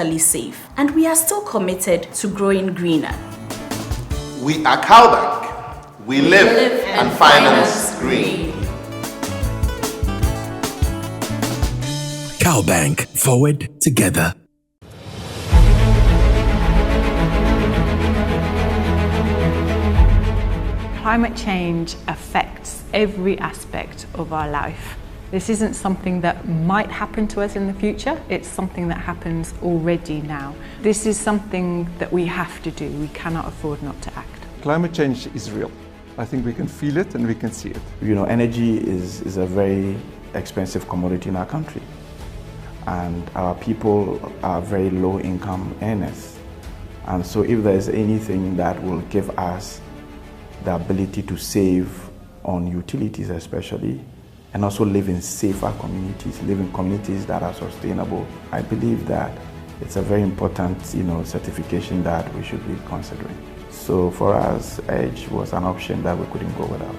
safe, and we are still committed to growing greener. We are CalBank. We live and finance green. CalBank, forward together. Climate change affects every aspect of our life. This isn't something that might happen to us in the future, it's something that happens already now. This is something that we have to do, we cannot afford not to act. Climate change is real. I think we can feel it and we can see it. You know, energy is a very expensive commodity in our country. And our people are very low income earners. And so if there's anything that will give us the ability to save on utilities especially, and also live in safer communities, live in communities that are sustainable, I believe that it's a very important, certification that we should be considering. So for us, EDGE was an option that we couldn't go without.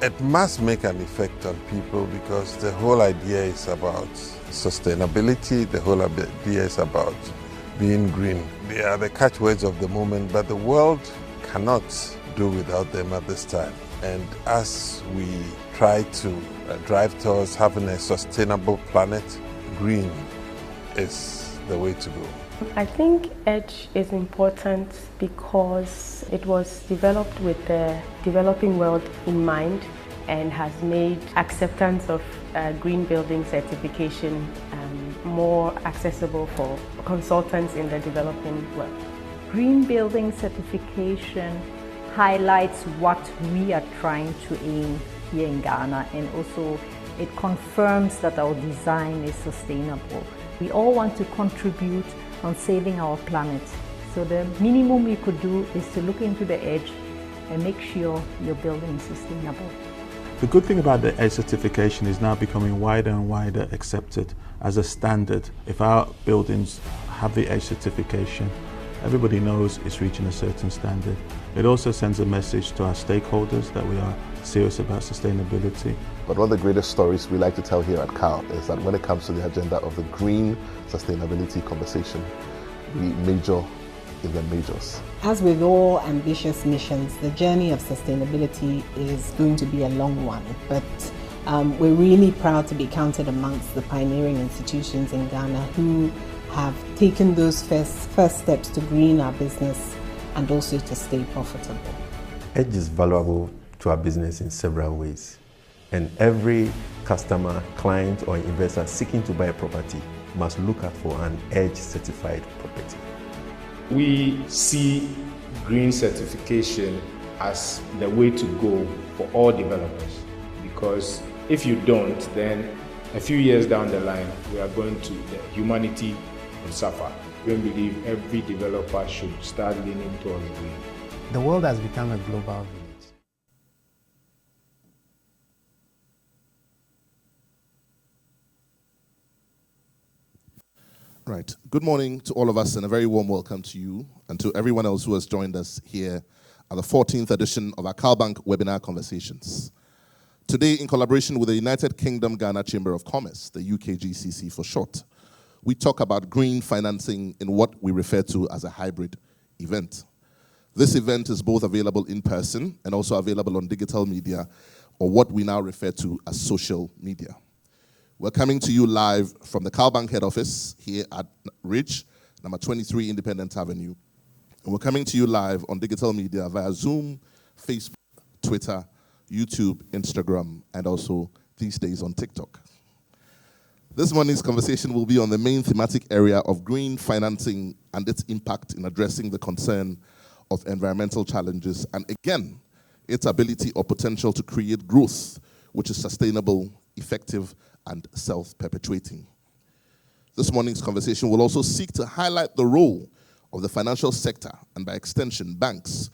It must make an effect on people because the whole idea is about sustainability, the whole idea is about being green. They are the catchwords of the moment, but the world cannot do without them at this time. And as we try to drive towards having a sustainable planet, green is the way to go. I think EDGE is important because it was developed with the developing world in mind and has made acceptance of green building certification more accessible for consultants in the developing world. Green building certification highlights what we are trying to aim here in Ghana, and also it confirms that our design is sustainable. We all want to contribute on saving our planet. So the minimum we could do is to look into the EDGE and make sure your building is sustainable. The good thing about the EDGE certification is now becoming wider and wider accepted as a standard. If our buildings have the EDGE certification, everybody knows it's reaching a certain standard. It also sends a message to our stakeholders that we are serious about sustainability. But one of the greatest stories we like to tell here at Cal is that when it comes to the agenda of the green sustainability conversation, we major in the majors. As with all ambitious missions, the journey of sustainability is going to be a long one, but we're really proud to be counted amongst the pioneering institutions in Ghana who have taken those first steps to green our business and also to stay profitable. EDGE is valuable to our business in several ways, and every customer, client or investor seeking to buy a property must look out for an EDGE certified property. We see green certification as the way to go for all developers, because if you don't, then a few years down the line, humanity will suffer. We believe every developer should start leaning towards green. The world has become a global village. Right. Good morning to all of us and a very warm welcome to you and to everyone else who has joined us here at the 14th edition of our CalBank webinar conversations. Today, in collaboration with the United Kingdom Ghana Chamber of Commerce, the UKGCC for short, we talk about green financing in what we refer to as a hybrid event. This event is both available in person and also available on digital media, or what we now refer to as social media. We're coming to you live from the CalBank head office here at Ridge, number 23 Independent Avenue. And we're coming to you live on digital media via Zoom, Facebook, Twitter, YouTube, Instagram, and also these days on TikTok. This morning's conversation will be on the main thematic area of green financing and its impact in addressing the concern of environmental challenges, and again, its ability or potential to create growth which is sustainable, effective, and self-perpetuating. This morning's conversation will also seek to highlight the role of the financial sector, and by extension, banks,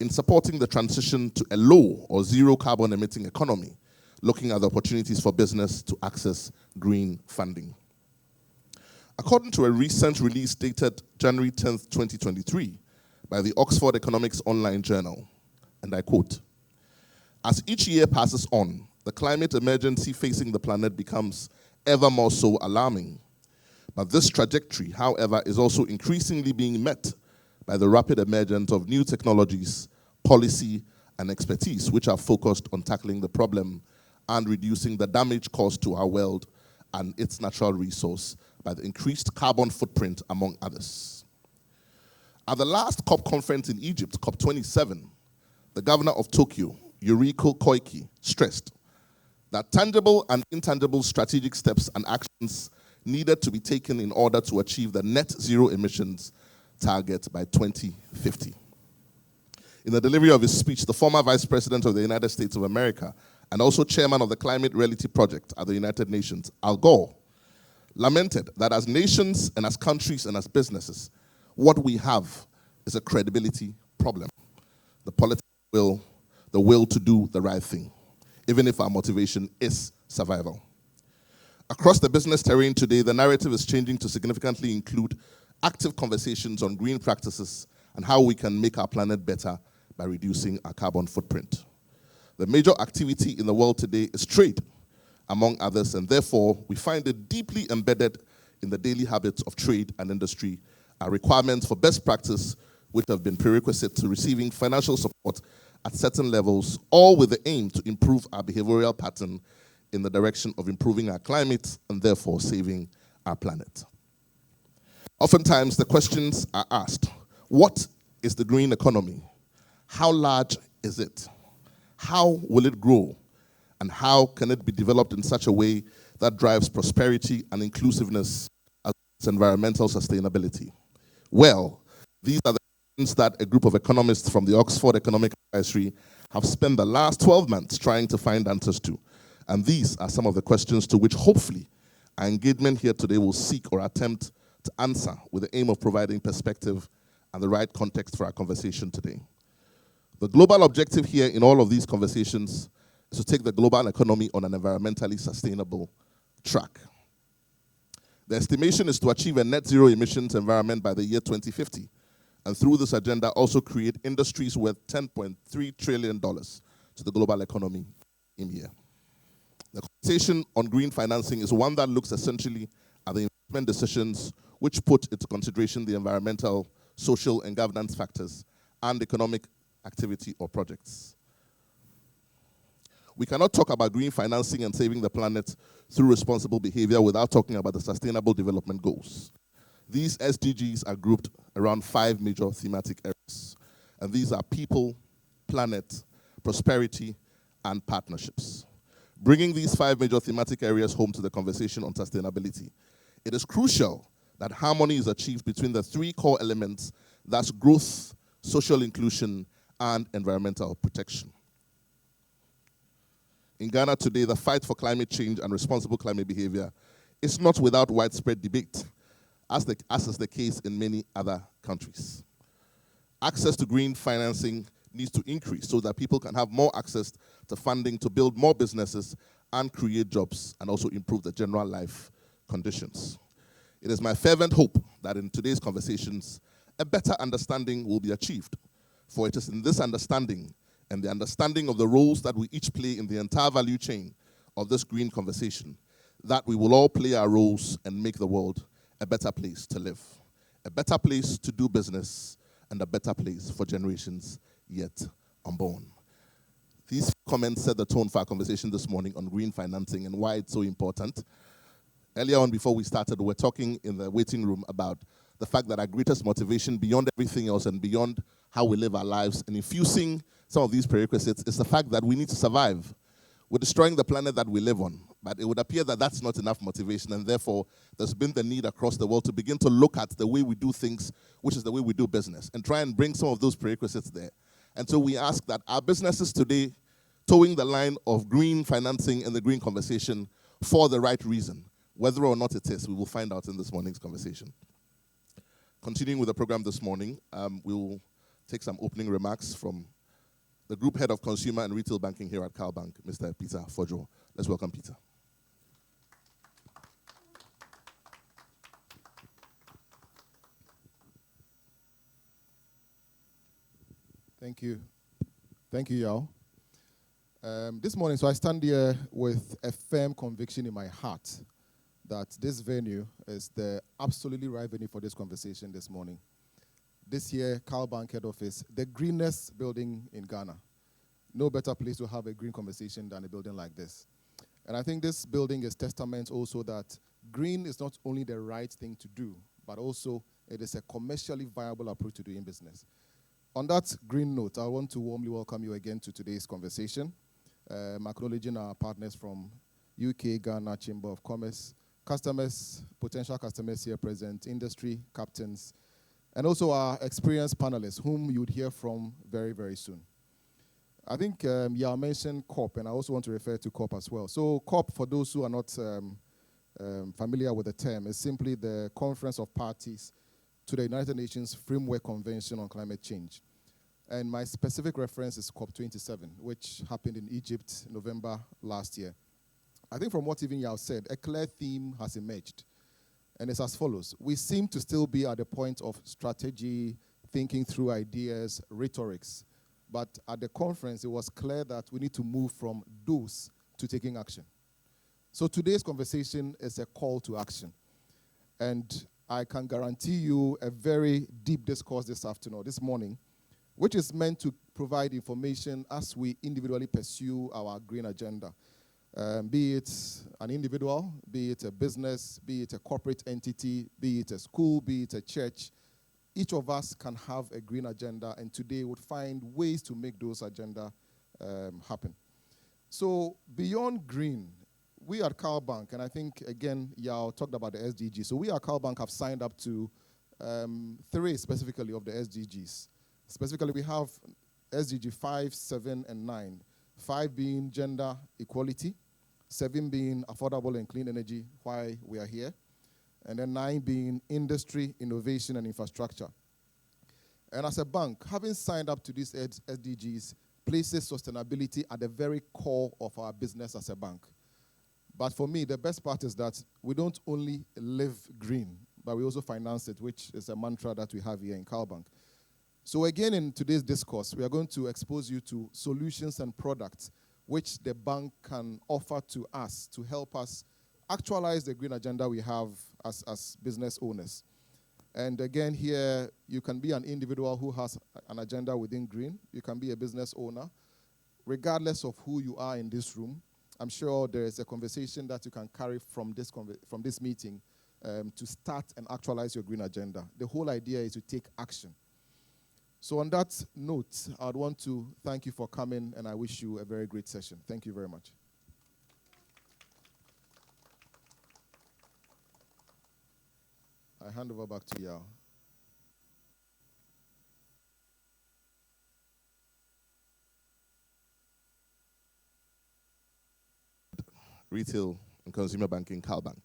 in supporting the transition to a low or zero carbon emitting economy, looking at the opportunities for business to access green funding. According to a recent release dated January 10th, 2023, by the Oxford Economics Online Journal, and I quote, "As each year passes on, the climate emergency facing the planet becomes ever more so alarming. But this trajectory, however, is also increasingly being met by the rapid emergence of new technologies, policy, and expertise, which are focused on tackling the problem and reducing the damage caused to our world and its natural resource by the increased carbon footprint, among others. At the last COP conference in Egypt, COP27, the governor of Tokyo, Yuriko Koike, stressed that tangible and intangible strategic steps and actions needed to be taken in order to achieve the net zero emissions target by 2050. In the delivery of his speech, the former Vice President of the United States of America and also chairman of the Climate Reality Project at the United Nations, Al Gore, lamented that as nations and as countries and as businesses, what we have is a credibility problem. The political will, the will to do the right thing, even if our motivation is survival. Across the business terrain today, the narrative is changing to significantly include active conversations on green practices and how we can make our planet better by reducing our carbon footprint. The major activity in the world today is trade, among others, and therefore we find it deeply embedded in the daily habits of trade and industry, our requirements for best practice, which have been prerequisite to receiving financial support at certain levels, all with the aim to improve our behavioral pattern in the direction of improving our climate and therefore saving our planet. Oftentimes the questions are asked, what is the green economy? How large is it? How will it grow? And how can it be developed in such a way that drives prosperity and inclusiveness as well as environmental sustainability? Well, these are the questions that a group of economists from the Oxford Economic Advisory have spent the last 12 months trying to find answers to. And these are some of the questions to which hopefully our engagement here today will seek or attempt to answer with the aim of providing perspective and the right context for our conversation today. The global objective here in all of these conversations is to take the global economy on an environmentally sustainable track. The estimation is to achieve a net zero emissions environment by the year 2050, and through this agenda also create industries worth $10.3 trillion to the global economy in here. The conversation on green financing is one that looks essentially at the investment decisions which put into consideration the environmental, social, and governance factors and economic activity or projects. We cannot talk about green financing and saving the planet through responsible behavior without talking about the Sustainable Development Goals. These SDGs are grouped around 5 major thematic areas, and these are people, planet, prosperity, and partnerships. Bringing these 5 major thematic areas home to the conversation on sustainability, it is crucial that harmony is achieved between the 3 core elements, that's growth, social inclusion, and environmental protection. In Ghana today, the fight for climate change and responsible climate behavior is not without widespread debate, as is the case in many other countries. Access to green financing needs to increase so that people can have more access to funding to build more businesses and create jobs and also improve the general life conditions. It is my fervent hope that in today's conversations, a better understanding will be achieved. For it is in this understanding and the understanding of the roles that we each play in the entire value chain of this green conversation that we will all play our roles and make the world a better place to live, a better place to do business, and a better place for generations yet unborn. These comments set the tone for our conversation this morning on green financing and why it's so important. Earlier on, before we started, we were talking in the waiting room about the fact that our greatest motivation beyond everything else and beyond how we live our lives and infusing some of these prerequisites is the fact that we need to survive. We're destroying the planet that we live on, but it would appear that that's not enough motivation, and therefore there's been the need across the world to begin to look at the way we do things, which is the way we do business, and try and bring some of those prerequisites there. And so we ask that our businesses today, towing the line of green financing and the green conversation for the right reason. Whether or not it is, we will find out in this morning's conversation. Continuing with the program this morning, we will take some opening remarks from the Group Head of Consumer and Retail Banking here at CalBank, Mr. Peter Fojo. Let's welcome Peter. Thank you. Thank you, Yao. This morning, so I stand here with a firm conviction in my heart that this venue is the absolutely right venue for this conversation this morning. This year, CalBank head office, the greenest building in Ghana. No better place to have a green conversation than a building like this. And I think this building is testament also that green is not only the right thing to do, but also it is a commercially viable approach to doing business. On that green note, I want to warmly welcome you again to today's conversation. Acknowledging our partners from UK, Ghana Chamber of Commerce, customers, potential customers here present, industry captains, and also our experienced panelists, whom you would hear from very, very soon. I think Yao mentioned COP, and I also want to refer to COP as well. So COP, for those who are not familiar with the term, is simply the Conference of Parties to the United Nations Framework Convention on Climate Change. And my specific reference is COP27, which happened in Egypt November last year. I think from what even Yao said, a clear theme has emerged. And it's as follows. We seem to still be at the point of strategy, thinking through ideas, rhetorics. But at the conference, it was clear that we need to move from do's to taking action. So today's conversation is a call to action. And I can guarantee you a very deep discourse this morning, which is meant to provide information as we individually pursue our green agenda. Be it an individual, be it a business, be it a corporate entity, be it a school, be it a church. Each of us can have a green agenda, and today would find ways to make those agenda happen. So beyond green, we at CalBank, and I think, again, Yao talked about the SDGs. So we at CalBank have signed up to 3 specifically of the SDGs. Specifically, we have SDG 5, 7, and 9. 5 being gender equality, 7 being affordable and clean energy, why we are here, and then 9 being industry, innovation, and infrastructure. And as a bank, having signed up to these SDGs places sustainability at the very core of our business as a bank. But for me, the best part is that we don't only live green, but we also finance it, which is a mantra that we have here in CalBank. So again, in today's discourse, we are going to expose you to solutions and products which the bank can offer to us to help us actualize the green agenda we have as business owners. And again, here, you can be an individual who has an agenda within green. You can be a business owner. Regardless of who you are in this room, I'm sure there is a conversation that you can carry from this meeting to start and actualize your green agenda. The whole idea is to take action. So on that note, I'd want to thank you for coming, and I wish you a very great session. Thank you very much. I hand over back to Yao. Retail and consumer banking, CalBank.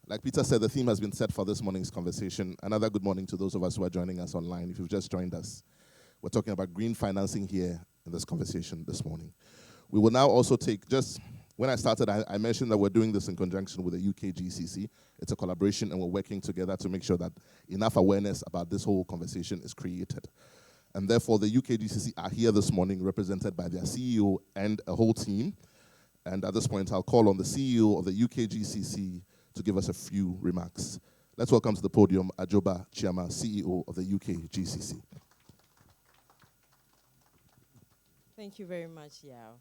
Like Peter said, the theme has been set for this morning's conversation. Another good morning to those of us who are joining us online. If you've just joined us, we're talking about green financing here in this conversation this morning. We will now also take, when I started, I mentioned that we're doing this in conjunction with the UKGCC. It's a collaboration, and we're working together to make sure that enough awareness about this whole conversation is created. And therefore, the UKGCC are here this morning, represented by their CEO and a whole team. And at this point, I'll call on the CEO of the UKGCC to give us a few remarks. Let's welcome to the podium Ajoba Chiama, CEO of the UKGCC. Thank you very much, Yao.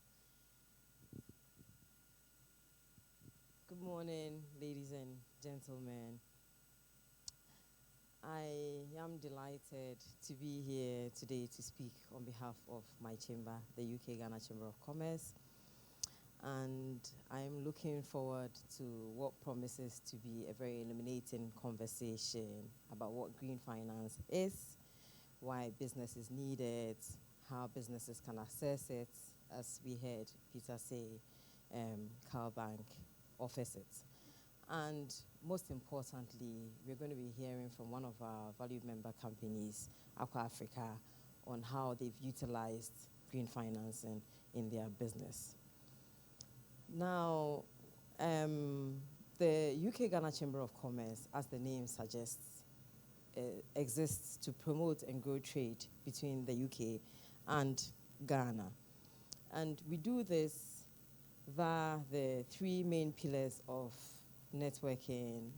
Good morning, ladies and gentlemen. I am delighted to be here today to speak on behalf of my chamber, the UK Ghana Chamber of Commerce. And I'm looking forward to what promises to be a very illuminating conversation about what green finance is, why business is needed, how businesses can access it. As we heard Peter say, CalBank offers it. And most importantly, we're going to be hearing from one of our valued member companies, Aqua Africa, on how they've utilized green financing in their business. Now, the UK Ghana Chamber of Commerce, as the name suggests, exists to promote and grow trade between the UK and Ghana. And we do this via the 3 main pillars of networking,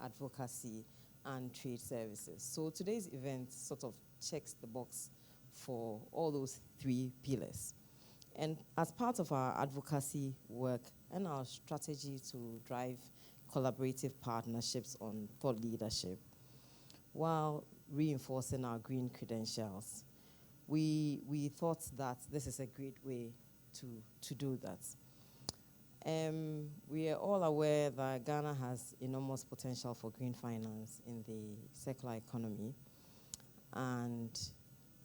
advocacy, and trade services. So today's event sort of checks the box for all those three pillars. And as part of our advocacy work and our strategy to drive collaborative partnerships on thought leadership, while reinforcing our green credentials, we thought that this is a great way to do that. We are all aware that Ghana has enormous potential for green finance in the circular economy and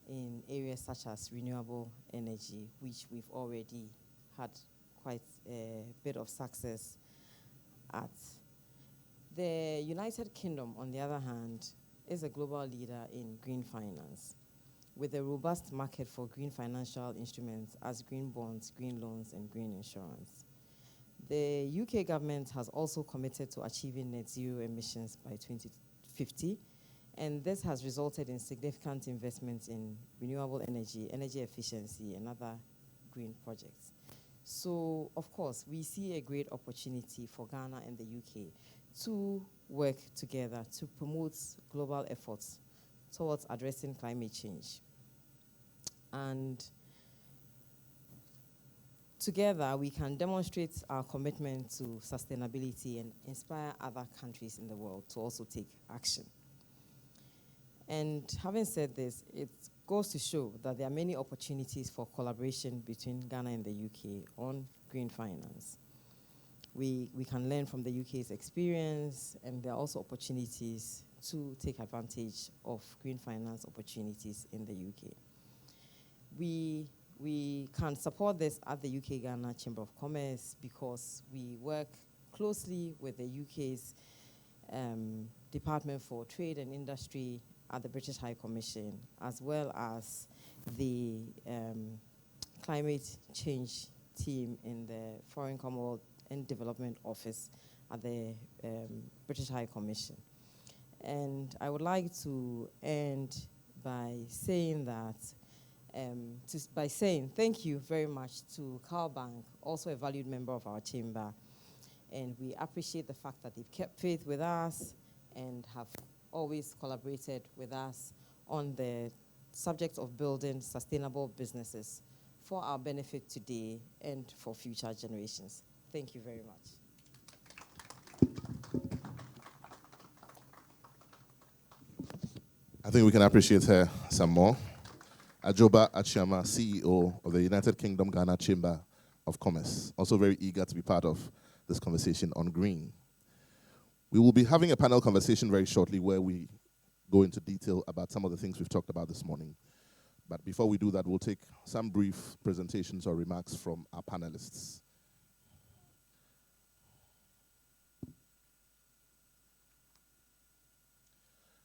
in areas such as renewable energy, which we've already had quite a bit of success at. The United Kingdom, on the other hand, is a global leader in green finance, with a robust market for green financial instruments as green bonds, green loans, and green insurance. The UK government has also committed to achieving net zero emissions by 2050, and this has resulted in significant investments in renewable energy, energy efficiency, and other green projects. So, of course, we see a great opportunity for Ghana and the UK to work together to promote global efforts towards addressing climate change. And together, we can demonstrate our commitment to sustainability and inspire other countries in the world to also take action. And having said this, it goes to show that there are many opportunities for collaboration between Ghana and the UK on green finance. We can learn from the UK's experience, and there are also opportunities to take advantage of green finance opportunities in the UK. We can support this at the UK Ghana Chamber of Commerce because we work closely with the UK's Department for Trade and Industry at the British High Commission, as well as the climate change team in the Foreign Commonwealth and Development Office at the British High Commission. And I would like to end by saying that, thank you very much to CalBank, also a valued member of our chamber. And we appreciate the fact that they've kept faith with us and have always collaborated with us on the subject of building sustainable businesses for our benefit today and for future generations. Thank you very much. I think we can appreciate her some more. Ajoba Achiama, CEO of the United Kingdom Ghana Chamber of Commerce, also very eager to be part of this conversation on green. We will be having a panel conversation very shortly where we go into detail about some of the things we've talked about this morning. But before we do that, we'll take some brief presentations or remarks from our panelists.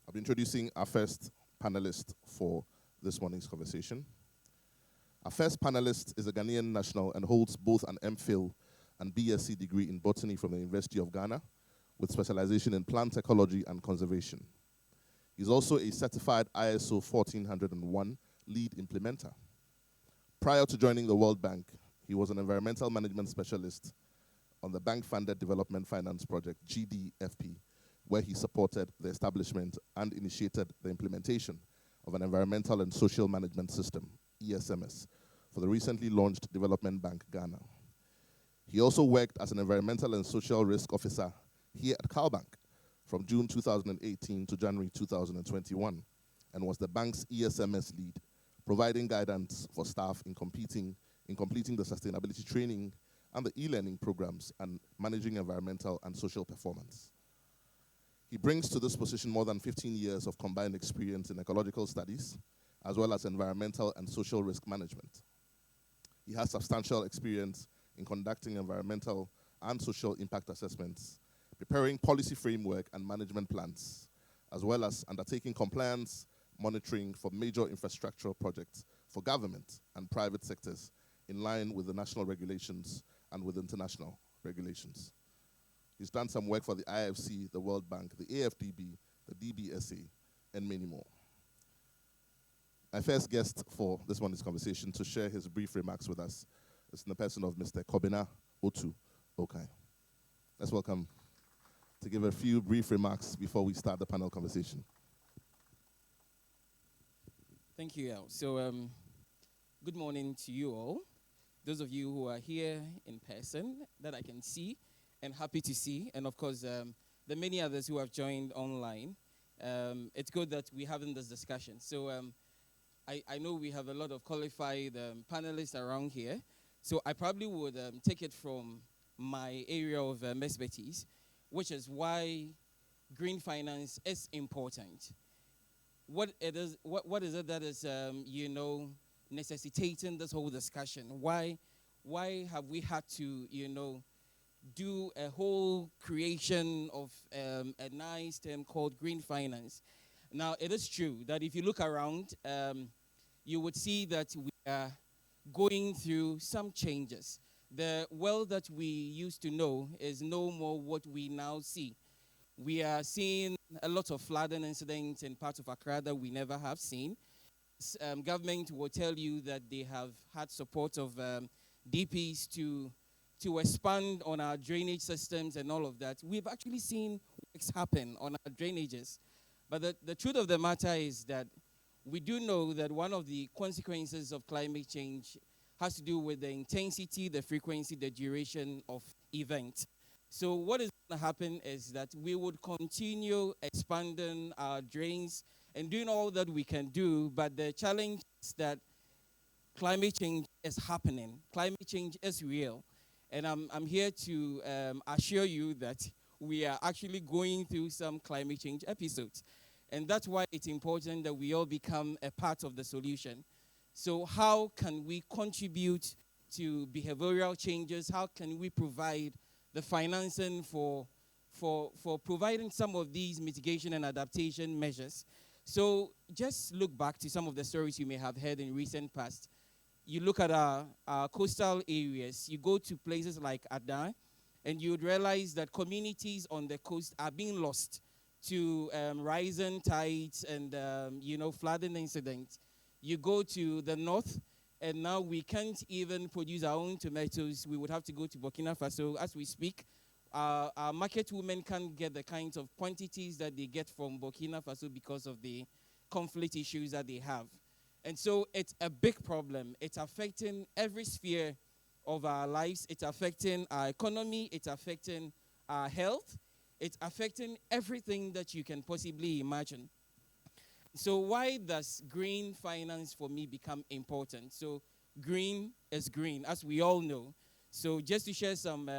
I'll be introducing our first panelist for this morning's conversation. Our first panelist is a Ghanaian national and holds both an MPhil and BSc degree in botany from the University of Ghana, with specialization in plant ecology and conservation. He's also a certified ISO 14001 lead implementer. Prior to joining the World Bank, he was an environmental management specialist on the bank-funded development finance project, GDFP, where he supported the establishment and initiated the implementation of an environmental and social management system, ESMS, for the recently launched Development Bank Ghana. He also worked as an environmental and social risk officer here at CalBank from June 2018 to January 2021, and was the bank's ESMS lead, providing guidance for staff in completing the sustainability training and the e-learning programs and managing environmental and social performance. He brings to this position more than 15 years of combined experience in ecological studies, as well as environmental and social risk management. He has substantial experience in conducting environmental and social impact assessments, preparing policy framework and management plans, as well as undertaking compliance monitoring for major infrastructural projects for government and private sectors in line with the national regulations and with international regulations. He's done some work for the IFC, the World Bank, the AFDB, the DBSA, and many more. My first guest for this morning's conversation to share his brief remarks with us is in the person of Mr. Kobina Otu Okai. Let's welcome to give a few brief remarks before we start the panel conversation. Thank you, Al. So, good morning to you all. Those of you who are here in person that I can see and happy to see, and of course, the many others who have joined online. It's good that we're having this discussion. So, I know we have a lot of qualified panelists around here, so I probably would take it from my area of expertise, which is why green finance is important. What is it that is, necessitating this whole discussion? Why have we had to, do a whole creation of a nice term called green finance? Now, it is true that if you look around, you would see that we are going through some changes. The world that we used to know is no more what we now see. We are seeing a lot of flooding incidents in parts of Accra that we never have seen. Government will tell you that they have had support of DPs to expand on our drainage systems and all of that. We've actually seen works happen on our drainages. But the truth of the matter is that we do know that one of the consequences of climate change has to do with the intensity, the frequency, the duration of events. So what is going to happen is that we would continue expanding our drains and doing all that we can do, but the challenge is that climate change is happening. Climate change is real. And I'm here to assure you that we are actually going through some climate change episodes. And that's why it's important that we all become a part of the solution. So how can we contribute to behavioral changes? How can we provide the financing for providing some of these mitigation and adaptation measures? So just look back to some of the stories you may have heard in recent past. You look at our coastal areas, you go to places like Adan, and you would realize that communities on the coast are being lost to rising tides and flooding incidents. You go to the north, and now we can't even produce our own tomatoes. We would have to go to Burkina Faso as we speak. Our market women can't get the kinds of quantities that they get from Burkina Faso because of the conflict issues that they have. And so it's a big problem. It's affecting every sphere of our lives. It's affecting our economy. It's affecting our health. It's affecting everything that you can possibly imagine. So why does green finance for me become important? So green is green, as we all know. So just to share some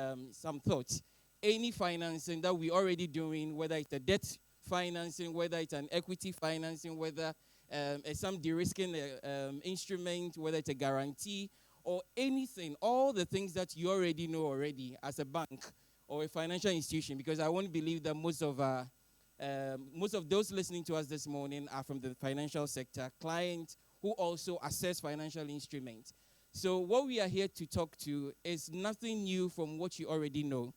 thoughts, any financing that we're already doing, whether it's a debt financing, whether it's an equity financing, whether some de-risking instrument, whether it's a guarantee or anything, all the things that you already know already as a bank or a financial institution, because I won't believe that most of those listening to us this morning are from the financial sector, clients who also assess financial instruments. So what we are here to talk to is nothing new from what you already know.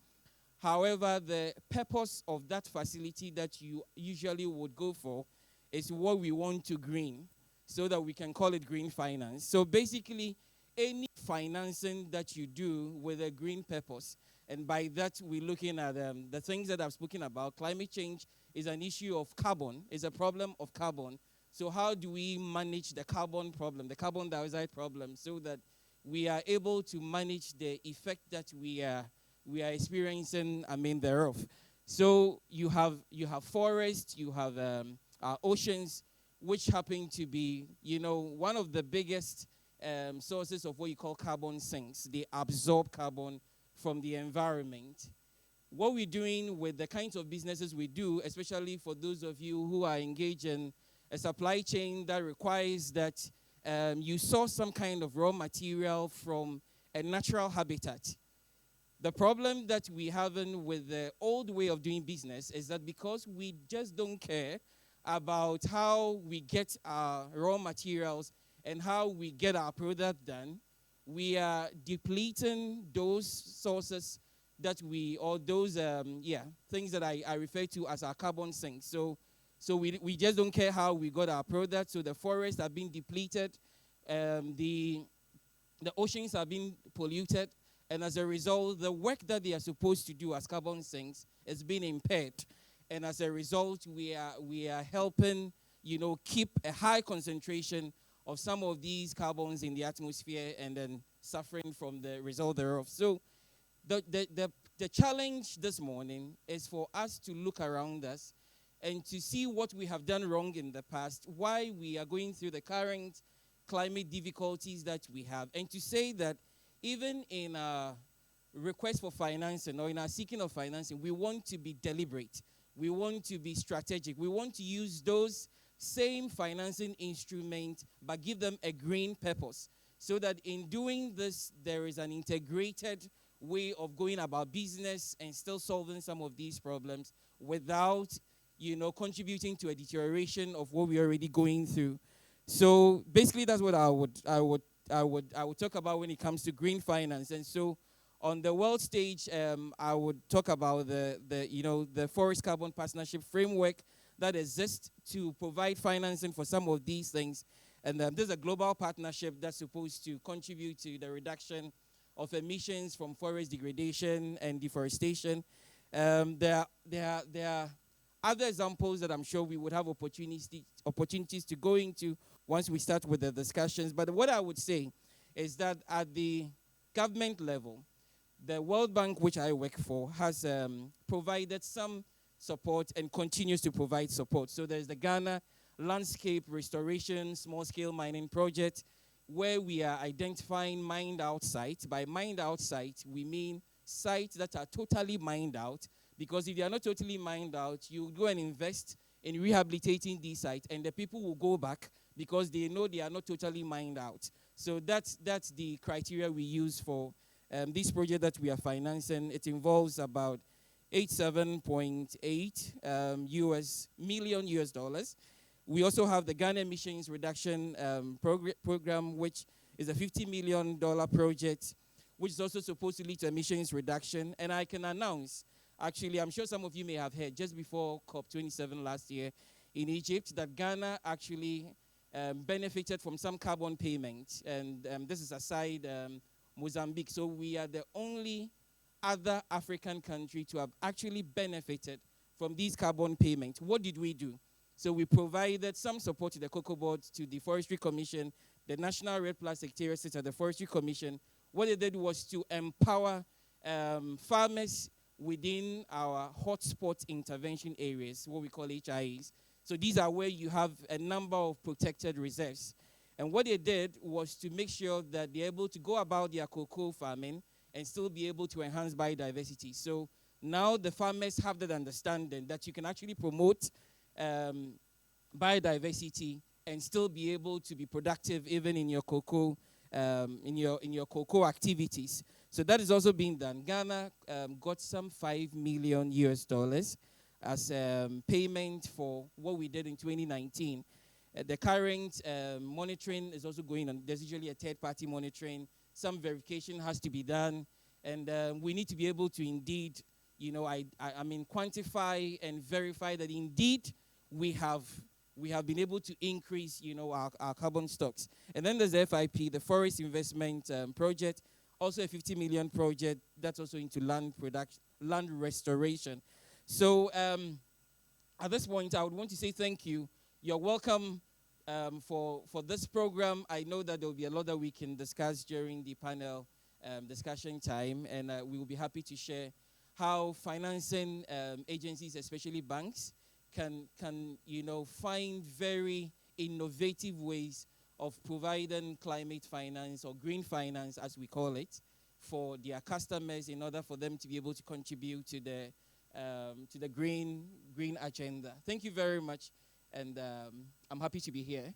However, the purpose of that facility that you usually would go for is what we want to green, so that we can call it green finance. So basically, any financing that you do with a green purpose, and by that we're looking at the things that I've spoken about. Climate change is an issue of carbon, is a problem of carbon. So how do we manage the carbon problem, the carbon dioxide problem, so that we are able to manage the effect that we are experiencing, thereof. So you have forests, you have oceans, which happen to be, one of the biggest sources of what you call carbon sinks. They absorb carbon from the environment. What we're doing with the kinds of businesses we do, especially for those of you who are engaged in a supply chain that requires that you source some kind of raw material from a natural habitat. The problem that we have with the old way of doing business is that because we just don't care about how we get our raw materials and how we get our product done, we are depleting those sources that those things that I refer to as our carbon sinks. So we just don't care how we got our product. So the forests are being depleted, the oceans are being polluted, And as a result, the work that they are supposed to do as carbon sinks is being impaired. And as a result, we are helping, keep a high concentration of some of these carbons in the atmosphere and then suffering from the result thereof. So the challenge this morning is for us to look around us and to see what we have done wrong in the past, why we are going through the current climate difficulties that we have, and to say that even in our request for financing or in our seeking of financing, we want to be deliberate. We want to be strategic. We want to use those same financing instruments but give them a green purpose, so that in doing this, there is an integrated way of going about business and still solving some of these problems without, contributing to a deterioration of what we're already going through. So basically, that's what I would talk about when it comes to green finance. And so, on the world stage, I would talk about the Forest Carbon Partnership framework that exists to provide financing for some of these things. And there's a global partnership that's supposed to contribute to the reduction of emissions from forest degradation and deforestation. There are other examples that I'm sure we would have opportunities to go into once we start with the discussions. But what I would say is that at the government level, the World Bank, which I work for, has provided some support and continues to provide support. So there's the Ghana Landscape Restoration Small-Scale Mining Project, where we are identifying mined-out sites. By mined-out sites, we mean sites that are totally mined out, because if they are not totally mined out, you go and invest in rehabilitating these sites, and the people will go back because they know they are not totally mined out. So that's the criteria we use for this project that we are financing. It involves about $87.8 million US dollars. We also have the Ghana Emissions Reduction Program, which is a $50 million project, which is also supposed to lead to emissions reduction. And I can announce, actually, I'm sure some of you may have heard, just before COP27 last year in Egypt, that Ghana actually benefited from some carbon payments. And this is aside Mozambique. So we are the only other African country to have actually benefited from these carbon payments. What did we do? So we provided some support to the Cocoa Board, to the Forestry Commission, the National Red Plus Secretariat at the Forestry Commission. What they did was to empower farmers within our hotspot intervention areas, what we call HIAs. So these are where you have a number of protected reserves. And what they did was to make sure that they're able to go about their cocoa farming and still be able to enhance biodiversity. So now the farmers have that understanding that you can actually promote biodiversity and still be able to be productive even in your cocoa in your cocoa activities. So that is also being done. Ghana got some $5 million US dollars as payment for what we did in 2019. The current monitoring is also going on. There's usually a third-party monitoring. Some verification has to be done, and we need to be able to indeed, quantify and verify that indeed we have been able to increase, our carbon stocks. And then there's the FIP, the Forest Investment Project, also a 50 million project that's also into land restoration. So at this point, I would want to say thank you. You're welcome for this program. I know that there will be a lot that we can discuss during the panel discussion time, and we will be happy to share how financing agencies, especially banks, can find very innovative ways of providing climate finance or green finance, as we call it, for their customers in order for them to be able to contribute to the green agenda. Thank you very much, and I'm happy to be here.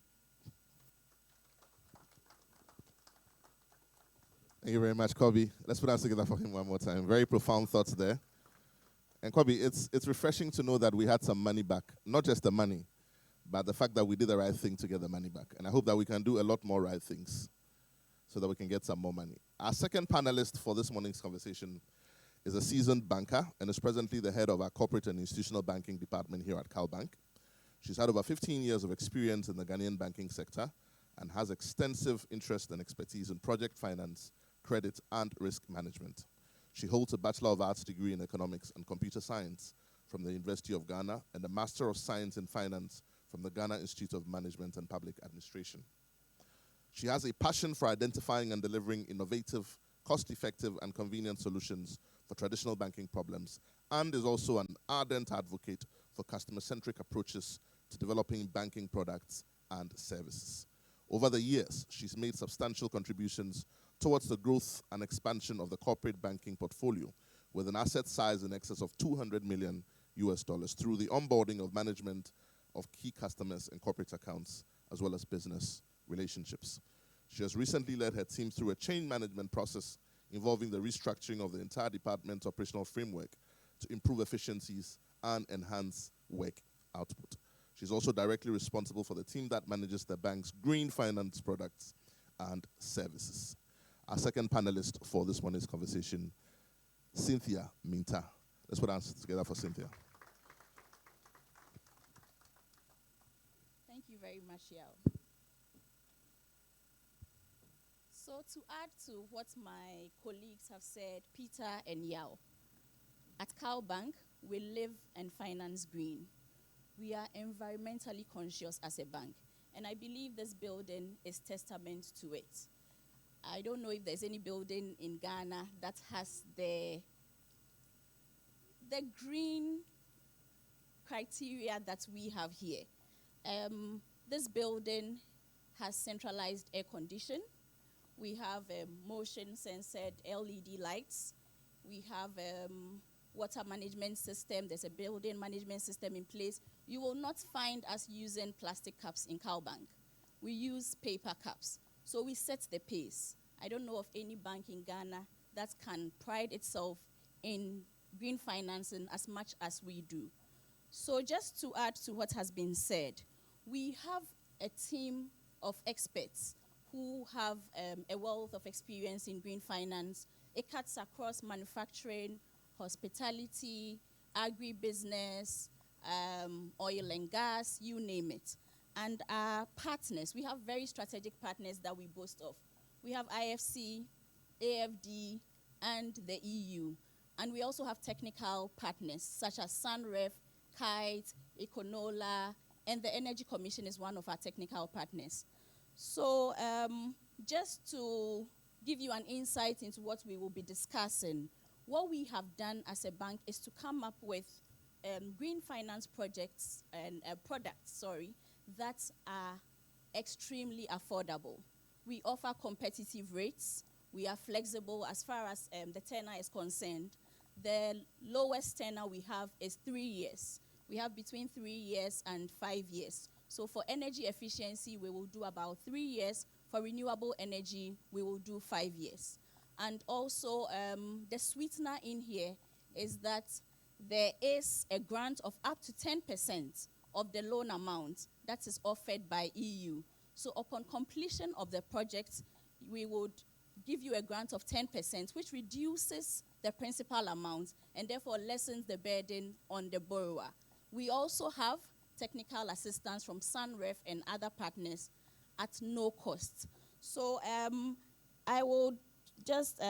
Thank you very much, Kobe. Let's put our hands together for him one more time. Very profound thoughts there. And Kobe, it's refreshing to know that we had some money back. Not just the money, but the fact that we did the right thing to get the money back. And I hope that we can do a lot more right things so that we can get some more money. Our second panelist for this morning's conversation is a seasoned banker and is presently the head of our corporate and institutional banking department here at CalBank. She's had over 15 years of experience in the Ghanaian banking sector and has extensive interest and expertise in project finance, credit, and risk management. She holds a Bachelor of Arts degree in Economics and Computer Science from the University of Ghana and a Master of Science in Finance from the Ghana Institute of Management and Public Administration. She has a passion for identifying and delivering innovative, cost-effective, and convenient solutions for traditional banking problems, and is also an ardent advocate for customer-centric approaches to developing banking products and services. Over the years, she's made substantial contributions towards the growth and expansion of the corporate banking portfolio, with an asset size in excess of $200 million through the onboarding of management of key customers and corporate accounts, as well as business relationships. She has recently led her team through a change management process involving the restructuring of the entire department's operational framework to improve efficiencies and enhance work output. She's also directly responsible for the team that manages the bank's green finance products and services. Our second panelist for this morning's conversation, Cynthia Minta. Let's put our hands together for Cynthia. Thank you very much, Yao. So to add to what my colleagues have said, Peter and Yao, at CalBank, we live and finance green. We are environmentally conscious as a bank, and I believe this building is testament to it. I don't know if there's any building in Ghana that has the green criteria that we have here. This building has centralized air condition. We have motion-censored LED lights. We have water management system. There's a building management system in place. You will not find us using plastic cups in CalBank. We use paper cups. So we set the pace. I don't know of any bank in Ghana that can pride itself in green financing as much as we do. So just to add to what has been said, we have a team of experts who have a wealth of experience in green finance. It cuts across manufacturing, hospitality, agribusiness, oil and gas, you name it. And our partners, we have very strategic partners that we boast of. We have IFC, AFD, and the EU. And we also have technical partners such as Sunref, Kite, Econola, and the Energy Commission is one of our technical partners. So just to give you an insight into what we will be discussing, what we have done as a bank is to come up with green finance projects and products, that are extremely affordable. We offer competitive rates. We are flexible as far as the tenor is concerned. The lowest tenor we have is 3 years. We have between 3 years and 5 years. So for energy efficiency, we will do about 3 years. For renewable energy, we will do 5 years. And also, the sweetener in here is that there is a grant of up to 10% of the loan amount that is offered by EU. So upon completion of the project, we would give you a grant of 10%, which reduces the principal amount and therefore lessens the burden on the borrower. We also have technical assistance from Sunref and other partners at no cost. So I will just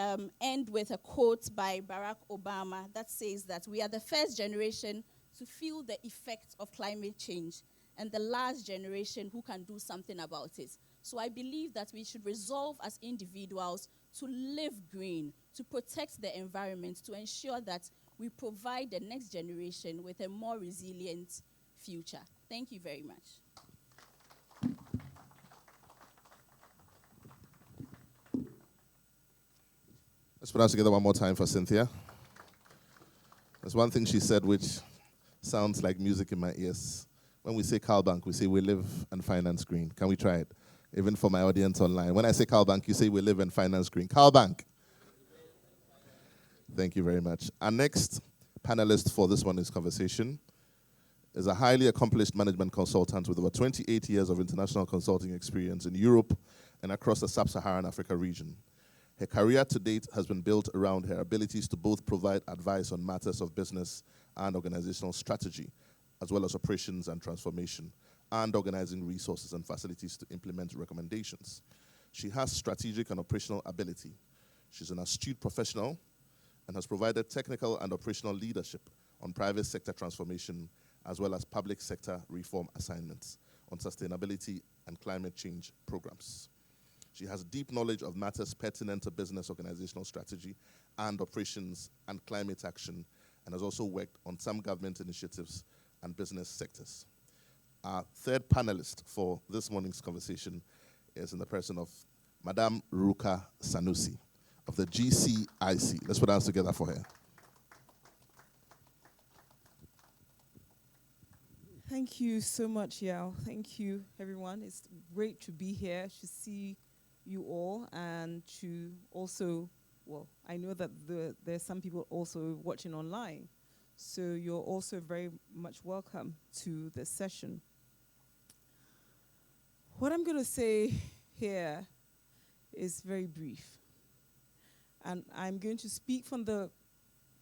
end with a quote by Barack Obama that says that we are the first generation to feel the effects of climate change and the last generation who can do something about it. So I believe that we should resolve as individuals to live green, to protect the environment, to ensure that we provide the next generation with a more resilient future. Thank you very much. Let's put us together one more time for Cynthia. There's one thing she said which sounds like music in my ears. When we say CalBank, we say we live and finance green. Can we try it? Even for my audience online. When I say CalBank, you say we live and finance green. CalBank. Thank you very much. Our next panelist for this morning's conversation is a highly accomplished management consultant with over 28 years of international consulting experience in Europe and across the sub-Saharan Africa region. Her career to date has been built around her abilities to both provide advice on matters of business and organizational strategy, as well as operations and transformation, and organizing resources and facilities to implement recommendations. She has strategic and operational ability. She's an astute professional and has provided technical and operational leadership on private sector transformation as well as public sector reform assignments on sustainability and climate change programs. She has deep knowledge of matters pertinent to business organizational strategy and operations and climate action, and has also worked on some government initiatives and business sectors. Our third panelist for this morning's conversation is in the person of Madame Ruka Sanusi of the GCIC. Let's put our hands together for her. Thank you so much, Yao. Thank you, everyone. It's great to be here, to see you all, and to also, well, I know that there's some people also watching online, so you're also very much welcome to this session. What I'm going to say here is very brief, and I'm going to speak from the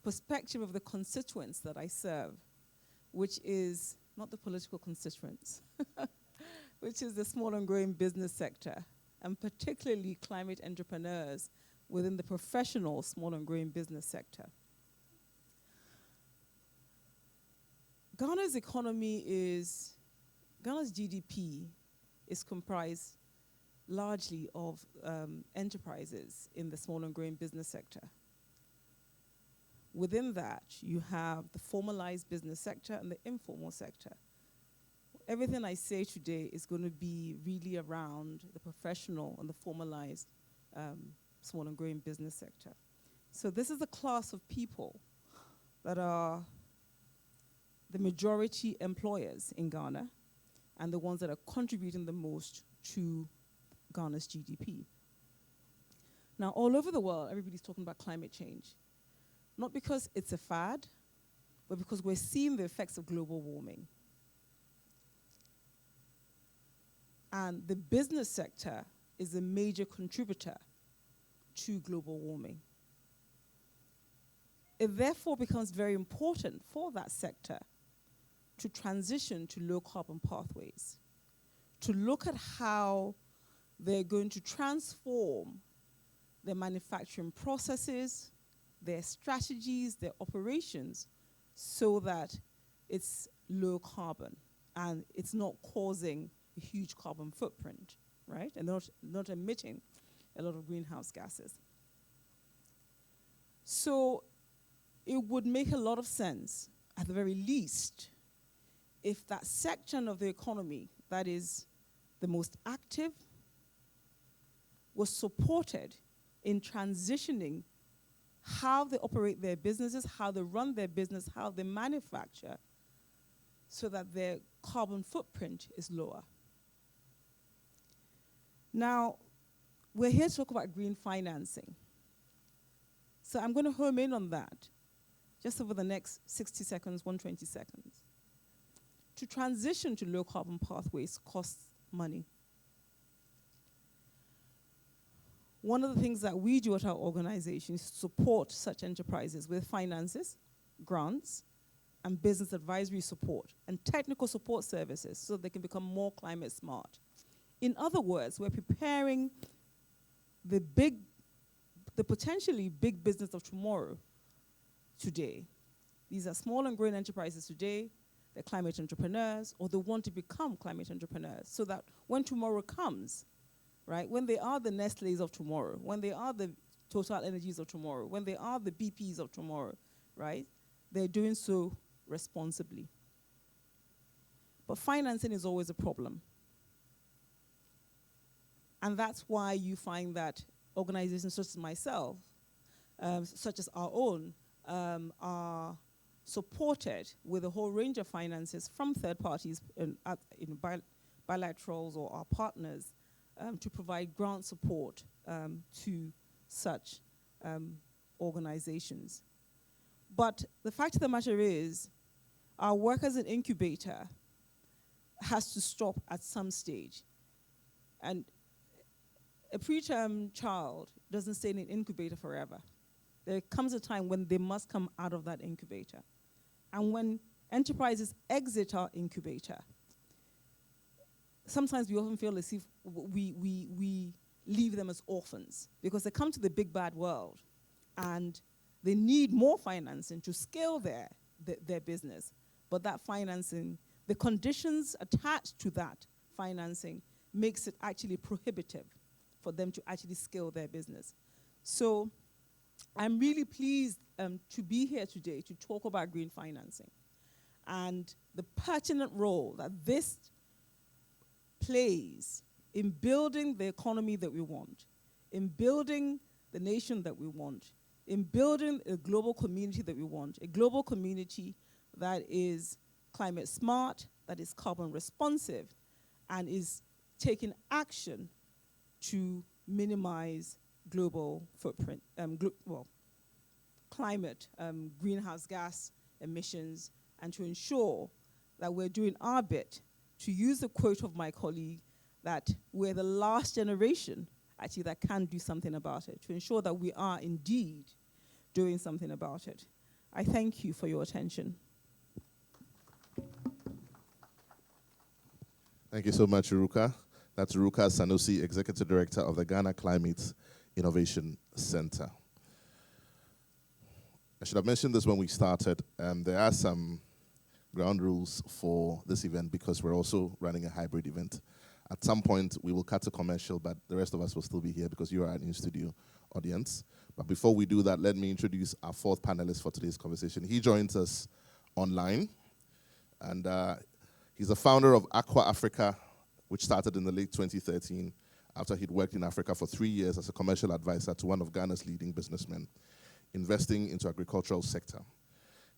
perspective of the constituents that I serve, which is not the political constituents, which is the small and growing business sector, and particularly climate entrepreneurs within the professional small and growing business sector. Ghana's GDP is comprised largely of enterprises in the small and growing business sector. Within that, you have the formalized business sector and the informal sector. Everything I say today is going to be really around the professional and the formalized small and growing business sector. So this is a class of people that are the majority employers in Ghana and the ones that are contributing the most to Ghana's GDP. Now, all over the world, everybody's talking about climate change. Not because it's a fad, but because we're seeing the effects of global warming. And the business sector is a major contributor to global warming. It therefore becomes very important for that sector to transition to low carbon pathways, to look at how they're going to transform their manufacturing processes, their strategies, their operations, so that it's low carbon and it's not causing a huge carbon footprint, right? And not emitting a lot of greenhouse gases. So it would make a lot of sense, at the very least, if that section of the economy that is the most active was supported in transitioning how they operate their businesses, how they run their business, how they manufacture, so that their carbon footprint is lower. Now, we're here to talk about green financing. So I'm going to home in on that just over the next 60 seconds, 120 seconds. To transition to low carbon pathways costs money. One of the things that we do at our organization is support such enterprises with finances, grants, and business advisory support, and technical support services so they can become more climate smart. In other words, we're preparing the potentially big business of tomorrow today. These are small and growing enterprises today. They're climate entrepreneurs, or they want to become climate entrepreneurs, so that when tomorrow comes, right, when they are the Nestle's of tomorrow, when they are the Total Energies of tomorrow, when they are the BPs of tomorrow, right, they're doing so responsibly. But financing is always a problem. And that's why you find that organizations such as myself, such as our own, are supported with a whole range of finances from third parties, bilaterals or our partners, to provide grant support to such organizations. But the fact of the matter is, our work as an incubator has to stop at some stage. And a preterm child doesn't stay in an incubator forever. There comes a time when they must come out of that incubator. And when enterprises exit our incubator, sometimes we often feel as if we leave them as orphans, because they come to the big bad world and they need more financing to scale their business. But that financing, the conditions attached to that financing makes it actually prohibitive for them to actually scale their business. So I'm really pleased to be here today to talk about green financing and the pertinent role that this plays in building the economy that we want, in building the nation that we want, in building a global community that we want, a global community that is climate smart, that is carbon responsive, and is taking action to minimize global footprint, climate, greenhouse gas emissions, and to ensure that we're doing our bit, to use the quote of my colleague, that we're the last generation actually that can do something about it, to ensure that we are indeed doing something about it. I thank you for your attention. Thank you so much, Uruka. That's Uruka Sanusi, Executive Director of the Ghana Climate Innovation Center. I should have mentioned this when we started. There are some ground rules for this event because we're also running a hybrid event. At some point, we will cut a commercial, but the rest of us will still be here because you are an in-studio audience. But before we do that, let me introduce our fourth panelist for today's conversation. He joins us online, and he's the founder of Aqua Africa, which started in the late 2013 after he'd worked in Africa for 3 years as a commercial advisor to one of Ghana's leading businessmen, investing into agricultural sector.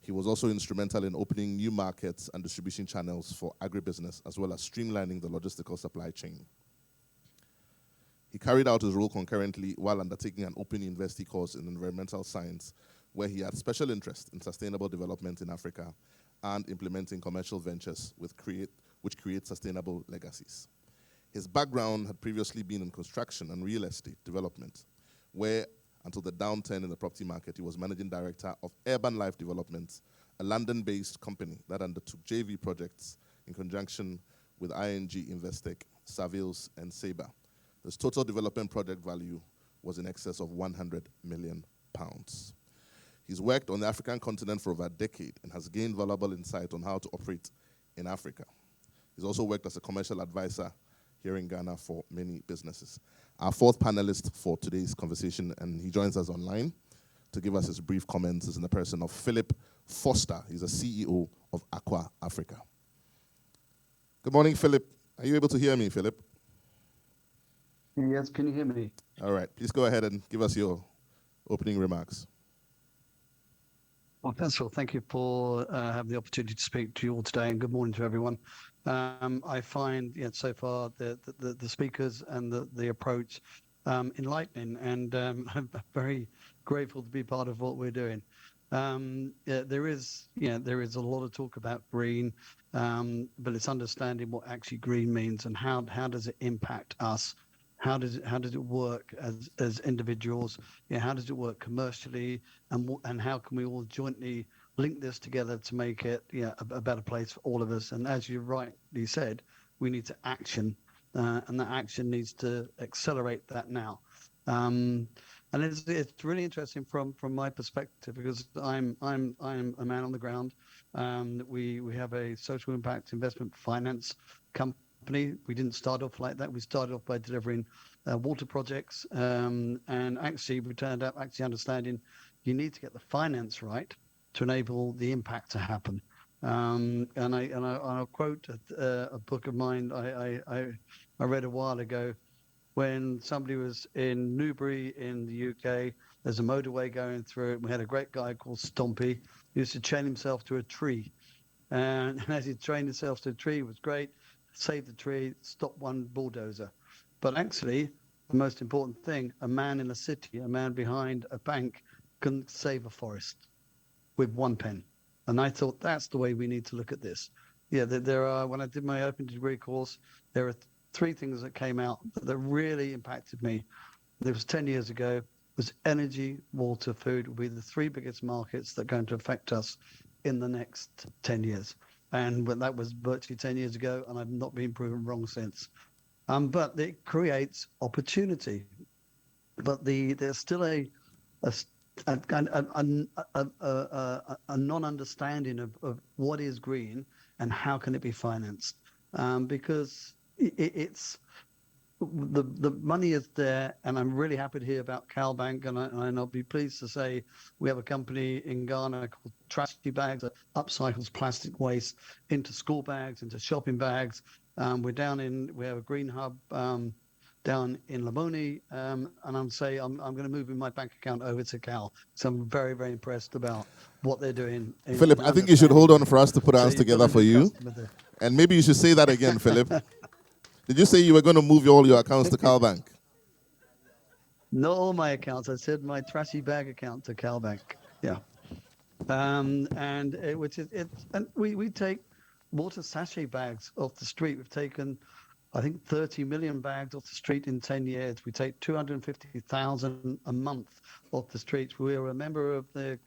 He was also instrumental in opening new markets and distribution channels for agribusiness, as well as streamlining the logistical supply chain. He carried out his role concurrently while undertaking an open university course in environmental science, where he had special interest in sustainable development in Africa and implementing commercial ventures which create sustainable legacies. His background had previously been in construction and real estate development, where until the downturn in the property market, he was managing director of Urban Life Development, a London-based company that undertook JV projects in conjunction with ING Investec, Savills, and Sabre. His total development project value was in excess of £100 million. He's worked on the African continent for over a decade and has gained valuable insight on how to operate in Africa. He's also worked as a commercial advisor here in Ghana for many businesses. Our fourth panelist for today's conversation, and he joins us online to give us his brief comments, is in the person of Philip Foster. He's the CEO of Aqua Africa. Good morning, Philip. Are you able to hear me, Philip? Yes, can you hear me? All right, please go ahead and give us your opening remarks. Well, first of all, thank you for having the opportunity to speak to you all today, and good morning to everyone. I find so far the speakers and the approach enlightening, and I'm very grateful to be part of what we're doing. There is a lot of talk about green, but it's understanding what actually green means and how does it impact us. How does it work as individuals? How does it work commercially, and how can we all jointly link this together to make it a better place for all of us? And as you rightly said, we need to action, and that action needs to accelerate that now. And it's really interesting from my perspective, because I'm a man on the ground. We have a social impact investment finance company. We didn't start off like that. We started off by delivering water projects, and actually we turned out understanding you need to get the finance right to enable the impact to happen. And I'll quote a book of mine I read a while ago. When somebody was in Newbury in the UK, there's a motorway going through it. We had a great guy called Stompy. He used to chain himself to a tree, and as he trained himself to a tree, it was great. Save the tree, stop one bulldozer. But actually, the most important thing, a man in a city, a man behind a bank can save a forest with one pen. And I thought that's the way we need to look at this. There are, when I did my open degree course, there are 3 things that came out that really impacted me. It was 10 years ago, was energy, water, food will be the 3 biggest markets that are going to affect us in the next 10 years. And that was virtually 10 years ago, and I've not been proven wrong since. but it creates opportunity. But there's still a non-understanding of what is green and how can it be financed, because it's the money is there, and I'm really happy to hear about CalBank, and I'll be pleased to say we have a company in Ghana called Trashy Bags that upcycles plastic waste into school bags, into shopping bags. We have a green hub down in Lamoni, and I'm going to move my bank account over to Cal. So I'm very, very impressed about what they're doing. Philip, I think you should hold on for us to put our hands together for you. And maybe you should say that again, Philip. Did you say you were going to move all your accounts to CalBank? Not all my accounts. I said my trashy bag account to CalBank. Yeah. We take water sachet bags off the street. We've taken, I think, 30 million bags off the street in 10 years. We take 250,000 a month off the streets. We're a member of the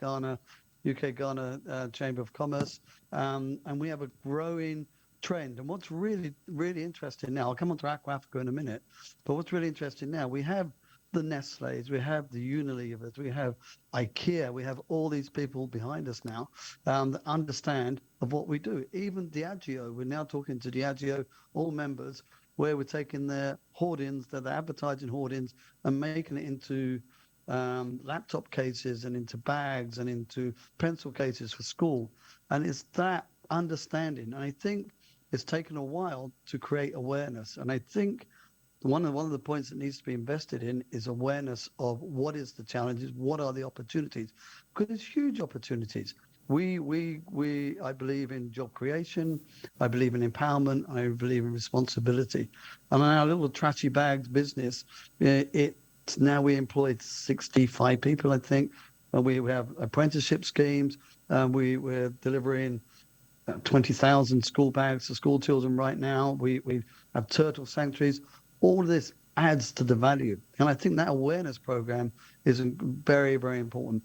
UK-Ghana Chamber of Commerce, and we have a growing trend. And what's really, really interesting now, I'll come on to Aqua Africa in a minute, but what's really interesting now, we have the Nestle's, we have the Unilevers, we have IKEA, we have all these people behind us now that understand of what we do. Even Diageo, we're now talking to Diageo, all members, where we're taking their hoardings, their advertising hoardings, and making it into laptop cases and into bags and into pencil cases for school. And it's that understanding. And I think it's taken a while to create awareness. And I think one of the points that needs to be invested in is awareness of what is the challenges, what are the opportunities, because there's huge opportunities. I believe in job creation, I believe in empowerment, I believe in responsibility. And our little trashy bags business, now we employ 65 people, I think. We have apprenticeship schemes. We're delivering 20,000 school bags to school children right now. We have turtle sanctuaries. All of this adds to the value. And I think that awareness program is very, very important.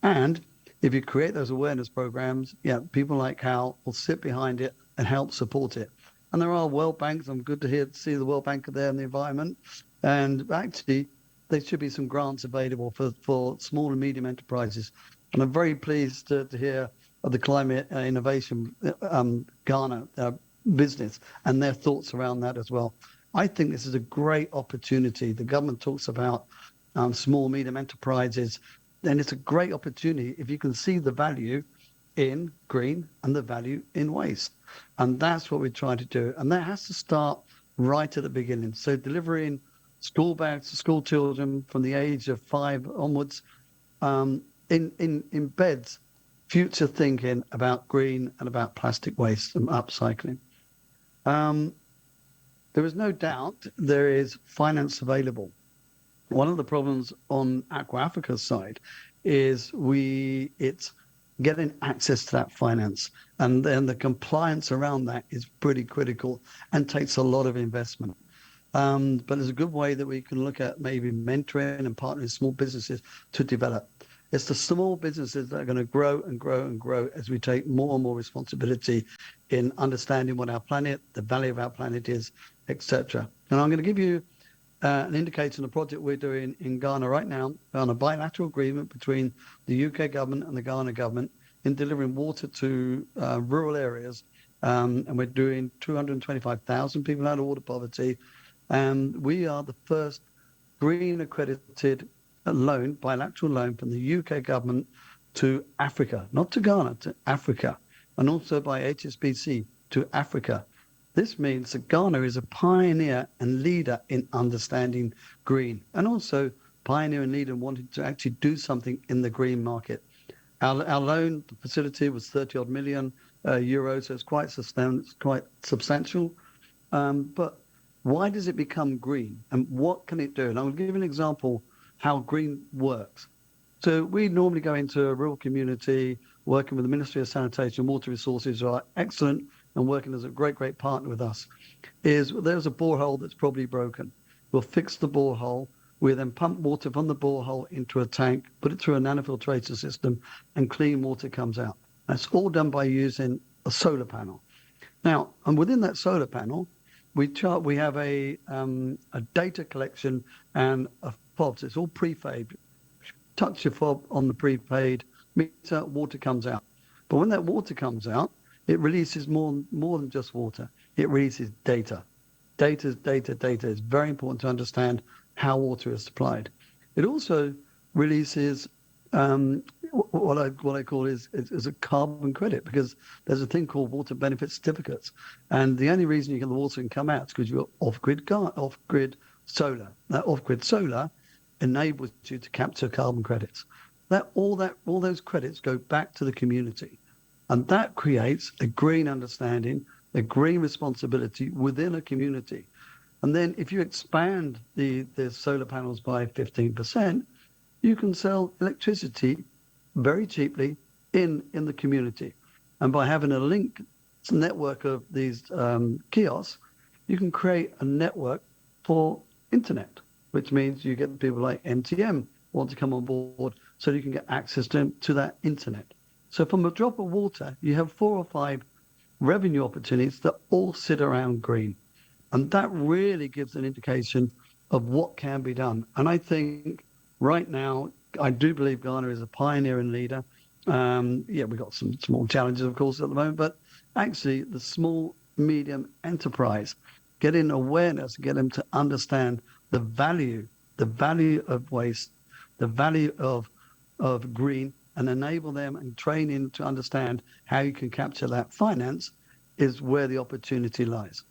And if you create those awareness programs, people like Cal will sit behind it and help support it. And there are World Banks. I'm good to see the World Bank there in the environment. And actually, there should be some grants available for small and medium enterprises. And I'm very pleased to hear of the Climate Innovation Ghana business and their thoughts around that as well. I think this is a great opportunity. The government talks about small, medium enterprises, and it's a great opportunity if you can see the value in green and the value in waste. And that's what we're trying to do. And that has to start right at the beginning. So delivering school bags to school children from the age of 5 onwards embeds future thinking about green and about plastic waste and upcycling. There is no doubt there is finance available. One of the problems on Aqua Africa's side is it's getting access to that finance, and then the compliance around that is pretty critical and takes a lot of investment. But there's a good way that we can look at maybe mentoring and partnering with small businesses to develop. It's the small businesses that are going to grow and grow and grow as we take more and more responsibility in understanding what our planet, the value of our planet is, etc. And I'm going to give you an indicator on a project we're doing in Ghana right now on a bilateral agreement between the UK government and the Ghana government in delivering water to rural areas. And we're doing 225,000 people out of water poverty. And we are the first green accredited bilateral loan from the UK government to Africa, not to Ghana, to Africa, and also by HSBC to Africa. This means that Ghana is a pioneer and leader in understanding green, and also pioneer and leader in wanting to actually do something in the green market. Our loan facility was 30-odd million euros, so it's quite substantial. But why does it become green, and what can it do? And I'm going to give you an example how green works. So we normally go into a rural community working with the Ministry of Sanitation and Water Resources, who are excellent and working as a great, great partner with us. There's a borehole that's probably broken. We'll fix the borehole. We then pump water from the borehole into a tank, put it through a nanofiltration system, and clean water comes out. That's all done by using a solar panel. Now, and within that solar panel, we have a data collection and a fobs. It's all prepaid. Touch your fob on the prepaid meter, water comes out. But when that water comes out, it releases more than just water. It releases data. Data. It's very important to understand how water is supplied. It also releases what I call is a carbon credit, because there's a thing called water benefit certificates, and the only reason you get the water can come out is because you've got off-grid solar. That off-grid solar enables you to capture carbon credits. All those credits go back to the community, and that creates a green understanding, a green responsibility within a community. And then if you expand the solar panels by 15%, you can sell electricity very cheaply in the community. And by having a linked network of these kiosks, you can create a network for internet, which means you get people like MTM want to come on board so you can get access to that internet. So from a drop of water, you have 4 or 5 revenue opportunities that all sit around green. And that really gives an indication of what can be done. And I think right now, I do believe Ghana is a pioneer and leader. We've got some small challenges, of course, at the moment, but actually the small, medium enterprise, getting awareness, get them to understand the value of waste, the value of green, and enable them and training to understand how you can capture that finance is where the opportunity lies.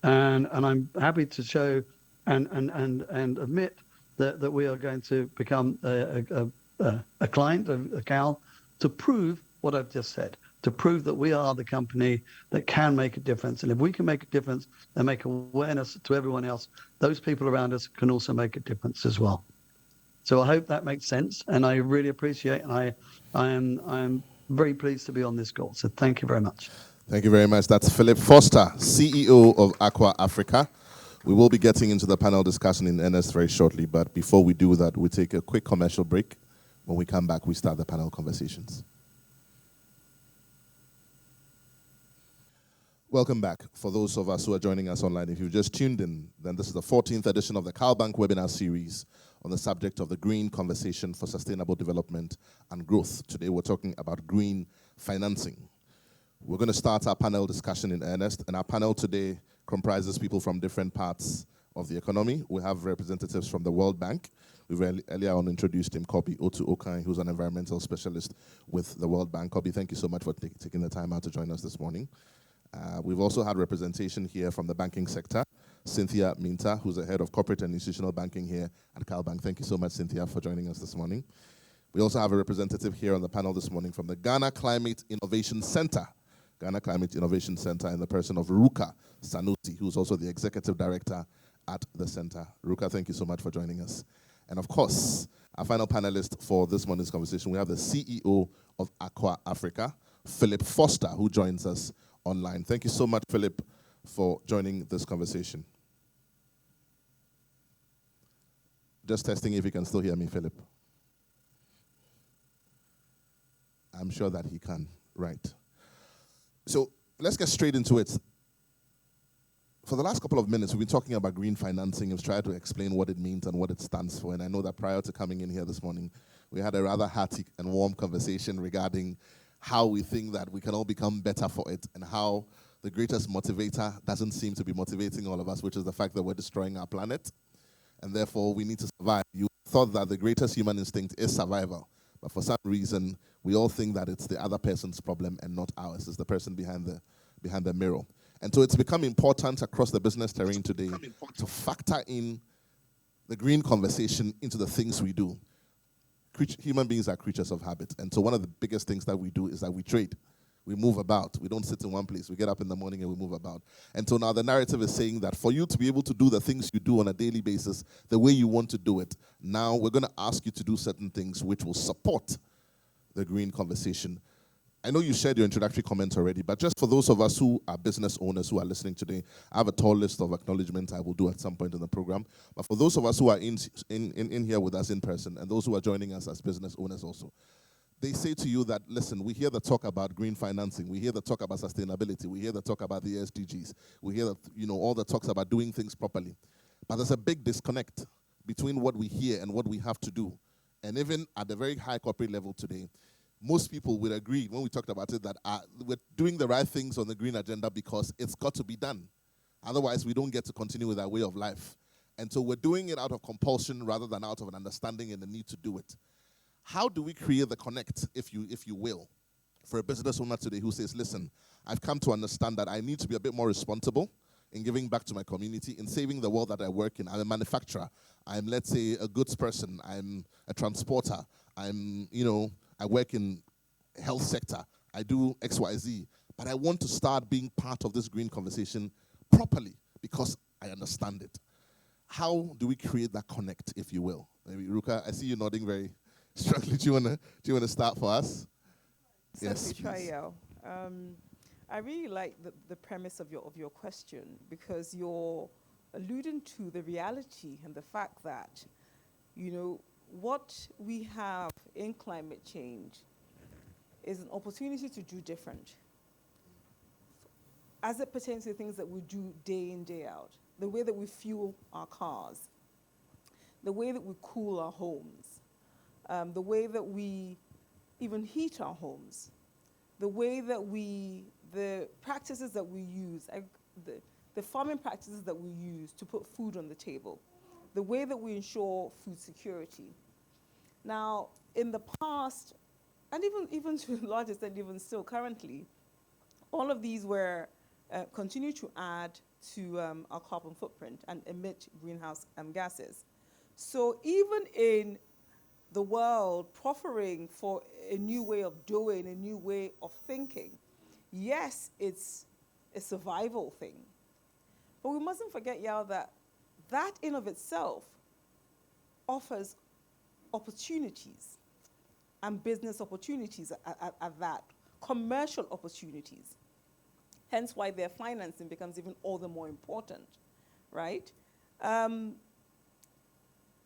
And I'm happy to show and admit that we are going to become a client of Cal to prove what I've just said, to prove that we are the company that can make a difference. And if we can make a difference and make awareness to everyone else, those people around us can also make a difference as well. So I hope that makes sense, and I really appreciate, and I am very pleased to be on this call. So thank you very much. Thank you very much. That's Philip Foster, CEO of Aqua Africa. We will be getting into the panel discussion in earnest very shortly, but before we do that, we'll take a quick commercial break. When we come back, we start the panel conversations. Welcome back. For those of us who are joining us online, if you've just tuned in, then this is the 14th edition of the CalBank webinar series on the subject of the green conversation for sustainable development and growth. Today we're talking about green financing. We're going to start our panel discussion in earnest, and our panel today comprises people from different parts of the economy. We have representatives from the World Bank. We've earlier on introduced him, Kobi Otu-Okan, who's an environmental specialist with the World Bank. Kobi, thank you so much for taking the time out to join us this morning. We've also had representation here from the banking sector. Cynthia Minta, who's the head of corporate and institutional banking here at CalBank. Thank you so much, Cynthia, for joining us this morning. We also have a representative here on the panel this morning from the Ghana Climate Innovation Center. Ghana Climate Innovation Center in the person of Ruka Sanusi, who's also the executive director at the center. Ruka, thank you so much for joining us. And of course, our final panelist for this morning's conversation, we have the CEO of Aqua Africa, Philip Foster, who joins us online. Thank you so much, Philip, for joining this conversation. Just testing if you can still hear me, Philip. I'm sure that he can. Right. So let's get straight into it. For the last couple of minutes, we've been talking about green financing. We've tried to explain what it means and what it stands for. And I know that prior to coming in here this morning, we had a rather hearty and warm conversation regarding how we think that we can all become better for it, and how the greatest motivator doesn't seem to be motivating all of us, which is the fact that we're destroying our planet, and therefore we need to survive. You thought that the greatest human instinct is survival, but for some reason, we all think that it's the other person's problem and not ours. It's the person behind the mirror. And so it's become important across the business terrain today to factor in the green conversation into the things we do. Human beings are creatures of habit. And so one of the biggest things that we do is that we trade. We move about. We don't sit in one place. We get up in the morning and we move about. And so now the narrative is saying that for you to be able to do the things you do on a daily basis the way you want to do it, now we're going to ask you to do certain things which will support the green conversation. I know you shared your introductory comments already, but just for those of us who are business owners who are listening today, I have a tall list of acknowledgements I will do at some point in the program. But for those of us who are in here with us in person, and those who are joining us as business owners also, they say to you that, listen, we hear the talk about green financing, we hear the talk about sustainability, we hear the talk about the SDGs, we hear all the talks about doing things properly. But there's a big disconnect between what we hear and what we have to do. And even at the very high corporate level today, most people would agree when we talked about it that we're doing the right things on the green agenda because it's got to be done. Otherwise, we don't get to continue with our way of life. And so we're doing it out of compulsion rather than out of an understanding and the need to do it. How do we create the connect, if you will, for a business owner today who says, listen, I've come to understand that I need to be a bit more responsible in giving back to my community, in saving the world that I work in. I'm a manufacturer. I'm, let's say, a goods person. I'm a transporter. I work in health sector. I do XYZ. But I want to start being part of this green conversation properly because I understand it. How do we create that connect, if you will? Maybe Ruka, I see you nodding very strongly. Do you want to start for us? Yes, please. I really like the premise of your question, because you're alluding to the reality and the fact that, what we have in climate change is an opportunity to do different as it pertains to things that we do day in, day out. The way that we fuel our cars, the way that we cool our homes, the way that we even heat our homes, the way that the practices that we use, the farming practices that we use to put food on the table, the way that we ensure food security. Now, in the past, and even to a large extent, even still currently, all of these were continue to add to our carbon footprint and emit greenhouse gases. So even in the world proffering for a new way of doing, a new way of thinking, yes, it's a survival thing. But we mustn't forget, Yao, that in of itself offers opportunities and business opportunities at that, commercial opportunities. Hence why their financing becomes even all the more important, right?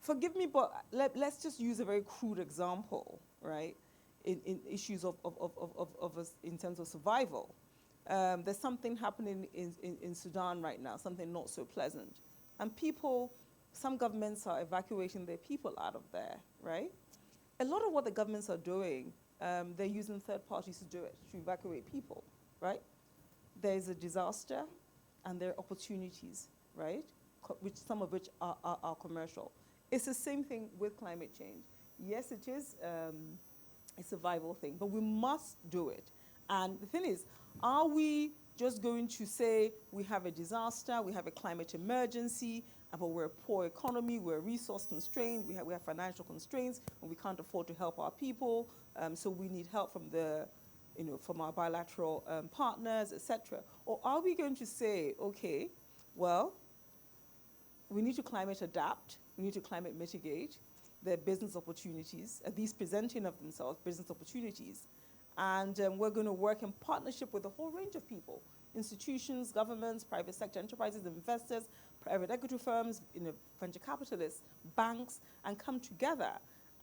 Forgive me, but let's just use a very crude example, right? In issues in terms of survival. There's something happening in Sudan right now, something not so pleasant. And some governments are evacuating their people out of there, right? A lot of what the governments are doing, they're using third parties to do it, to evacuate people, right? There's a disaster and there are opportunities, right? Some of which are commercial. It's the same thing with climate change. Yes, it is a survival thing, but we must do it. And the thing is, are we just going to say we have a disaster, we have a climate emergency, but we're a poor economy, we're resource constrained, we have financial constraints, and we can't afford to help our people, so we need help from our bilateral partners, etc. Or are we going to say, okay, well, we need to climate adapt, we need to climate mitigate, there are business opportunities, these presenting of themselves, business opportunities, and we're going to work in partnership with a whole range of people, institutions, governments, private sector enterprises, investors, private equity firms, venture capitalists, banks, and come together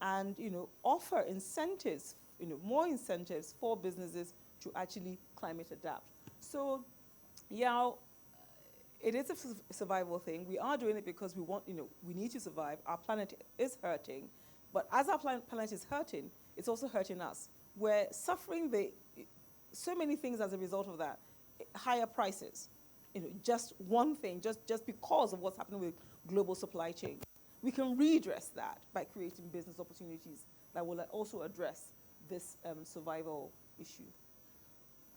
and offer incentives, more incentives for businesses to actually climate adapt. So, yeah, it is a survival thing. We are doing it because we need to survive. Our planet is hurting, but as our planet is hurting, it's also hurting us. We're suffering so many things as a result of that. Higher prices, just one thing, just because of what's happening with global supply chain. We can redress that by creating business opportunities that will also address this survival issue.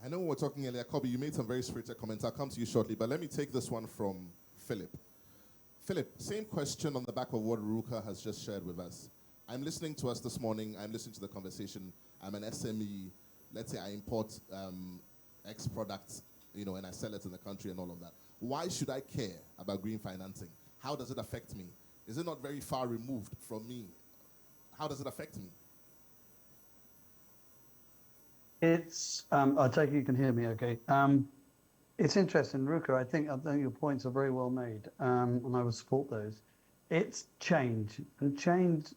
I know when we were talking earlier, Kobe, you made some very spirited comments. I'll come to you shortly, but let me take this one from Philip. Philip, same question on the back of what Ruka has just shared with us. I'm listening to us this morning. I'm listening to the conversation. I'm an SME. Let's say I import X products, and I sell it in the country and all of that. Why should I care about green financing? How does it affect me? Is it not very far removed from me? How does it affect me? It's, I take it you can hear me okay. It's interesting, Ruka, I think your points are very well made, and I would support those. It's change, and change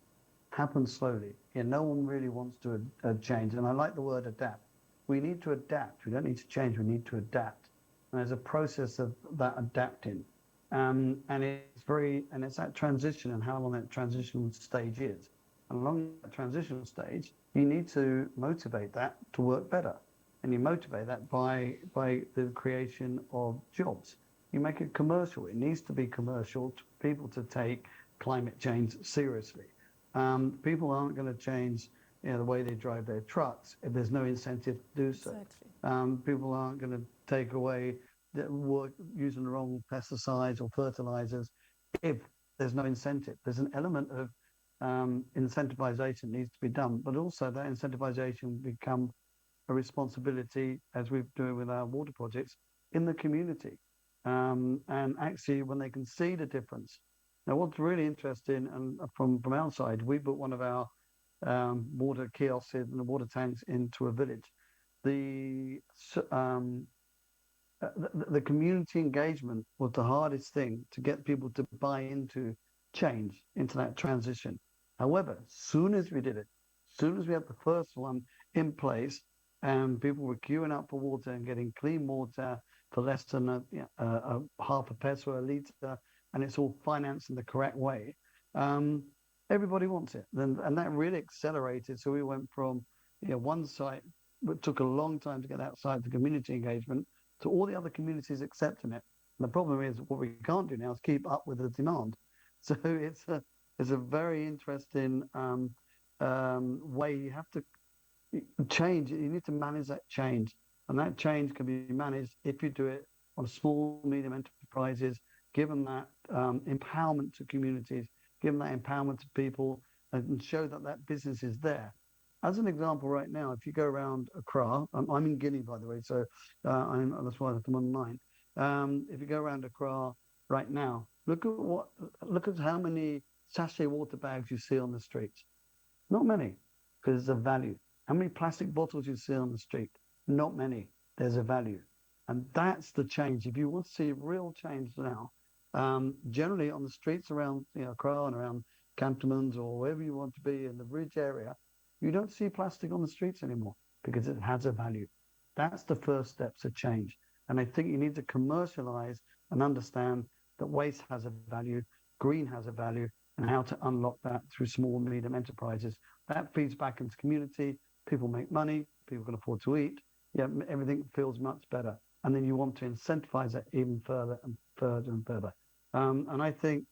happens slowly. No one really wants to change, and I like the word adapt. We need to adapt. We don't need to change. We need to adapt. And there's a process of that adapting, and it's that transition and how long that transition stage is. And along that transitional stage, you need to motivate that to work better, and you motivate that by the creation of jobs. You make it commercial. It needs to be commercial to people to take climate change seriously. People aren't going to change the way they drive their trucks if there's no incentive to do so. Exactly. People aren't going to take away work using the wrong pesticides or fertilizers if there's no incentive. There's an element of incentivization needs to be done, but also that incentivization become a responsibility, as we're doing with our water projects, in the community. And actually, when they can see the difference. Now, what's really interesting, and from our side, we put one of our water kiosks and the water tanks into a village. The the community engagement was the hardest thing to get people to buy into change, into that transition. However, soon as we did it, soon as we had the first one in place, and people were queuing up for water and getting clean water for less than a half a peso a litre, and it's all financed in the correct way, everybody wants it. And that really accelerated. So we went from one site, it took a long time to get that site to community engagement, to all the other communities accepting it. And the problem is what we can't do now is keep up with the demand. So it's a very interesting way. You have to change. You need to manage that change, and that change can be managed if you do it on small, medium enterprises, given that empowerment to communities, given that empowerment to people, and show that that business is there. As an example, right now, if you go around Accra, I'm in Guinea, by the way, so that's why I'm online. If you go around Accra right now, look at how many sachet water bags you see on the streets. Not many, because there's a value. How many plastic bottles you see on the street? Not many. There's a value, and that's the change. If you want to see real change now, generally on the streets around Accra and around Cantonments or wherever you want to be in the Ridge area, you don't see plastic on the streets anymore because it has a value. That's the first steps to change. And I think you need to commercialize and understand that waste has a value, green has a value, and how to unlock that through small and medium enterprises. That feeds back into community. People make money. People can afford to eat. Everything feels much better. And then you want to incentivize it even further and further and further. And I think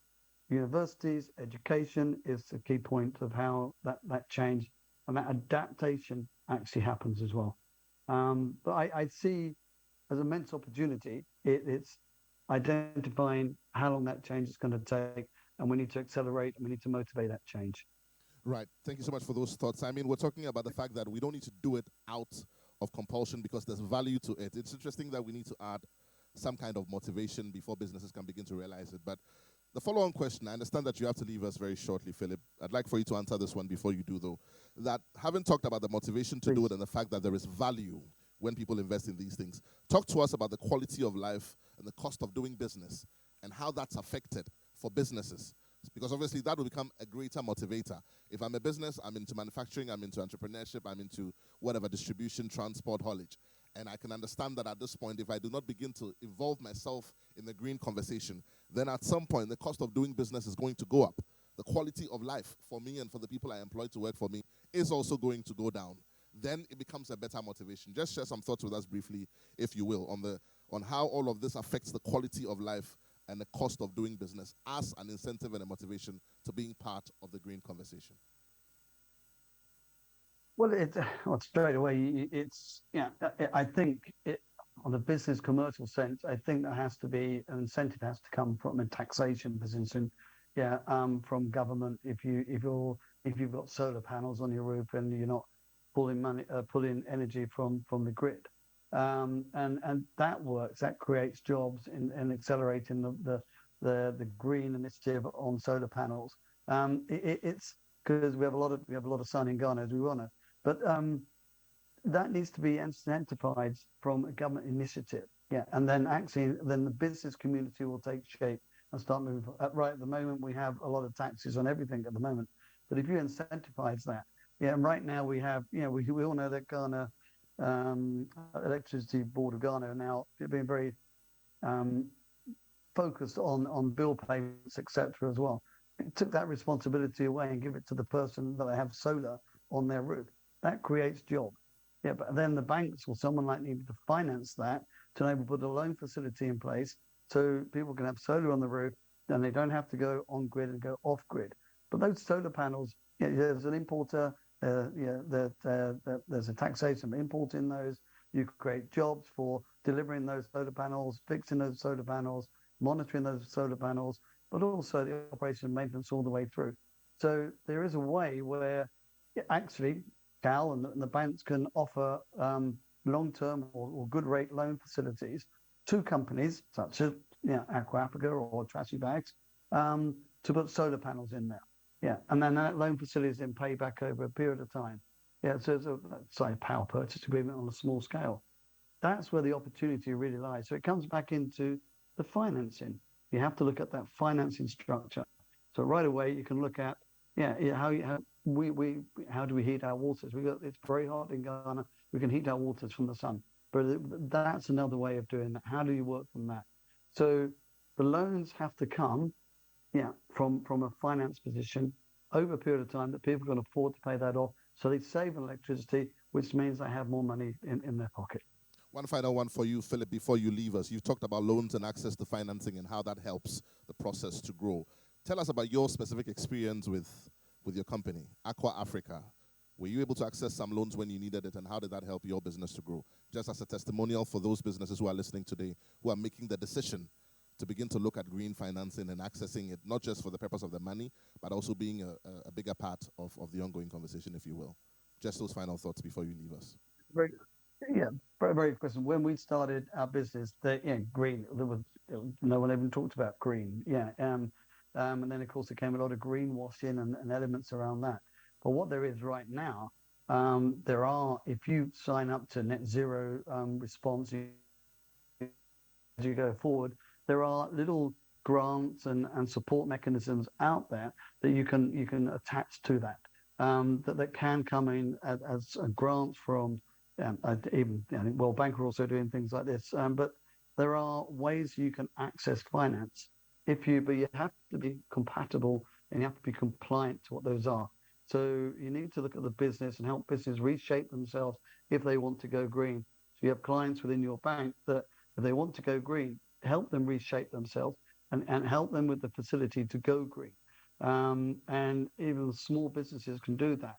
universities, education is the key point of how that change and that adaptation actually happens as well. But I see as an immense opportunity, it's identifying how long that change is going to take, and we need to accelerate and we need to motivate that change. Right. Thank you so much for those thoughts. I mean, we're talking about the fact that we don't need to do it out of compulsion because there's value to it. It's interesting that we need to add some kind of motivation before businesses can begin to realize it. But the follow-on question, I understand that you have to leave us very shortly, Philip. I'd like for you to answer this one before you do, though. That having talked about the motivation to do it and the fact that there is value when people invest in these things, talk to us about the quality of life and the cost of doing business and how that's affected for businesses. Because obviously that will become a greater motivator. If I'm a business, I'm into manufacturing, I'm into entrepreneurship, I'm into whatever, distribution, transport, haulage. And I can understand that at this point, if I do not begin to involve myself in the green conversation, then at some point, the cost of doing business is going to go up. The quality of life for me and for the people I employ to work for me is also going to go down. Then it becomes a better motivation. Just share some thoughts with us briefly, if you will, on how all of this affects the quality of life and the cost of doing business as an incentive and a motivation to being part of the green conversation. Well, straight away, I think on the business commercial sense, I think there has to be an incentive has to come from a taxation position, from government. If you've got solar panels on your roof and you're not pulling energy from the grid, and that works. That creates jobs in accelerating the green initiative on solar panels. It's because we have a lot of sun in Ghana as we want to. But that needs to be incentivized from a government initiative. And then the business community will take shape and start moving. Right at the moment, we have a lot of taxes on everything at the moment. But if you incentivize that, yeah, and right now we have, we all know that Ghana, Electricity Board of Ghana are now being very focused on bill payments, etc. as well. It took that responsibility away and give it to the person that they have solar on their roof. That creates jobs. Yeah, but then the banks or someone like need to finance that to enable put a loan facility in place so people can have solar on the roof and they don't have to go on grid and go off grid. But those solar panels, there's an importer, there's a taxation of importing those. You create jobs for delivering those solar panels, fixing those solar panels, monitoring those solar panels, but also the operation and maintenance all the way through. So there is a way where actually Cal and the banks can offer long-term or good rate loan facilities to companies such as Aqua Africa or Trashy Bags to put solar panels in there. Yeah, and then that loan facility is then paid back over a period of time. Yeah, so it's a power purchase agreement on a small scale. That's where the opportunity really lies. So it comes back into the financing. You have to look at that financing structure. So right away you can look at how do we heat our waters? It's very hot in Ghana. We can heat our waters from the sun, but that's another way of doing that. How do you work from that? So the loans have to come, from a finance position over a period of time that people can afford to pay that off, so they save electricity, which means they have more money in their pocket. One final one for you, Philip, before you leave us. You've talked about loans and access to financing and how that helps the process to grow. Tell us about your specific experience with your company, Aqua Africa. Were you able to access some loans when you needed it, and how did that help your business to grow? Just as a testimonial for those businesses who are listening today, who are making the decision to begin to look at green financing and accessing it, not just for the purpose of the money, but also being a bigger part of the ongoing conversation, if you will. Just those final thoughts before you leave us. Very good question. When we started our business, green, no one even talked about green. And then of course there came a lot of greenwashing and elements around that. But what there is right now, if you sign up to net zero response as you go forward, there are little grants and support mechanisms out there that you can attach to that, that can come in as grants from even World Bank are also doing things like this. But there are ways you can access finance but you have to be compatible and you have to be compliant to what those are. So you need to look at the business and help business reshape themselves if they want to go green. So you have clients within your bank that if they want to go green, help them reshape themselves and help them with the facility to go green. And even small businesses can do that.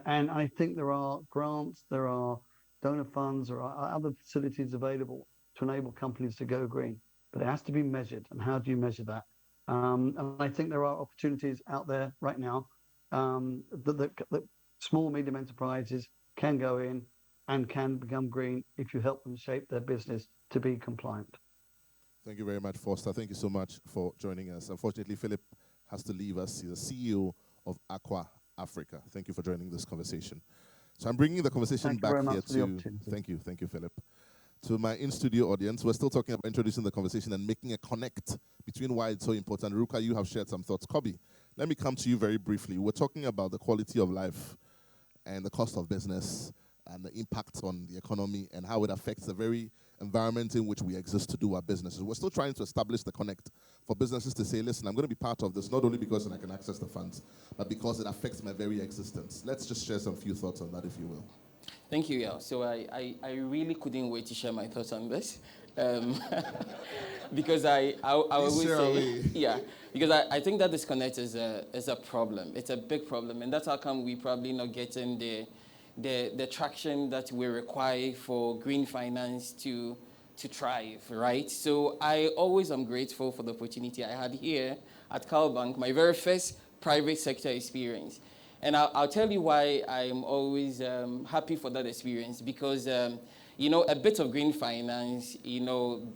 And I think there are grants, there are donor funds, there are other facilities available to enable companies to go green. But it has to be measured. And how do you measure that? And I think there are opportunities out there right now that small, medium enterprises can go in and can become green if you help them shape their business to be compliant. Thank you very much, Foster. Thank you so much for joining us. Unfortunately, Philip has to leave us. He's the CEO of Aqua Africa. Thank you for joining this conversation. So I'm bringing the conversation back here to... Thank you, Philip. To my in-studio audience, we're still talking about introducing the conversation and making a connect between why it's so important. Ruka, you have shared some thoughts. Kobi, let me come to you very briefly. We're talking about the quality of life and the cost of business and the impact on the economy and how it affects the very environment in which we exist to do our businesses. We're still trying to establish the connect for businesses to say, listen, I'm going to be part of this, not only because I can access the funds, but because it affects my very existence. Let's just share some few thoughts on that, if you will. Thank you, Yao. So I really couldn't wait to share my thoughts on this. Because I always say, because I think that disconnect is a problem. It's a big problem, and that's how come we probably not getting the traction that we require for green finance to thrive, right? So I always am grateful for the opportunity I had here at CalBank, my very first private sector experience. And I'll tell you why I'm always happy for that experience, because a bit of green finance,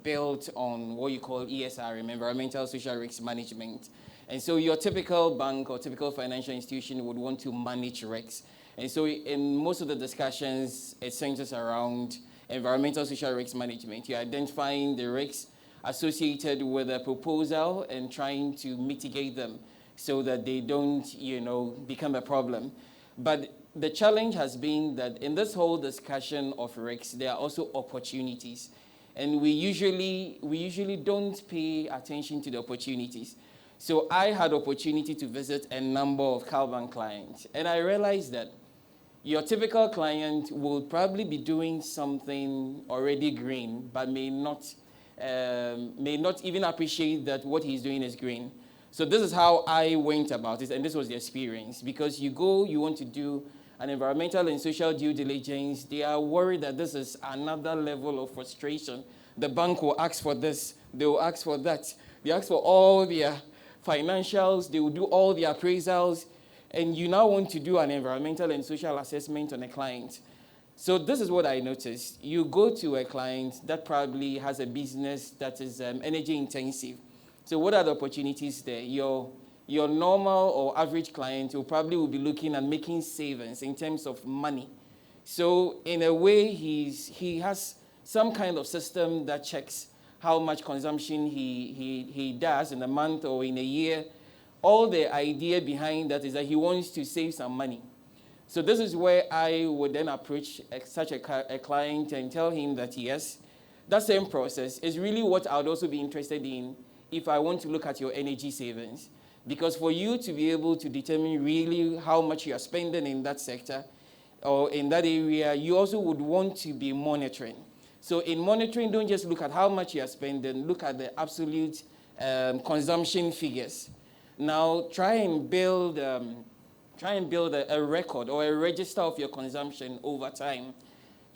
built on what you call ESR, environmental social risk management. And so your typical bank or typical financial institution would want to manage risks. And so in most of the discussions, it centers around environmental social risk management. You're identifying the risks associated with a proposal and trying to mitigate them. so that they don't, become a problem. But the challenge has been that in this whole discussion of risks, there are also opportunities. And we usually don't pay attention to the opportunities. So I had opportunity to visit a number of CalBank clients, and I realized that your typical client will probably be doing something already green, but may not even appreciate that what he's doing is green. So this is how I went about it, and this was the experience. Because you want to do an environmental and social due diligence, they are worried that this is another level of frustration. The bank will ask for this, they will ask for that. They ask for all their financials, they will do all the appraisals, and you now want to do an environmental and social assessment on a client. So this is what I noticed. You go to a client that probably has a business that is energy intensive. So what are the opportunities there? Your normal or average client will probably be looking at making savings in terms of money. So in a way, he has some kind of system that checks how much consumption he does in a month or in a year. All the idea behind that is that he wants to save some money. So this is where I would then approach such a client and tell him that yes, that same process is really what I would also be interested in if I want to look at your energy savings. Because for you to be able to determine really how much you are spending in that sector or in that area, you also would want to be monitoring. So in monitoring, don't just look at how much you are spending, look at the absolute consumption figures. Now try and build a record or a register of your consumption over time.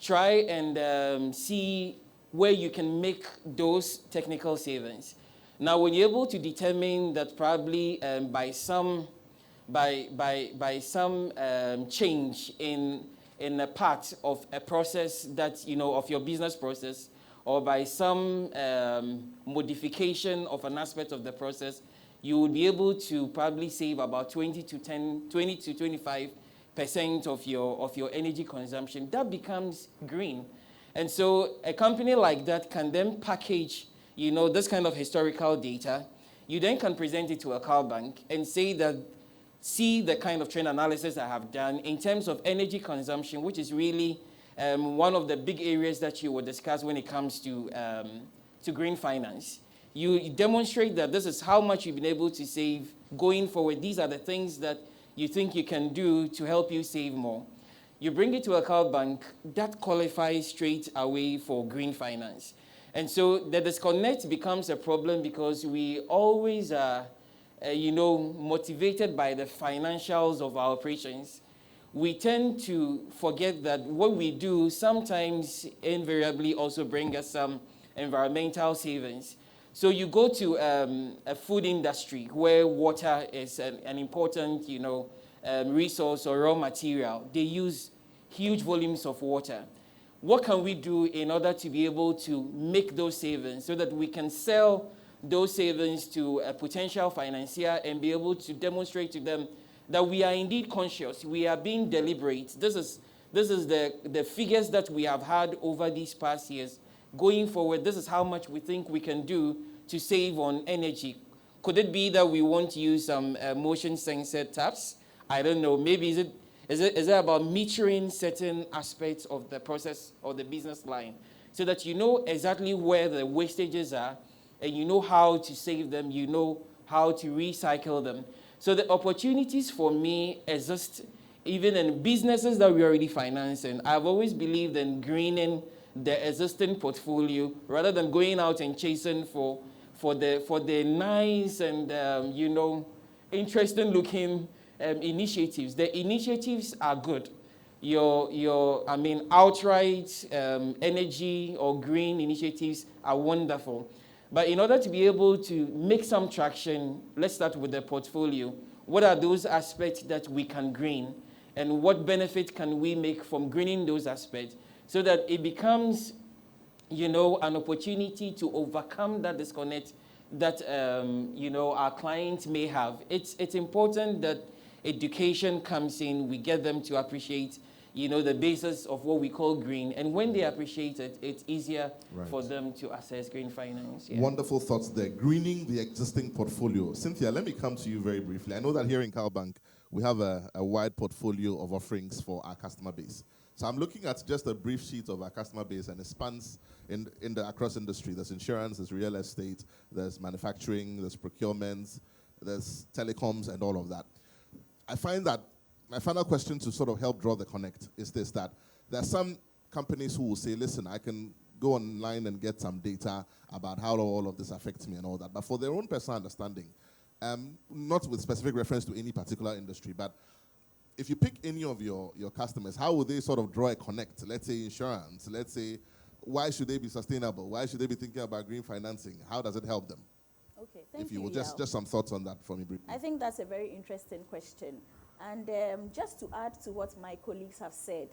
Try and see where you can make those technical savings. Now, when you're able to determine that probably by some change in a part of a process that, of your business process, or by some modification of an aspect of the process, you would be able to probably save about 20 to 25% of your energy consumption. That becomes green. And so a company like that can then package this kind of historical data. You then can present it to a CalBank and say that, see the kind of trend analysis I have done in terms of energy consumption, which is really one of the big areas that you will discuss when it comes to green finance. You demonstrate that this is how much you've been able to save going forward. These are the things that you think you can do to help you save more. You bring it to a CalBank that qualifies straight away for green finance. And so the disconnect becomes a problem because we always are, motivated by the financials of our operations. We tend to forget that what we do sometimes invariably also brings us some environmental savings. So you go to a food industry where water is an important, resource or raw material. They use huge volumes of water. What can we do in order to be able to make those savings so that we can sell those savings to a potential financier and be able to demonstrate to them that we are indeed conscious, we are being deliberate. This is the figures that we have had over these past years. Going forward, this is how much we think we can do to save on energy. Could it be that we want to use some motion sensor taps? I don't know. Maybe is it about metering certain aspects of the process or the business line so that you know exactly where the wastages are and you know how to save them, you know how to recycle them. So the opportunities for me exist even in businesses that we already finance. And I've always believed in greening the existing portfolio rather than going out and chasing for the nice and interesting looking initiatives. The initiatives are good. Outright energy or green initiatives are wonderful. But in order to be able to make some traction, let's start with the portfolio. What are those aspects that we can green? And what benefit can we make from greening those aspects so that it becomes, an opportunity to overcome that disconnect that, our clients may have. It's important that education comes in, we get them to appreciate the basis of what we call green. And when they appreciate it, it's easier for them to access green finance. Yeah. Wonderful thoughts there. Greening the existing portfolio. Cynthia, let me come to you very briefly. I know that here in CalBank, we have a wide portfolio of offerings for our customer base. So I'm looking at just a brief sheet of our customer base, and it spans across industry. There's insurance, there's real estate, there's manufacturing, there's procurement, there's telecoms, and all of that. I find that my final question to sort of help draw the connect is this, that there are some companies who will say, listen, I can go online and get some data about how all of this affects me and all that. But for their own personal understanding, not with specific reference to any particular industry, but if you pick any of your customers, how would they sort of draw a connect? Let's say insurance. Let's say, why should they be sustainable? Why should they be thinking about green financing? How does it help them? Okay, thank if you you, will, just some thoughts on that for me briefly. I think that's a very interesting question. And just to add to what my colleagues have said,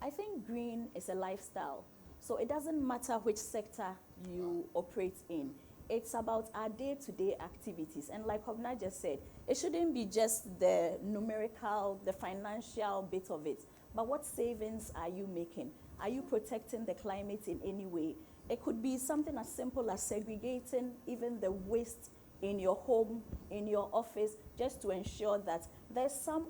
I think green is a lifestyle. So it doesn't matter which sector you operate in. It's about our day-to-day activities. And like Hobna just said, it shouldn't be just the numerical, the financial bit of it, but what savings are you making? Are you protecting the climate in any way? It could be something as simple as segregating even the waste in your home, in your office, just to ensure that there's some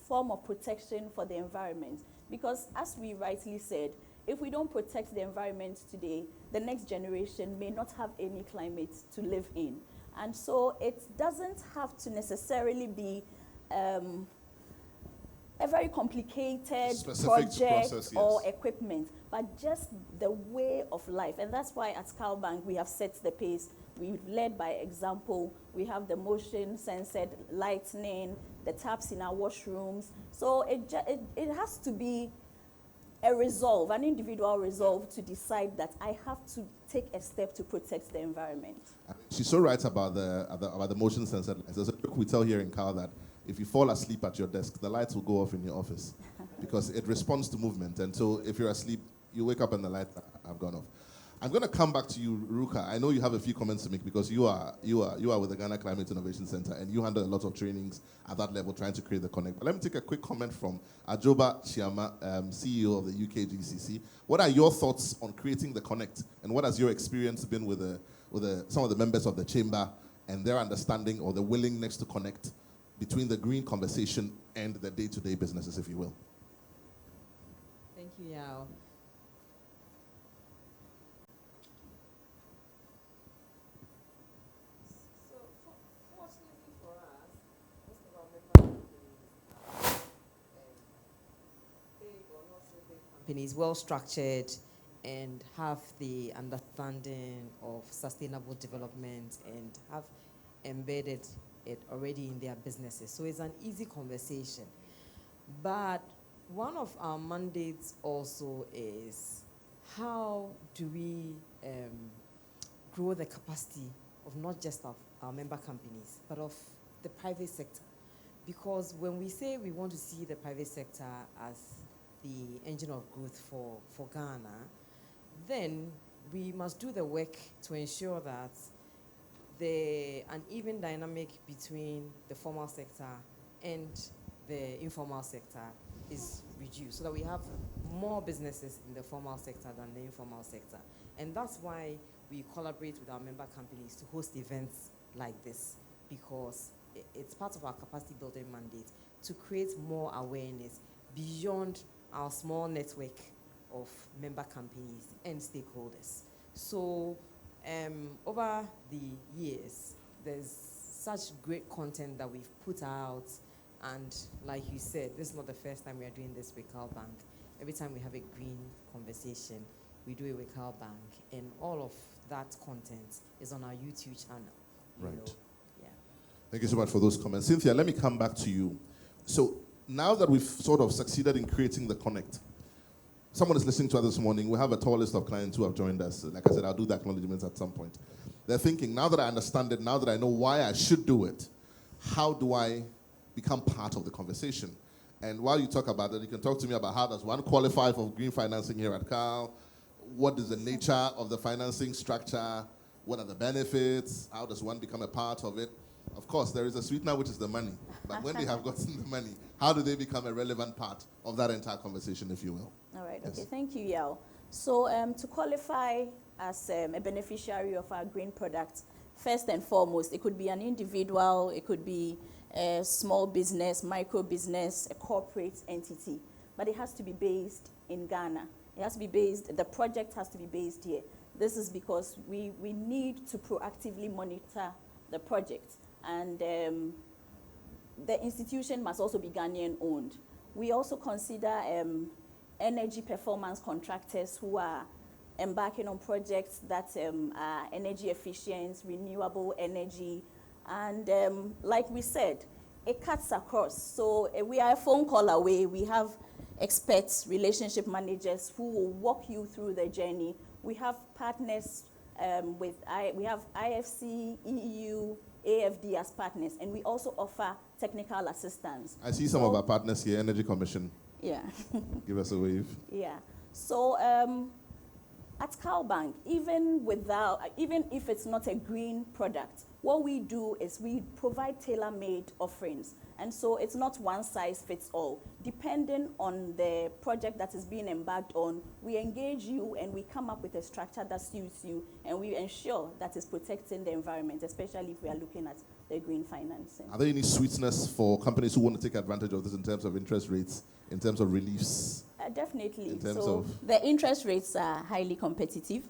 form of protection for the environment. Because as we rightly said, if we don't protect the environment today, the next generation may not have any climate to live in. And so it doesn't have to necessarily be a very complicated project process, or equipment, but just the way of life. And that's why at CalBank we have set the pace. We've led by example. We have the motion censored lighting, the taps in our washrooms. So it has to be a resolve, an individual resolve to decide that I have to take a step to protect the environment. She's so right about the motion sensor lights. There's a joke we tell here in Cal that if you fall asleep at your desk, the lights will go off in your office because it responds to movement. And so if you're asleep, you wake up and the lights have gone off. I'm going to come back to you, Ruka. I know you have a few comments to make because you are with the Ghana Climate Innovation Center and you handle a lot of trainings at that level trying to create the connect. But let me take a quick comment from Ajoba Chiama, CEO of the UKGCC. What are your thoughts on creating the connect, and what has your experience been with some of the members of the chamber and their understanding or the willingness to connect between the green conversation and the day-to-day businesses, if you will? Thank you, Yao. Companies well structured and have the understanding of sustainable development and have embedded it already in their businesses. So it's an easy conversation. But one of our mandates also is how do we grow the capacity of not just of our member companies, but of the private sector. Because when we say we want to see the private sector as the engine of growth for Ghana, then we must do the work to ensure that an even dynamic between the formal sector and the informal sector is reduced so that we have more businesses in the formal sector than the informal sector. And that's why we collaborate with our member companies to host events like this, because it's part of our capacity building mandate to create more awareness beyond our small network of member companies and stakeholders. So over the years, there's such great content that we've put out, and like you said, this is not the first time we are doing this with CalBank. Every time we have a green conversation, we do it with CalBank, and all of that content is on our YouTube channel. Right. Yeah. Thank you so much for those comments. Cynthia, let me come back to you. So now that we've sort of succeeded in creating the connect, someone is listening to us this morning. We have a tall list of clients who have joined us. Like I said, I'll do the acknowledgements at some point. They're thinking, now that I understand it, now that I know why I should do it, how do I become part of the conversation? And while you talk about that, you can talk to me about how does one qualify for green financing here at Cal? What is the nature of the financing structure? What are the benefits? How does one become a part of it? Of course, there is a sweetener, which is the money. But when they have gotten the money, How do they become a relevant part of that entire conversation, if you will? All right, Yes. okay, thank you, Yao. So to qualify as a beneficiary of our green product, first and foremost, it could be an individual, it could be a small business, micro business, a corporate entity, but it has to be based in Ghana. It has to be based, the project has to be based here. This is because we need to proactively monitor the project, and the institution must also be Ghanaian owned. We also consider energy performance contractors who are embarking on projects that are energy efficient, renewable energy, and like we said, it cuts across. So we are a phone call away. We have experts, relationship managers who will walk you through the journey. We have partners we have IFC, EU, AFD as partners, and we also offer technical assistance. I see some of our partners here, Energy Commission. Yeah. Give us a wave. Yeah. So at CalBank, even if it's not a green product, what we do is we provide tailor-made offerings. And so it's not one size fits all. Depending on the project that is being embarked on, we engage you and we come up with a structure that suits you, and we ensure that it's protecting the environment, especially if we are looking at the green financing. Are there any sweetness for companies who want to take advantage of this in terms of interest rates, in terms of reliefs? Definitely. In terms so of the interest rates are highly competitive.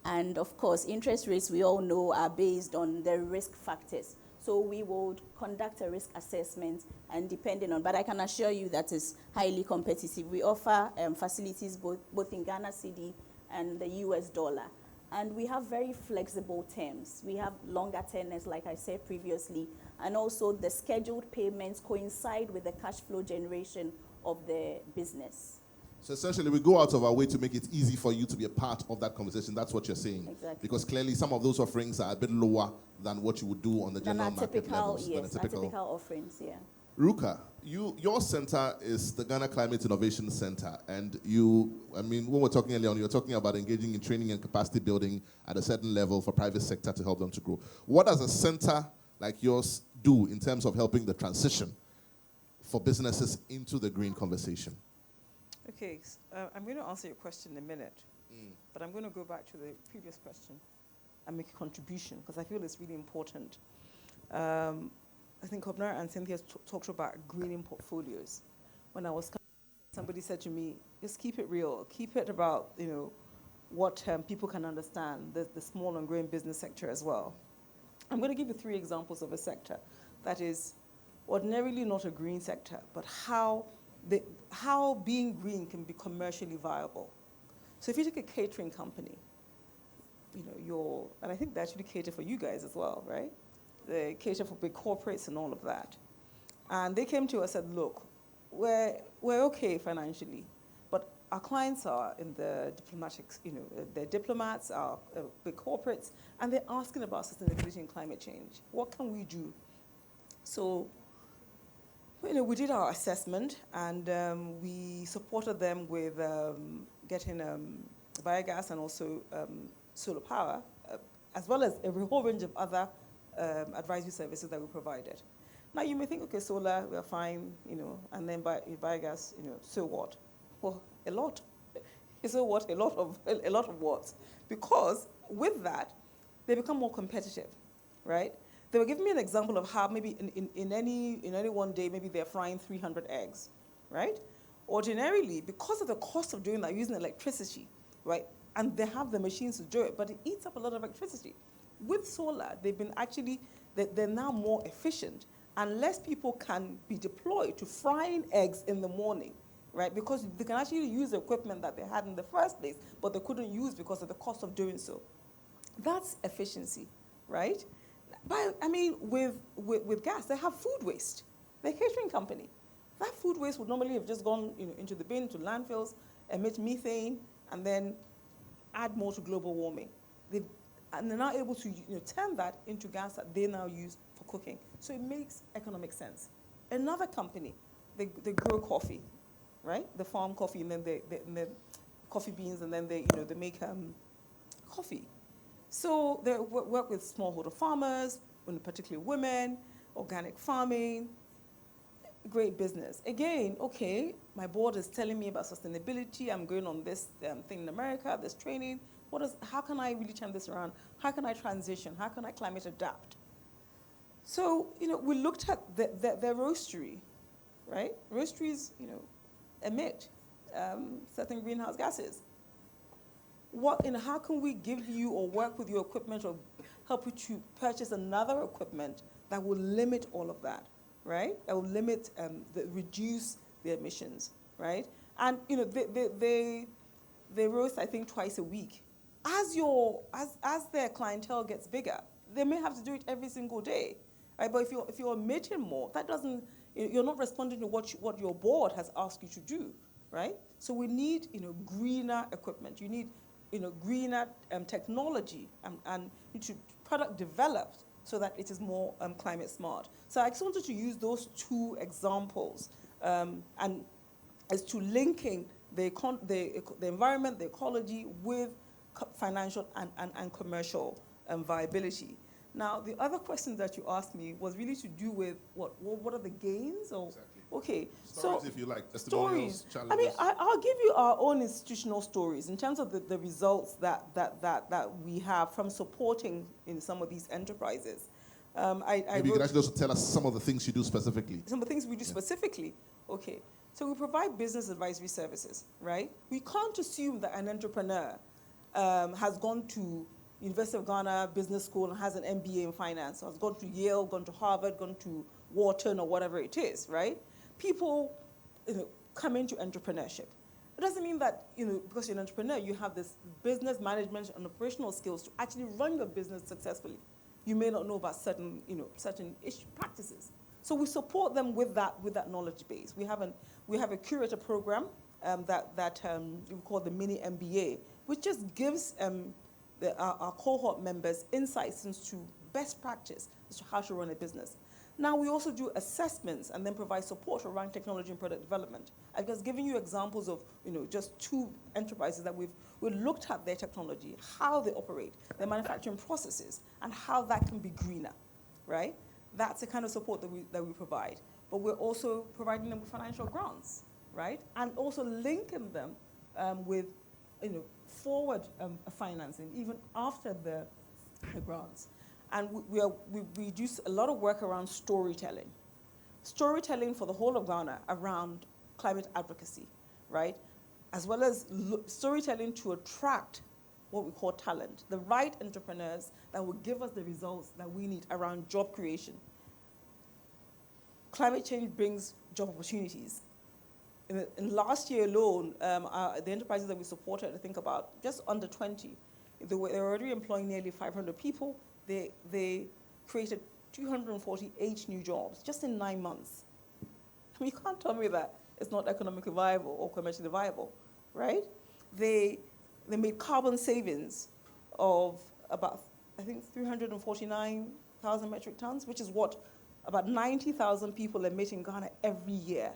And of course, interest rates, we all know, are based on the risk factors. So we would conduct a risk assessment, and depending on, but I can assure you that it's highly competitive. We offer facilities both in Ghana cedi and the US dollar. And we have very flexible terms. We have longer tenors, like I said previously, and also the scheduled payments coincide with the cash flow generation of the business. So essentially, we go out of our way to make it easy for you to be a part of that conversation. That's what you're saying. Exactly. Because clearly some of those offerings are a bit lower than what you would do on the general market levels. Yes, our typical offerings, yeah. Ruka, your center is the Ghana Climate Innovation Center. And when we're talking earlier on, you're talking about engaging in training and capacity building at a certain level for private sector to help them to grow. What does a center like yours do in terms of helping the transition for businesses into the green conversation? Okay, I'm going to answer your question in a minute, but I'm going to go back to the previous question and make a contribution, because I feel it's really important. I think Kobnar and Cynthia talked about greening portfolios. When I was coming, somebody said to me, just keep it real, keep it about what people can understand, the small and growing business sector as well. I'm going to give you 3 examples of a sector that is ordinarily not a green sector, but how being green can be commercially viable. So if you take a catering company, and I think they actually cater for you guys as well, right? They cater for big corporates and all of that. And they came to us and said, look, we're okay financially, but our clients are in the diplomatics, they're diplomats, are big corporates, and they're asking about sustainability and climate change. What can we do? So we did our assessment, and we supported them with getting biogas and also solar power, as well as a whole range of other advisory services that we provided. Now you may think, okay, solar, we're fine, and then biogas, so what? Well, a lot. So what? A lot of what? Because with that, they become more competitive, right? They were giving me an example of how maybe in any one day, maybe they're frying 300 eggs, right? Ordinarily, because of the cost of doing that, using electricity, right? And they have the machines to do it, but it eats up a lot of electricity. With solar, they're now more efficient, and less people can be deployed to frying eggs in the morning, right? Because they can actually use the equipment that they had in the first place, but they couldn't use because of the cost of doing so. That's efficiency, right? But with gas, they have food waste. They're a catering company. That food waste would normally have just gone into the bin, to landfills, emit methane, and then add more to global warming. And they're now able to turn that into gas that they now use for cooking. So it makes economic sense. Another company, they grow coffee, right? They farm coffee, and then they coffee beans, and then they make coffee. So they work with smallholder farmers, particularly women, organic farming. great business. Again, okay, my board is telling me about sustainability. I'm going on this thing in America, this training. How can I really turn this around? How can I transition? How can I climate adapt? So, we looked at the roastery, right? Roasteries, emit certain greenhouse gases. How can we give you or work with your equipment or help you to purchase another equipment that will limit all of that, right? That will limit, reduce the emissions, right? And they roast, I think, twice a week. As their clientele gets bigger, they may have to do it every single day, right? But if you're emitting more, that doesn't, you're not responding to what your board has asked you to do, right? So we need, greener equipment. You need, greener technology and to product developed so that it is more climate smart. So I just wanted to use those two examples and as to linking the environment, the ecology with financial and commercial viability. Now, the other question that you asked me was really to do with what are the gains? Or, exactly. Okay, stories, if you like, testimonials, stories. challenges. I mean, I'll give you our own institutional stories in terms of the results that we have from supporting in some of these enterprises. Maybe you can actually also tell us some of the things you do specifically. Some of the things we do specifically. Okay, so we provide business advisory services, right? We can't assume that an entrepreneur has gone to University of Ghana Business School and has an MBA in finance, or has gone to Yale, gone to Harvard, gone to Wharton, or whatever it is, right? People, come into entrepreneurship. It doesn't mean that, because you're an entrepreneur, you have this business management and operational skills to actually run your business successfully. You may not know about certain practices. So we support them with that knowledge base. We have a curator program that we call the mini MBA, which just gives our cohort members insights into best practice as to how to run a business. Now, we also do assessments and then provide support around technology and product development. I've just given you examples of, just two enterprises that we've looked at their technology, how they operate, their manufacturing processes, and how that can be greener, right? That's the kind of support that we provide. But we're also providing them with financial grants, right? And also linking them with, forward financing, even after the grants. And we do a lot of work around storytelling. Storytelling for the whole of Ghana around climate advocacy, right? As well as storytelling to attract what we call talent, the right entrepreneurs that will give us the results that we need around job creation. Climate change brings job opportunities. In last year alone, the enterprises that we supported, I think about just under 20, they were already employing nearly 500 people. They created 248 new jobs just in 9 months. I mean, you can't tell me that it's not economically viable or commercially viable, right? They made carbon savings of about, I think, 349,000 metric tons, which is what about 90,000 people emit in Ghana every year.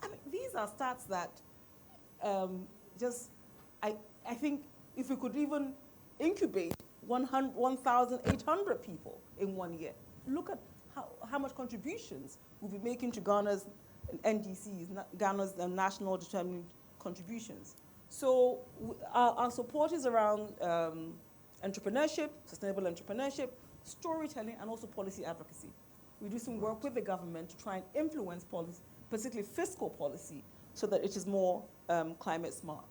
I mean, these are stats that I think if we could even incubate 1,800 people in 1 year, look at how much contributions we'll be making to Ghana's NDCs, Ghana's national determined contributions. So our support is around entrepreneurship, sustainable entrepreneurship, storytelling, and also policy advocacy. We do some work with the government to try and influence policy, particularly fiscal policy, so that it is more climate smart.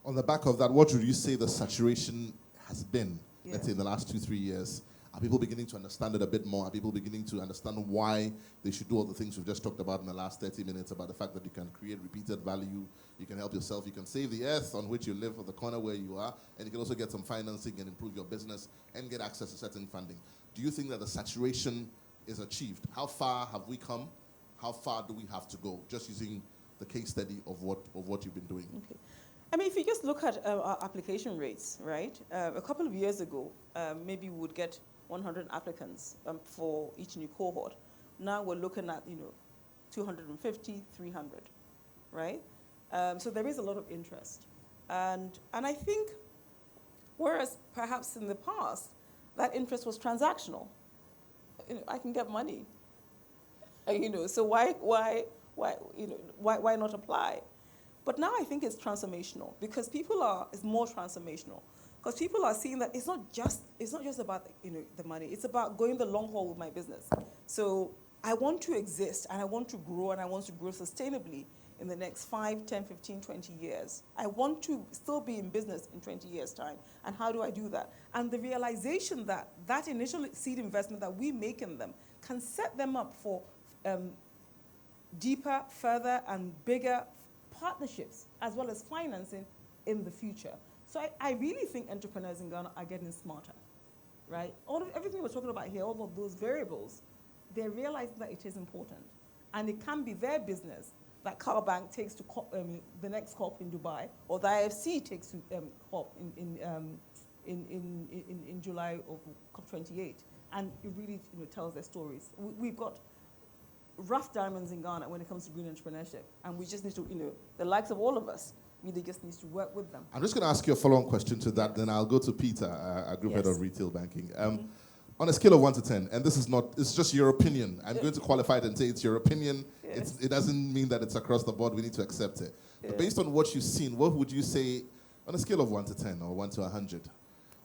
On the back of that, what would you say the saturation has been, let's say in the last 2-3 years? Are people beginning to understand it a bit more? Are people beginning to understand why they should do all the things we've just talked about in the last 30 minutes about the fact that you can create repeated value, you can help yourself, you can save the earth on which you live or the corner where you are, and you can also get some financing and improve your business and get access to certain funding. Do you think that the saturation is achieved? How far have we come? How far do we have to go? Just using the case study of what you've been doing. Okay. I mean, if you just look at our application rates, right? A couple of years ago, maybe we would get 100 applicants for each new cohort. Now we're looking at 250, 300, right? So there is a lot of interest, and I think, whereas perhaps in the past that interest was transactional. I can get money. So why not apply? But now I think it's transformational because it's more transformational because people are seeing that it's not just about the money. It's about going the long haul with my business. So I want to exist and I want to grow and I want to grow sustainably in the next 5, 10, 15, 20 years. I want to still be in business in 20 years' time. And how do I do that? And the realization that that initial seed investment that we make in them can set them up for deeper, further, and bigger partnerships, as well as financing in the future. So I really think entrepreneurs in Ghana are getting smarter, right? Everything we're talking about here, all of those variables, they're realizing that it is important. And it can be their business that CalBank takes to the next COP in Dubai, or the IFC takes to COP in July of COP28. And it really tells their stories. We've got rough diamonds in Ghana when it comes to green entrepreneurship. And we just need to, the likes of all of us, really just needs to work with them. I'm just going to ask you a follow-on question to that, then I'll go to Peter, our Group Head of Retail Banking. On a scale of 1 to 10, and this is not, it's just your opinion. I'm going to qualify it and say it's your opinion. Yes. It doesn't mean that it's across the board. We need to accept it. Yeah. But based on what you've seen, what would you say on a scale of 1 to 10 or 1 to 100?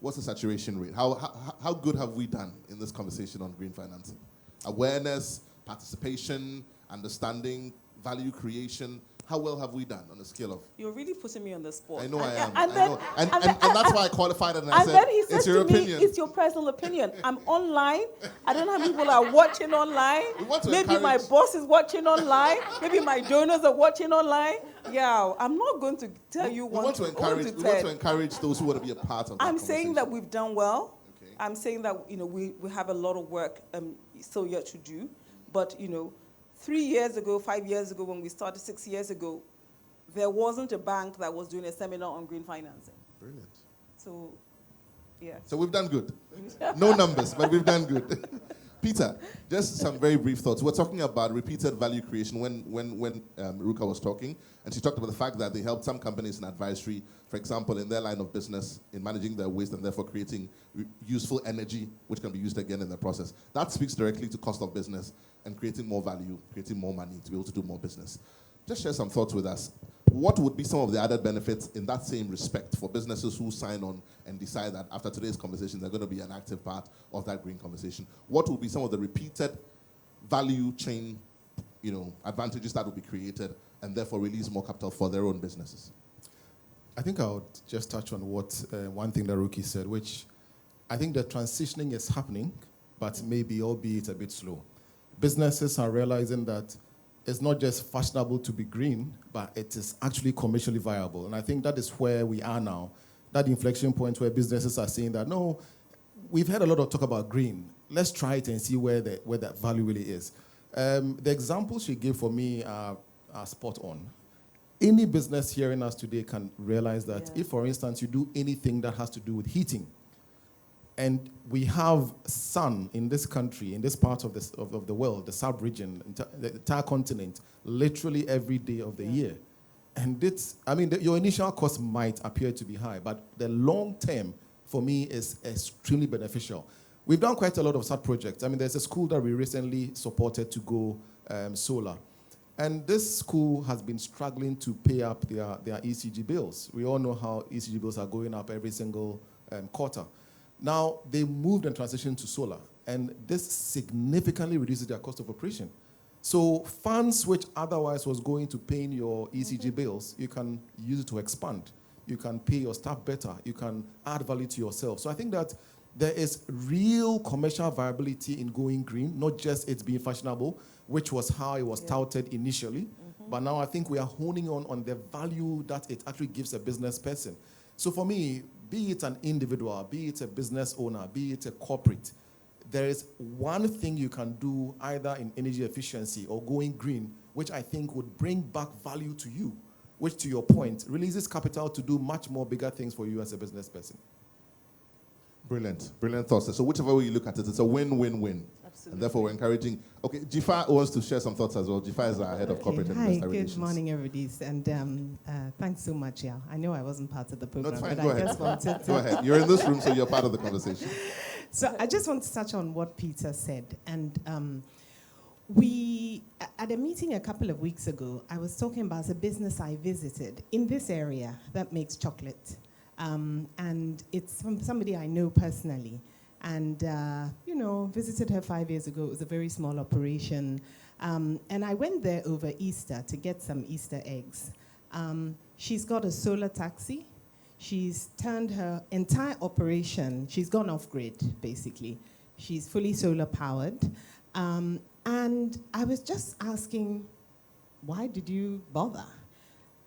What's the saturation rate? How good have we done in this conversation on green financing? Awareness, participation, understanding, value creation. How well have we done on a scale of? You're really putting me on the spot. I know I am. And that's why I qualified it and I said, then he said it's your opinion. It's your personal opinion. I'm online. I don't know how many people are watching online. Maybe my boss is watching online. Maybe my donors are watching online. Yeah, I'm not going to tell you we want to encourage those who want to be a part of that I'm saying that we've done well. Okay. I'm saying that we have a lot of work still yet to do. But 3 years ago, 5 years ago, when we started 6 years ago, there wasn't a bank that was doing a seminar on green financing. Brilliant. So, yeah. So we've done good. No numbers, but we've done good. Peter, just some very brief thoughts. We're talking about repeated value creation when Ruka was talking, and she talked about the fact that they helped some companies in advisory, for example, in their line of business, in managing their waste and therefore creating useful energy, which can be used again in the process. That speaks directly to cost of business and creating more value, creating more money to be able to do more business. Just share some thoughts with us. What would be some of the added benefits in that same respect for businesses who sign on and decide that after today's conversation, they're going to be an active part of that green conversation? What would be some of the repeated value chain, advantages that would be created and therefore release more capital for their own businesses? I think I would just touch on one thing that Ruki said, which I think the transitioning is happening, but maybe albeit a bit slow. Businesses are realizing that it's not just fashionable to be green, but it is actually commercially viable. And I think that is where we are now, that inflection point where businesses are saying that, no, we've heard a lot of talk about green. Let's try it and see where that value really is. The examples she gave for me are spot on. Any business hearing us today can realize that if, for instance, you do anything that has to do with heating, and we have sun in this country, in this part of the world, the sub-region, the entire continent, literally every day of the year. And your initial cost might appear to be high, but the long term, for me, is extremely beneficial. We've done quite a lot of such projects. There's a school that we recently supported to go solar. And this school has been struggling to pay up their ECG bills. We all know how ECG bills are going up every single quarter. Now, they moved and transitioned to solar, and this significantly reduces their cost of operation. So funds which otherwise was going to paying your ECG bills, you can use it to expand. You can pay your staff better. You can add value to yourself. So I think that there is real commercial viability in going green, not just it's being fashionable, which was how it was touted initially. But now I think we are honing on the value that it actually gives a business person. So for me, be it an individual, be it a business owner, be it a corporate, there is one thing you can do either in energy efficiency or going green, which I think would bring back value to you, which, to your point, releases capital to do much more bigger things for you as a business person. Brilliant. Brilliant thoughts. So whichever way you look at it, it's a win-win-win. Absolutely. And therefore, we're encouraging. Okay, Jifa wants to share some thoughts as well. Jifa is our head of corporate and investor relations. Good morning, everybody. And thanks so much, yeah. I know I wasn't part of the program, no, but Go I ahead. just wanted to... Go ahead. You're in this room, so you're part of the conversation. So I just want to touch on what Peter said. And At a meeting a couple of weeks ago, I was talking about a business I visited in this area that makes chocolate. And it's from somebody I know personally. And, visited her 5 years ago. It was a very small operation. And I went there over Easter to get some Easter eggs. She's got a solar taxi. She's turned her entire operation, she's gone off-grid, basically. She's fully solar powered. And I was just asking, why did you bother?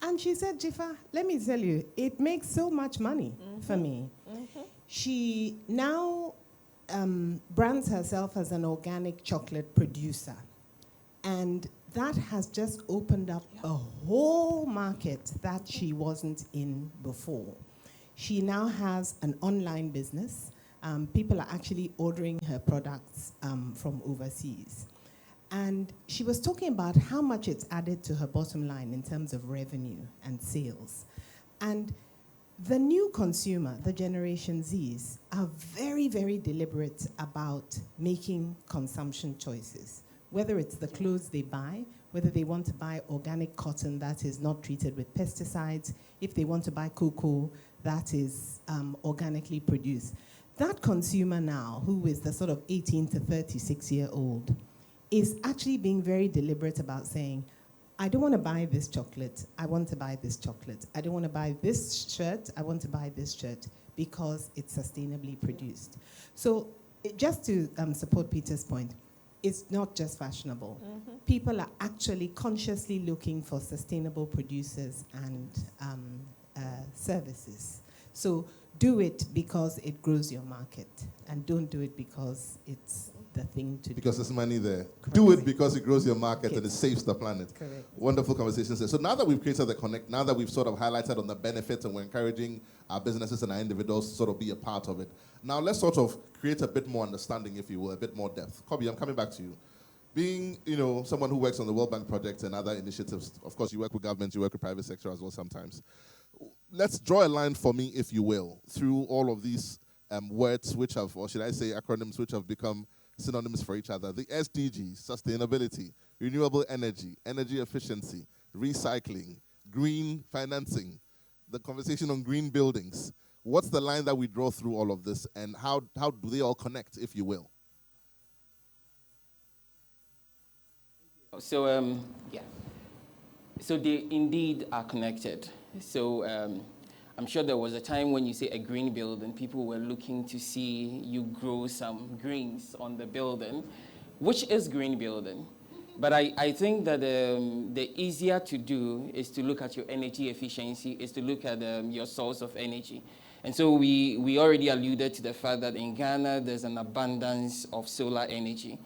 And she said, Jifa, let me tell you, it makes so much money for me. She now brands herself as an organic chocolate producer. And that has just opened up a whole market that she wasn't in before. She now has an online business. People are actually ordering her products from overseas. And she was talking about how much it's added to her bottom line in terms of revenue and sales. And the new consumer, the Generation Zs, are very, very deliberate about making consumption choices, whether it's the clothes they buy, whether they want to buy organic cotton that is not treated with pesticides, if they want to buy cocoa that is organically produced. That consumer now, who is the sort of 18 to 36-year-old, is actually being very deliberate about saying, I don't want to buy this chocolate, I want to buy this chocolate. I don't want to buy this shirt, I want to buy this shirt because it's sustainably produced. So just to support Peter's point, it's not just fashionable. People are actually consciously looking for sustainable producers and services. So do it because it grows your market, and don't do it because it's the thing to do. Because there's money there. Correct. Do it because it grows your market and it saves the planet. Correct. Wonderful conversations there. So now that we've created the connect, now that we've sort of highlighted on the benefits and we're encouraging our businesses and our individuals to sort of be a part of it, now let's sort of create a bit more understanding, if you will, a bit more depth. Kobe, I'm coming back to you. Being, someone who works on the World Bank project and other initiatives, of course, you work with government, you work with private sector as well sometimes. Let's draw a line for me, if you will, through all of these words which have, or should I say acronyms, which have become synonyms for each other. The SDGs, sustainability, renewable energy, energy efficiency, recycling, green financing, the conversation on green buildings. What's the line that we draw through all of this, and how do they all connect, if you will? So, so they indeed are connected. So I'm sure there was a time when you say a green building, people were looking to see you grow some greens on the building, which is green building. But I think that the easier to do is to look at your energy efficiency, is to look at your source of energy. And so we already alluded to the fact that in Ghana, there's an abundance of solar energy.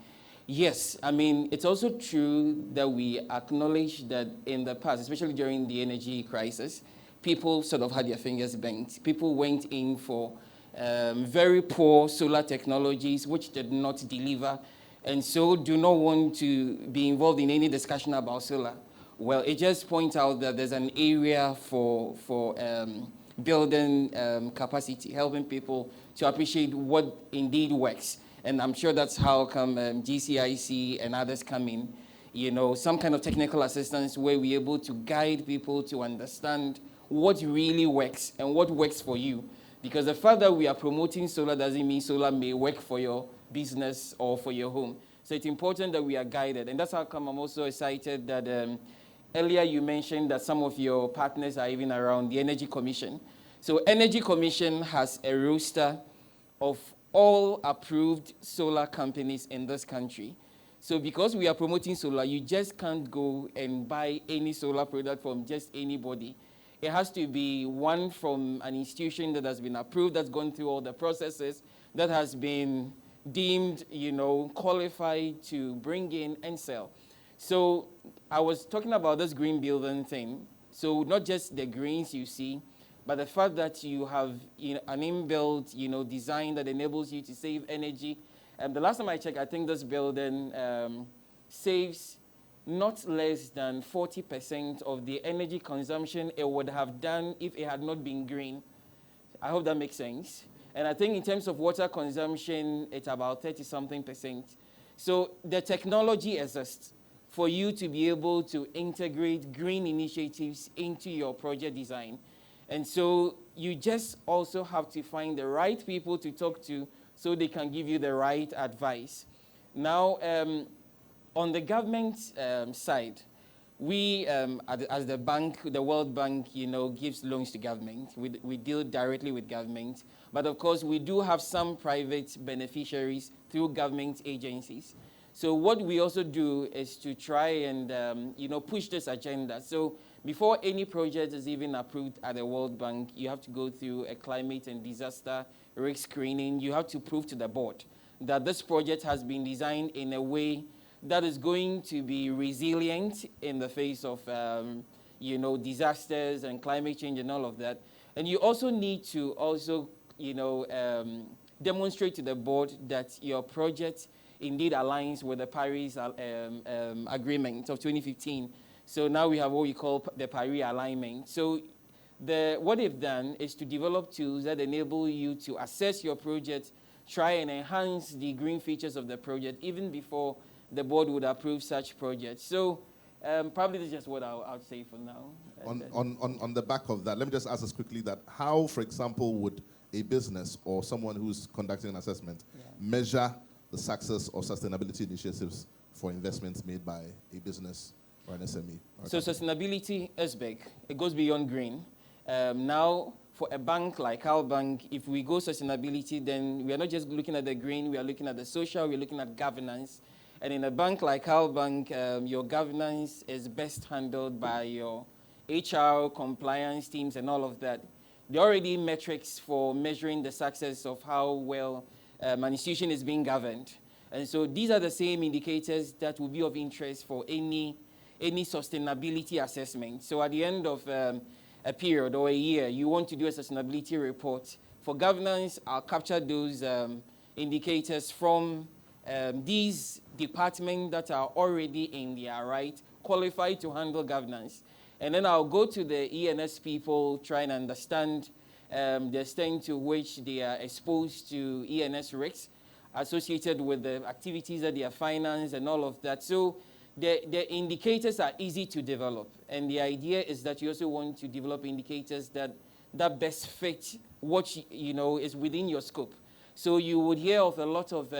Yes, I mean, it's also true that we acknowledge that in the past, especially during the energy crisis, people sort of had their fingers bent. People went in for very poor solar technologies, which did not deliver, and so do not want to be involved in any discussion about solar. Well, it just points out that there's an area for building capacity, helping people to appreciate what indeed works. And I'm sure that's how come GCIC and others come in, some kind of technical assistance where we're able to guide people to understand what really works and what works for you. Because the fact that we are promoting solar doesn't mean solar may work for your business or for your home. So it's important that we are guided. And that's how come I'm also excited that earlier you mentioned that some of your partners are even around the Energy Commission. So Energy Commission has a roster of all approved solar companies in this country. So because we are promoting solar, you just can't go and buy any solar product from just anybody. It has to be one from an institution that has been approved, that's gone through all the processes, that has been deemed, qualified to bring in and sell. So I was talking about this green building thing. So not just the greens you see, but the fact that you have an inbuilt design that enables you to save energy. The last time I checked, I think this building saves not less than 40% of the energy consumption it would have done if it had not been green. I hope that makes sense. And I think in terms of water consumption, it's about 30-something%. So the technology exists for you to be able to integrate green initiatives into your project design. And so you just also have to find the right people to talk to so they can give you the right advice. Now, on the government side, we, as the bank, the World Bank, gives loans to government. We deal directly with government. But of course, we do have some private beneficiaries through government agencies. So what we also do is to try and, push this agenda. So before any project is even approved at the World Bank, you have to go through a climate and disaster risk screening. You have to prove to the board that this project has been designed in a way that is going to be resilient in the face of, disasters and climate change and all of that. And you also need to also, demonstrate to the board that your project indeed aligns with the Paris Agreement of 2015. So now we have what we call the Paris Alignment. So what they've done is to develop tools that enable you to assess your project, try and enhance the green features of the project even before the board would approve such projects. So probably that's just what I'll say for now. On the back of that, let me just ask us quickly that how, for example, would a business or someone who's conducting an assessment measure the success of sustainability initiatives for investments made by a business or an SME? So sustainability is big. It goes beyond green. Now, for a bank like CalBank, if we go sustainability, then we are not just looking at the green, we are looking at the social, we're looking at governance. And in a bank like CalBank, your governance is best handled by your HR, compliance teams, and all of that. There are already metrics for measuring the success of how well an institution is being governed. And so these are the same indicators that will be of interest for any sustainability assessment. So at the end of a period or a year, you want to do a sustainability report. For governance, I'll capture those indicators from these departments that are already in their right, qualified to handle governance. And then I'll go to the ENS people, try and understand the extent to which they are exposed to ENS risks associated with the activities that they are financed and all of that. So the indicators are easy to develop. And the idea is that you also want to develop indicators that best fit what is within your scope. So you would hear of a lot of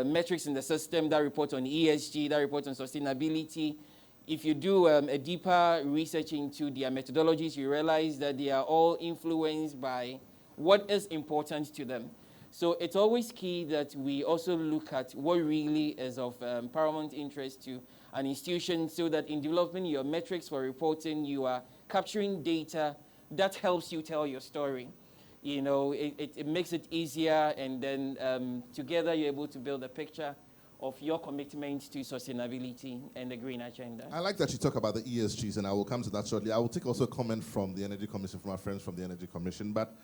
metrics in the system that report on ESG, that report on sustainability. If you do a deeper research into their methodologies, you realize that they are all influenced by what is important to them. So it's always key that we also look at what really is of paramount interest to an institution so that in developing your metrics for reporting, you are capturing data that helps you tell your story. It makes it easier, and then together you're able to build a picture of your commitment to sustainability and the green agenda. I like that you talk about the ESGs, and I will come to that shortly. I will take also a comment from the Energy Commission, from our friends from the Energy Commission. But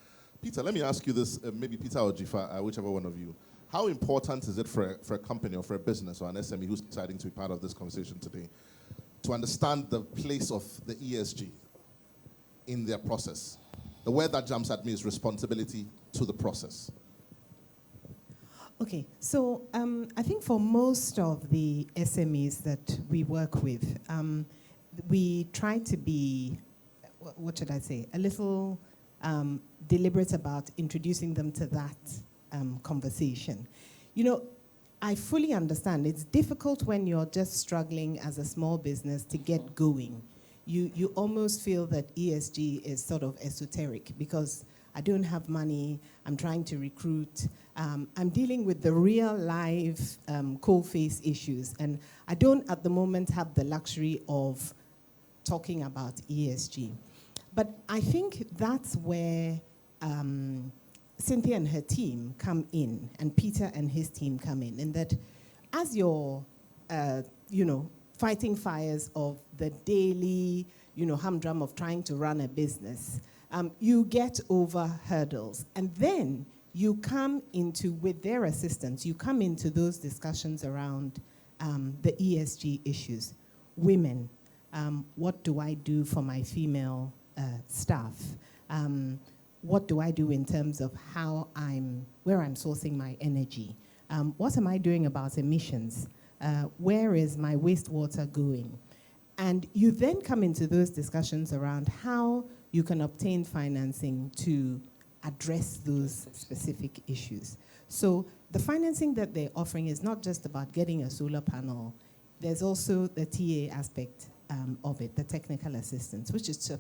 Peter, let me ask you this, maybe Peter or Jifa, whichever one of you. How important is it for a company or for a business or an SME who's deciding to be part of this conversation today to understand the place of the ESG in their process? The word that jumps at me is responsibility to the process. Okay, so I think for most of the SMEs that we work with, we try to be, what should I say, a little deliberate about introducing them to that conversation. I fully understand it's difficult when you're just struggling as a small business to get going. You almost feel that ESG is sort of esoteric because I don't have money, I'm trying to recruit, I'm dealing with the real live coal-face issues, and I don't at the moment have the luxury of talking about ESG. But I think that's where Cynthia and her team come in, and Peter and his team come in that as you're, fighting fires of the daily, humdrum of trying to run a business, you get over hurdles. And then you come into, with their assistance, you come into those discussions around the ESG issues. Women, what do I do for my female staff? What do I do in terms of where I'm sourcing my energy? What am I doing about emissions? Where is my wastewater going? And you then come into those discussions around how you can obtain financing to address those specific issues. So the financing that they're offering is not just about getting a solar panel. There's also the TA aspect of it, the technical assistance, which is to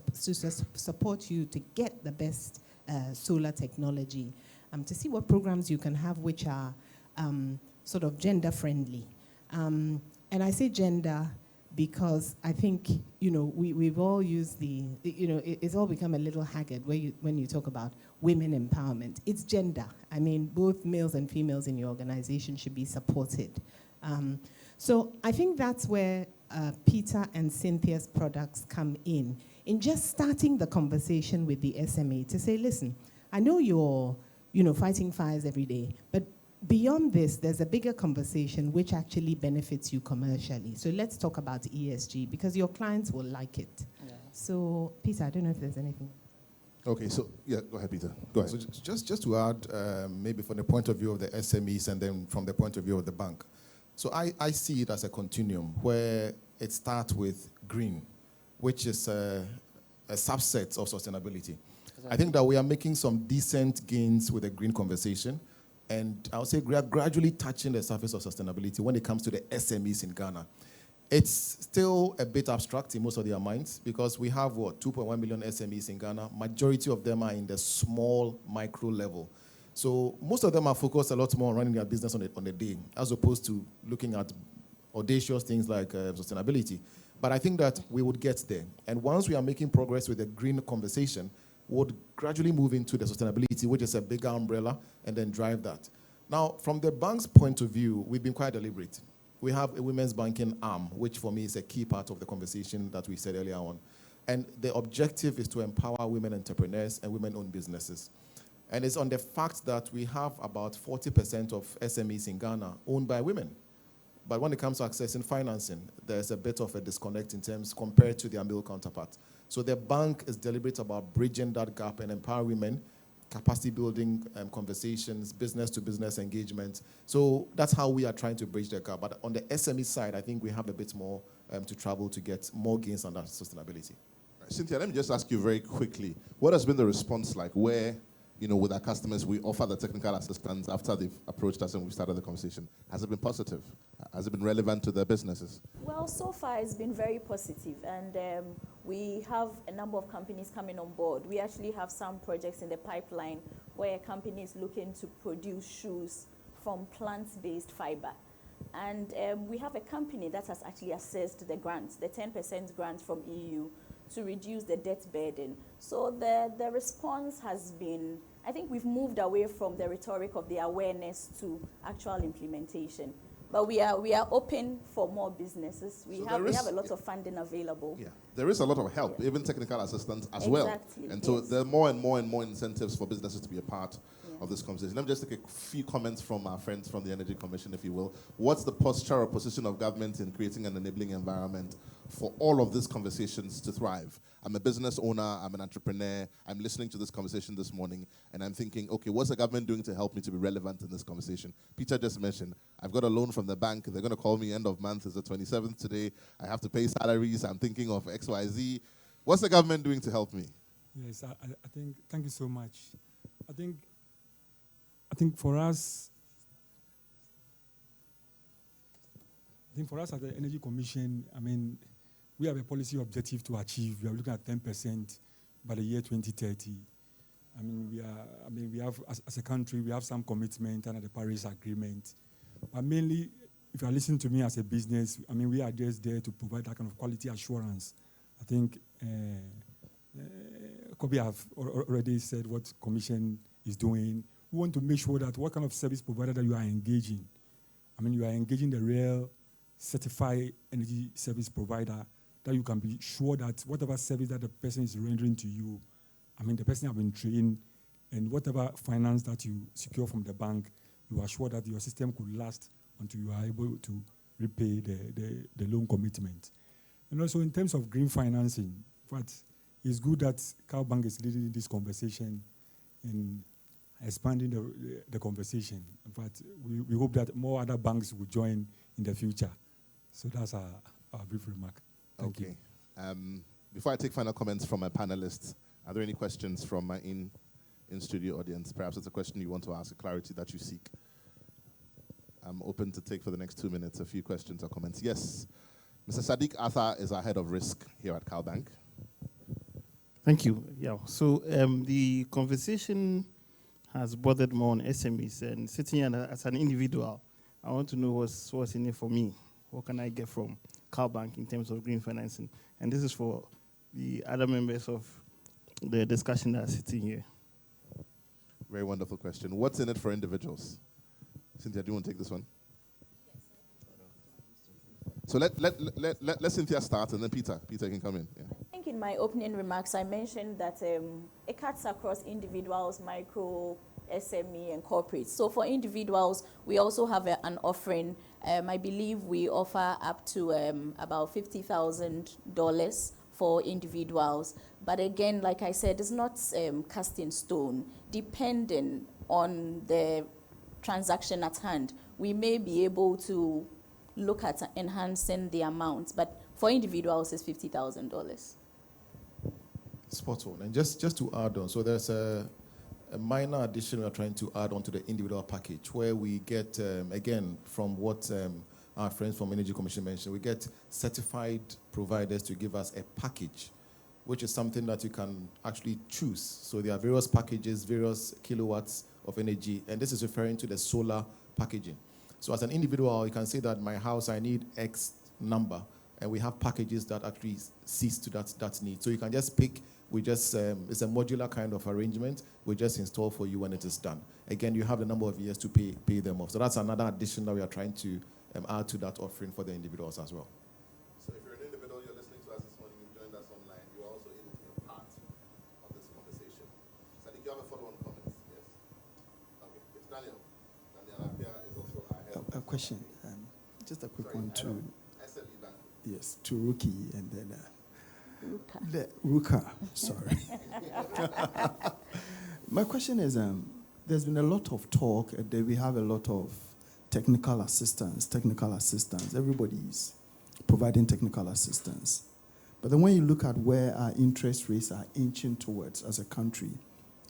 support you to get the best solar technology, to see what programs you can have which are sort of gender friendly. And I say gender because I think, we've all used it's all become a little haggard when you talk about women empowerment. It's gender. I mean, both males and females in your organization should be supported. So I think that's where Peter and Cynthia's products come in just starting the conversation with the SME to say, listen, I know you're, fighting fires every day, but beyond this, there's a bigger conversation which actually benefits you commercially. So let's talk about ESG because your clients will like it. Yeah. So, Peter, I don't know if there's anything. Okay, so, yeah, go ahead, Peter. Go ahead. So just to add, maybe from the point of view of the SMEs and then from the point of view of the bank. So I see it as a continuum where it starts with green, which is a subset of sustainability. Exactly. I think that we are making some decent gains with the green conversation. And I would say we are gradually touching the surface of sustainability when it comes to the SMEs in Ghana. It's still a bit abstract in most of their minds because we have, 2.1 million SMEs in Ghana. Majority of them are in the small, micro level. So most of them are focused a lot more on running their business on a day, as opposed to looking at audacious things like sustainability. But I think that we would get there. And once we are making progress with the green conversation, we would gradually move into the sustainability, which is a bigger umbrella, and then drive that. Now, from the bank's point of view, we've been quite deliberate. We have a women's banking arm, which for me is a key part of the conversation that we said earlier on. And the objective is to empower women entrepreneurs and women-owned businesses. And it's on the fact that we have about 40% of SMEs in Ghana owned by women. But when it comes to accessing financing, there's a bit of a disconnect in terms compared to their male counterparts. So the bank is deliberate about bridging that gap and empower women, capacity building conversations, business-to-business engagement. So that's how we are trying to bridge the gap. But on the SME side, I think we have a bit more to travel to get more gains on that sustainability. Right. Cynthia, let me just ask you very quickly, what has been the response like where, with our customers, we offer the technical assistance after they've approached us and we started the conversation? Has it been positive? Has it been relevant to their businesses? Well, so far it's been very positive, and we have a number of companies coming on board. We actually have some projects in the pipeline where a company is looking to produce shoes from plant-based fiber. And we have a company that has actually assessed the grants, the 10% grant from EU, to reduce the debt burden. So the response has been, I think we've moved away from the rhetoric of the awareness to actual implementation. But we are open for more businesses. We have a lot of funding available. Yeah, there is a lot of help, even technical assistance as well. And so there are more and more incentives for businesses to be a part of this conversation. Let me just take a few comments from our friends from the Energy Commission, if you will. What's the posture or position of government in creating an enabling environment for all of these conversations to thrive? I'm a business owner, I'm an entrepreneur, I'm listening to this conversation this morning, and I'm thinking, okay, what's the government doing to help me to be relevant in this conversation? Peter just mentioned, I've got a loan from the bank, they're going to call me end of month, it's the 27th today, I have to pay salaries, I'm thinking of XYZ. What's the government doing to help me? Yes, I think, thank you so much. I think for us at the Energy Commission, we have a policy objective to achieve. We are looking at 10% by the year 2030. We have, as a country, we have some commitment under the Paris Agreement. But mainly, if you are listening to me as a business, we are just there to provide that kind of quality assurance. I think Kobe have already said what Commission is doing. We want to make sure that what kind of service provider that you are engaging. You are engaging the real certified energy service provider, that you can be sure that whatever service that the person is rendering to you, the person has been trained, and whatever finance that you secure from the bank, you are sure that your system could last until you are able to repay the loan commitment. And also in terms of green financing, but it's good that CalBank is leading this conversation. And expanding the conversation. In fact, we hope that more other banks will join in the future. So that's our brief remark. Thank you. Before I take final comments from my panelists, are there any questions from my in-studio audience? Perhaps it's a question you want to ask, a clarity that you seek. I'm open to take for the next 2 minutes a few questions or comments. Yes, Mr. Sadiq Arthur is our head of risk here at CalBank. Thank you. Yeah. So the conversation has bothered more on SMEs, and sitting here as an individual, I want to know what's in it for me. What can I get from CalBank in terms of green financing? And this is for the other members of the discussion that are sitting here. Very wonderful question. What's in it for individuals? Cynthia, do you want to take this one? So let Cynthia start, and then Peter can come in. Yeah. I think in my opening remarks, I mentioned that it cuts across individuals, micro, SME, and corporates. So for individuals, we also have an offering. I believe we offer up to about $50,000 for individuals. But again, like I said, it's not cast in stone. Depending on the transaction at hand, we may be able to look at enhancing the amount. But for individuals, it's $50,000. Spot on. And just to add on, so there's a minor addition we are trying to add on to the individual package, where we get, again, from what our friends from Energy Commission mentioned, we get certified providers to give us a package, which is something that you can actually choose. So there are various packages, various kilowatts of energy, and this is referring to the solar packaging. So as an individual, you can say that my house, I need X number, and we have packages that actually cease to that need. So you can just pick. We just, it's a modular kind of arrangement. We just install for you when it is done. Again, you have the number of years to pay them off. So that's another addition that we are trying to add to that offering for the individuals as well. So if you're an individual, you're listening to us this morning, you've joined us online, you're also able to be a part of this conversation. Sadiq, you have a follow-on comment? Yes? Okay, it's Daniel. Daniel Apia is also our head. A question, just a quick one to, SLE Bank. yes, to Ruki and then Ruka. Ruka, sorry. My question is, there's been a lot of talk that we have a lot of technical assistance. Everybody's providing technical assistance. But then when you look at where our interest rates are inching towards as a country,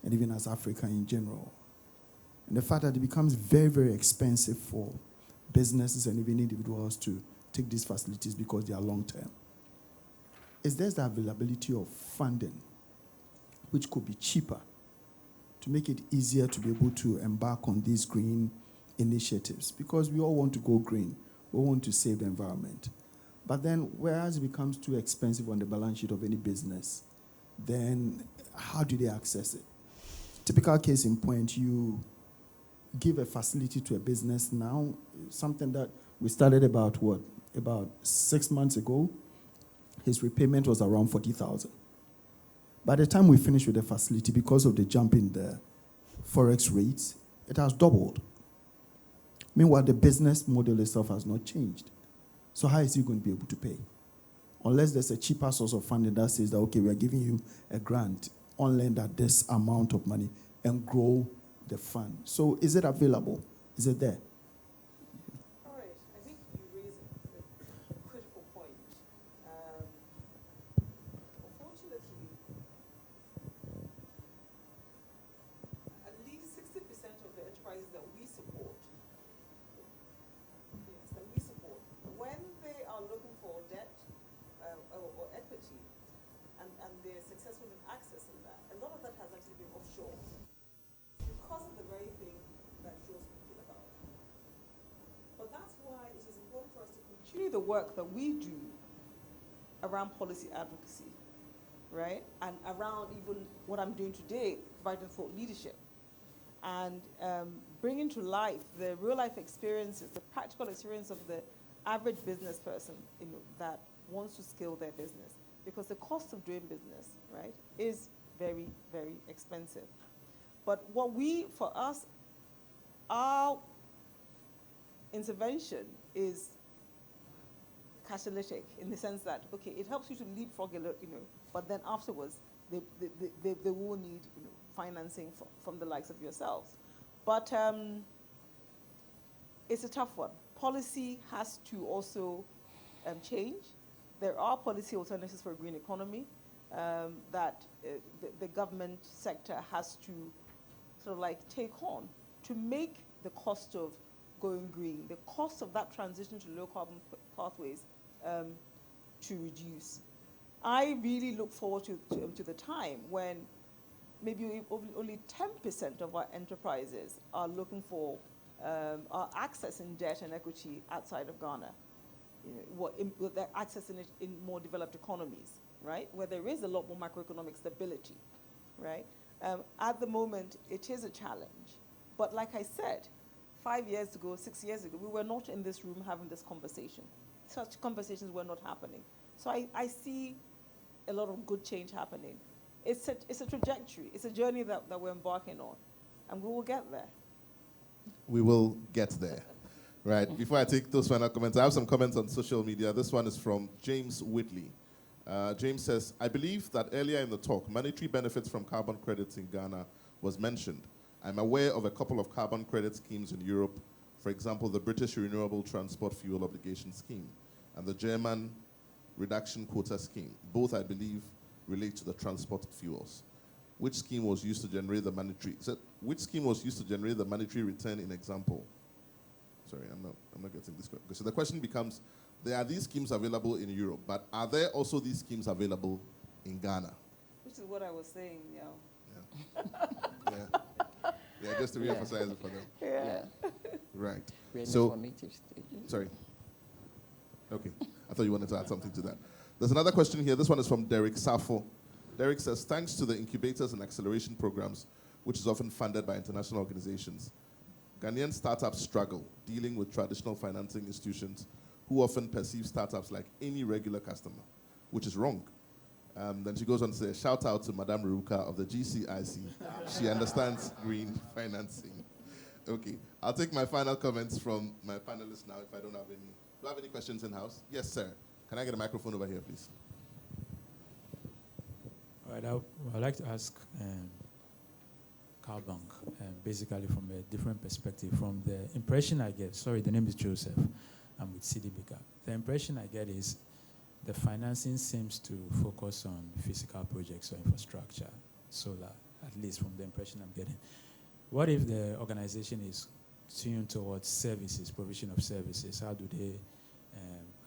and even as Africa in general, and the fact that it becomes very, very expensive for businesses and even individuals to take these facilities because they are long-term, is there the availability of funding which could be cheaper to make it easier to be able to embark on these green initiatives? Because we all want to go green. We want to save the environment. But then, whereas it becomes too expensive on the balance sheet of any business, then how do they access it? Typical case in point, you give a facility to a business now, something that we started about 6 months ago. His repayment was around 40,000. By the time we finished with the facility, because of the jump in the forex rates, it has doubled. Meanwhile, the business model itself has not changed. So how is he going to be able to pay? Unless there's a cheaper source of funding that says that, okay, we are giving you a grant, on lend at this amount of money, and grow the fund. So is it available? Is it there? All right. I think you raise a critical point. Unfortunately, at least 60% of the enterprises that we support, when they are looking for debt or equity, and they're successful in accessing that, a lot of that has actually been offshore because of the very thing that Joe's speaking about. But that's why it is important for us to continue the work that we do around policy advocacy, right? And around even what I'm doing today, providing thought leadership, and bringing to life the real-life experiences, the practical experience of the average business person, that wants to scale their business. Because the cost of doing business, right, is very, very expensive. But for us, our intervention is catalytic in the sense that, okay, it helps you to leapfrog, but then afterwards, they will need, financing from the likes of yourselves. But it's a tough one. Policy has to also change. There are policy alternatives for a green economy that the government sector has to sort of like take on to make the cost of going green, the cost of that transition to low carbon pathways to reduce. I really look forward to the time when maybe only 10% of our enterprises are looking for, are accessing debt and equity outside of Ghana. They're accessing it in more developed economies, right? Where there is a lot more macroeconomic stability, right? At the moment, it is a challenge. But like I said, 5 years ago, 6 years ago, we were not in this room having this conversation. Such conversations were not happening. So I see a lot of good change happening. It's a trajectory. It's a journey that we're embarking on. And we will get there. We will get there. Right. Before I take those final comments, I have some comments on social media. This one is from James Whitley. James says, I believe that earlier in the talk, monetary benefits from carbon credits in Ghana was mentioned. I'm aware of a couple of carbon credit schemes in Europe, for example, the British Renewable Transport Fuel Obligation Scheme and the German Reduction Quota Scheme. Both, I believe, relate to the transport fuels. Which scheme was used to generate the monetary? Which scheme was used to generate the monetary return in example? Sorry, I'm not getting this correct. So the question becomes, there are these schemes available in Europe, but are there also these schemes available in Ghana? Which is what I was saying, yeah. Yeah, just to re-emphasize it for them. Yeah. Right. So, sorry. Okay, I thought you wanted to add something to that. There's another question here. This one is from Derek Safo. Derek says, thanks to the incubators and acceleration programs, which is often funded by international organizations, Ghanaian startups struggle dealing with traditional financing institutions who often perceive startups like any regular customer, which is wrong. Then she goes on to say, shout out to Madame Ruka of the GCIC. She understands green financing. Okay, I'll take my final comments from my panelists now if I don't have any. Do I have any questions in-house? Yes, sir. Can I get a microphone over here, please? All right, I'd like to ask CalBank, basically from a different perspective. From the impression I get, sorry, the name is Joseph. I'm with CDBK. The impression I get is the financing seems to focus on physical projects or infrastructure, solar, at least from the impression I'm getting. What if the organization is tuned towards services, provision of services? How do they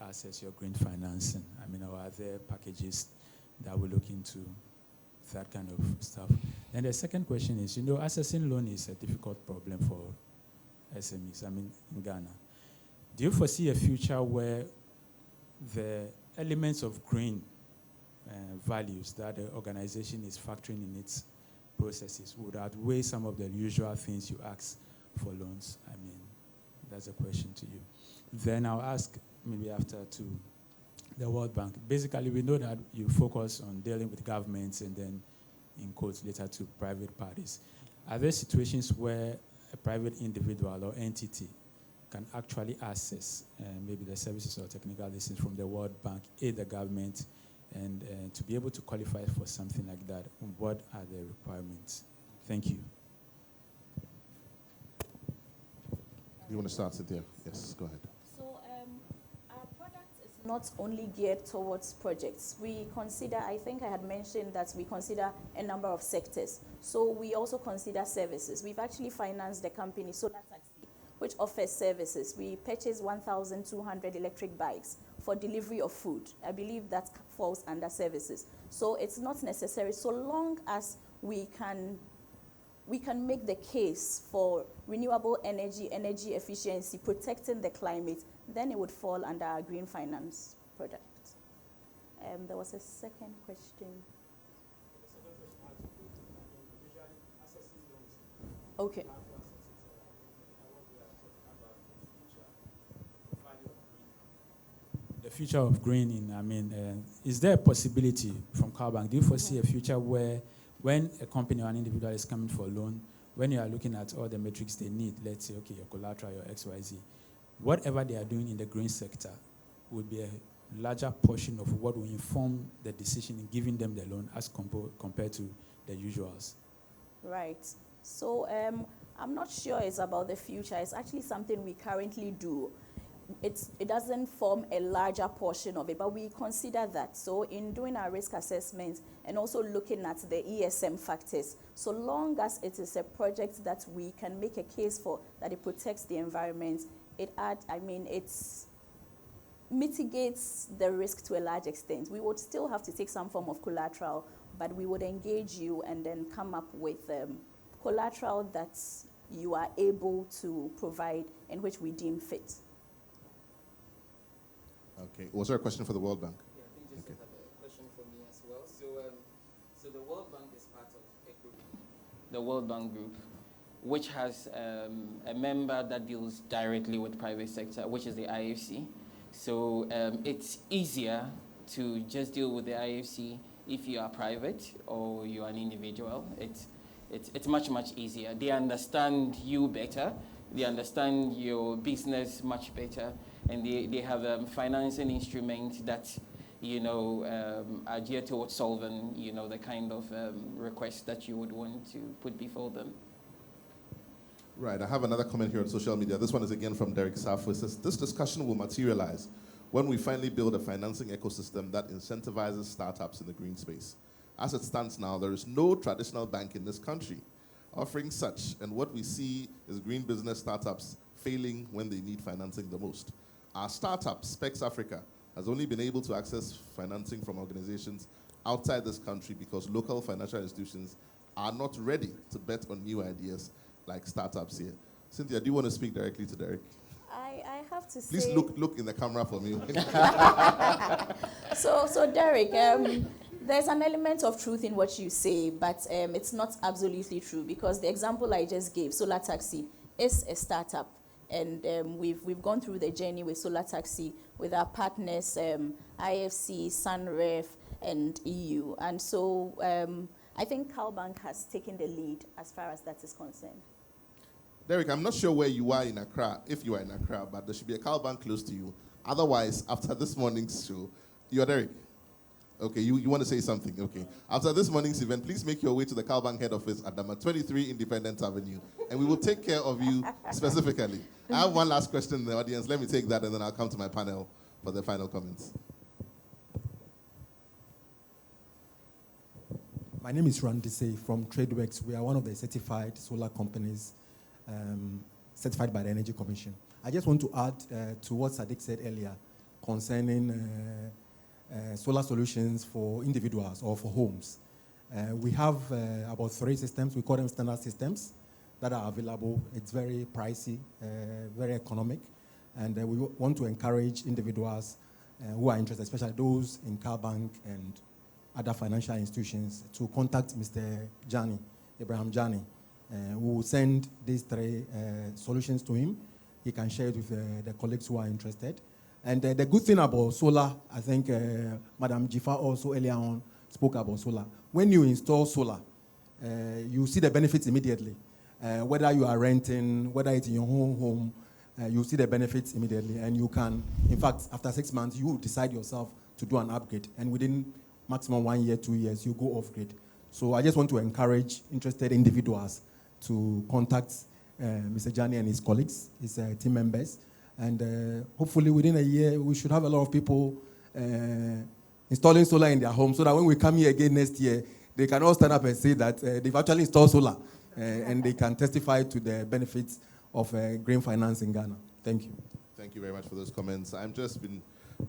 access your green financing? I mean, or are there packages that will look into that kind of stuff? And the second question is, accessing loan is a difficult problem for SMEs, in Ghana. Do you foresee a future where the elements of green values that the organization is factoring in its processes would outweigh some of the usual things you ask for loans? That's a question to you. Then I'll ask maybe after to the World Bank. Basically, we know that you focus on dealing with governments and then, in quotes, later to private parties. Are there situations where a private individual or entity can actually access maybe the services or technical assistance from the World Bank, aid the government, and to be able to qualify for something like that? What are the requirements? Thank you. You want to start, Cynthia? Yes, go ahead. So our product is not only geared towards projects. We consider, I think I had mentioned that we consider a number of sectors. So we also consider services. We've actually financed the company Solar Taxi, which offers services. We purchased 1,200 electric bikes for delivery of food. I believe that falls under services. So it's not necessary, so long as we can make the case for renewable energy, energy efficiency, protecting the climate, then it would fall under our green finance product. There was a second question. Okay. The future of green is there a possibility from CalBank? Do you foresee a future where when a company or an individual is coming for a loan, when you are looking at all the metrics they need, let's say, okay, your collateral, your XYZ, whatever they are doing in the green sector would be a larger portion of what will inform the decision in giving them the loan as compared to the usuals? Right. So I'm not sure it's about the future. It's actually something we currently do. It doesn't form a larger portion of it, but we consider that. So in doing our risk assessment and also looking at the ESM factors, so long as it is a project that we can make a case for, that it protects the environment, it mitigates the risk to a large extent. We would still have to take some form of collateral, but we would engage you and then come up with collateral that you are able to provide and which we deem fit. Okay. Was there a question for the World Bank? Yeah, I think just have a question for me as well. So the World Bank is part of a group, the World Bank Group, which has a member that deals directly with private sector, which is the IFC. So it's easier to just deal with the IFC if you are private or you are an individual. It's much, much easier. They understand you better. They understand your business much better. And they have financing instruments that, are geared towards solving, the kind of requests that you would want to put before them. Right, I have another comment here on social media. This one is again from Derek Safo. It says, this discussion will materialize when we finally build a financing ecosystem that incentivizes startups in the green space. As it stands now, there is no traditional bank in this country offering such, and what we see is green business startups failing when they need financing the most. Our startup, Specs Africa, has only been able to access financing from organizations outside this country because local financial institutions are not ready to bet on new ideas like startups here. Cynthia, do you want to speak directly to Derek? I have to Please say... look in the camera for me. So Derek, there's an element of truth in what you say, but it's not absolutely true because the example I just gave, Solar Taxi, is a startup. And we've gone through the journey with Solar Taxi with our partners, IFC, SunRef, and EU. And so I think CalBank has taken the lead as far as that is concerned. Derek, I'm not sure where you are in Accra, if you are in Accra, but there should be a CalBank close to you. Otherwise, after this morning's show, you're Derek. Okay, you want to say something? Okay. After this morning's event, please make your way to the CalBank head office at number 23 Independence Avenue, and we will take care of you specifically. I have one last question in the audience. Let me take that, and then I'll come to my panel for the final comments. My name is Randy Say from TradeWorks. We are one of the certified solar companies certified by the Energy Commission. I just want to add to what Sadiq said earlier concerning solar solutions for individuals or for homes. We have about 3 systems. We call them standard systems that are available. It's very pricey, very economic, and we want to encourage individuals who are interested, especially those in CalBank and other financial institutions, to contact Mr. Jani, Abraham Jani. We will send these 3 solutions to him. He can share it with the colleagues who are interested. And the good thing about solar, I think Madam Jifa also earlier on spoke about solar. When you install solar, you see the benefits immediately. Whether you are renting, whether it's in your own home, you see the benefits immediately. And you can, in fact, after 6 months, you decide yourself to do an upgrade. And within maximum 1 year, 2 years, you go off-grid. So I just want to encourage interested individuals to contact Mr. Jani and his colleagues, his team members. And hopefully within a year, we should have a lot of people installing solar in their home so that when we come here again next year, they can all stand up and say that they've actually installed solar and they can testify to the benefits of green finance in Ghana. Thank you. Thank you very much for those comments. I'm just been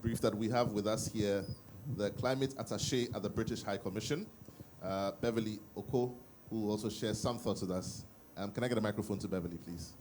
briefed that we have with us here the climate attaché at the British High Commission, Beverly Oko, who will also share some thoughts with us. Can I get a microphone to Beverly, please?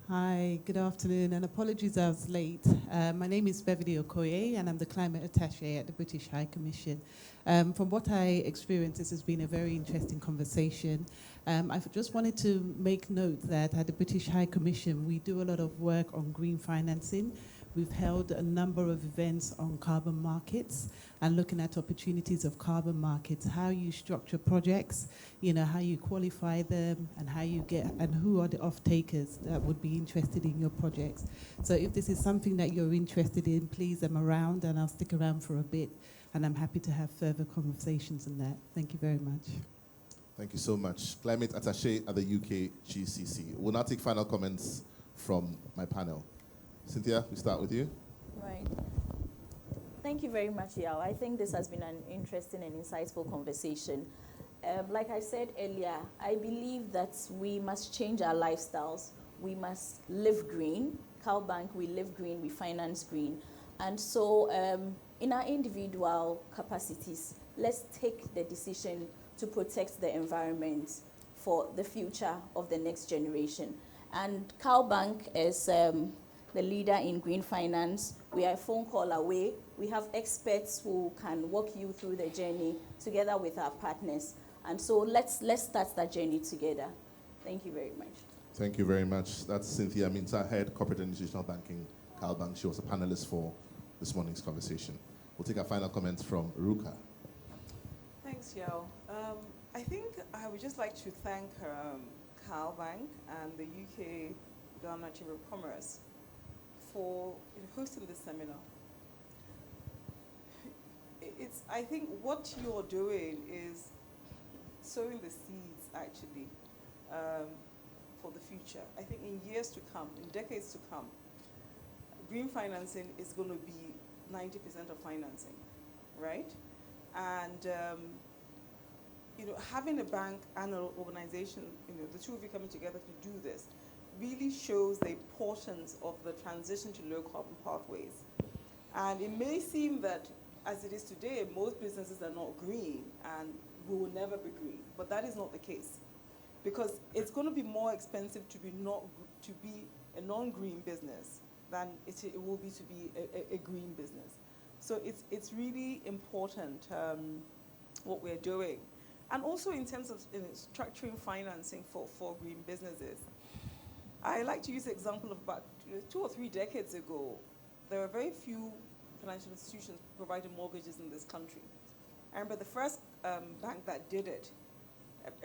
Hi, good afternoon, and apologies I was late. My name is Beverly Okoye, and I'm the Climate Attaché at the British High Commission. From what I experienced, this has been a very interesting conversation. I just wanted to make note that at the British High Commission, we do a lot of work on green financing. We've held a number of events on carbon markets and looking at opportunities of carbon markets, how you structure projects, how you qualify them, and how you get, and who are the off-takers that would be interested in your projects. So if this is something that you're interested in, please, I'm around and I'll stick around for a bit, and I'm happy to have further conversations on that. Thank you very much. Thank you so much. Climate Attaché at the UKGCC. We'll now take final comments from my panel. Cynthia, we start with you. Right. Thank you very much, Yao. I think this has been an interesting and insightful conversation. Like I said earlier, I believe that we must change our lifestyles. We must live green. CalBank, we live green, we finance green. And so in our individual capacities, let's take the decision to protect the environment for the future of the next generation. And CalBank is the leader in green finance. We are a phone call away. We have experts who can walk you through the journey together with our partners. And so let's start that journey together. Thank you very much. Thank you very much. That's Cynthia Minta, Head Corporate and Institutional Banking, CalBank. She was a panelist for this morning's conversation. We'll take our final comments from Ruka. Thanks, Yao. I think I would just like to thank CalBank and the UK Ghana Chamber of Commerce for hosting this seminar. I think what you're doing is sowing the seeds, actually, for the future. I think in years to come, in decades to come, green financing is going to be 90% of financing, right? And having a bank and an organization, the two of you coming together to do this, really shows the importance of the transition to low carbon pathways. And it may seem that, as it is today, most businesses are not green and will never be green, but that is not the case, because it's going to be more expensive to be a non-green business than it will be to be a green business. So it's really important what we're doing. And also in terms of structuring financing for green businesses. I like to use the example of about 2 or 3 decades ago, there were very few financial institutions providing mortgages in this country. I remember the first bank that did it,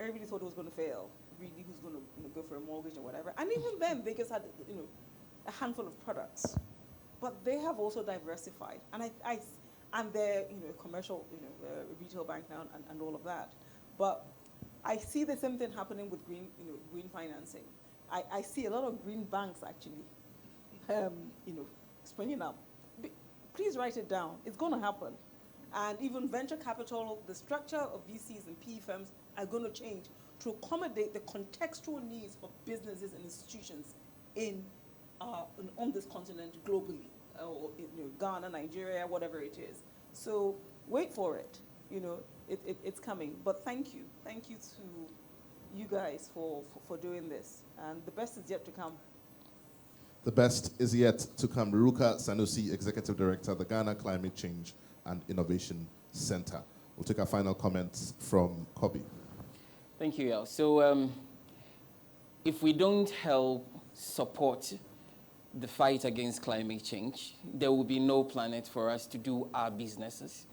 everybody thought it was going to fail. Really, who's going to go for a mortgage or whatever? And even then, they just had a handful of products. But they have also diversified, and they're a commercial retail bank now and all of that. But I see the same thing happening with green financing. I see a lot of green banks actually, springing up. Please write it down. It's going to happen. And even venture capital, the structure of VCs and PE firms are going to change to accommodate the contextual needs of businesses and institutions on this continent globally, or Ghana, Nigeria, whatever it is. So wait for it. It's coming. But thank you to you guys for doing this. And the best is yet to come. The best is yet to come. Ruka Sanusi, Executive Director, the Ghana Climate Change and Innovation Center. We'll take our final comments from Kobe. Thank you, Yao. So if we don't help support the fight against climate change, there will be no planet for us to do our businesses.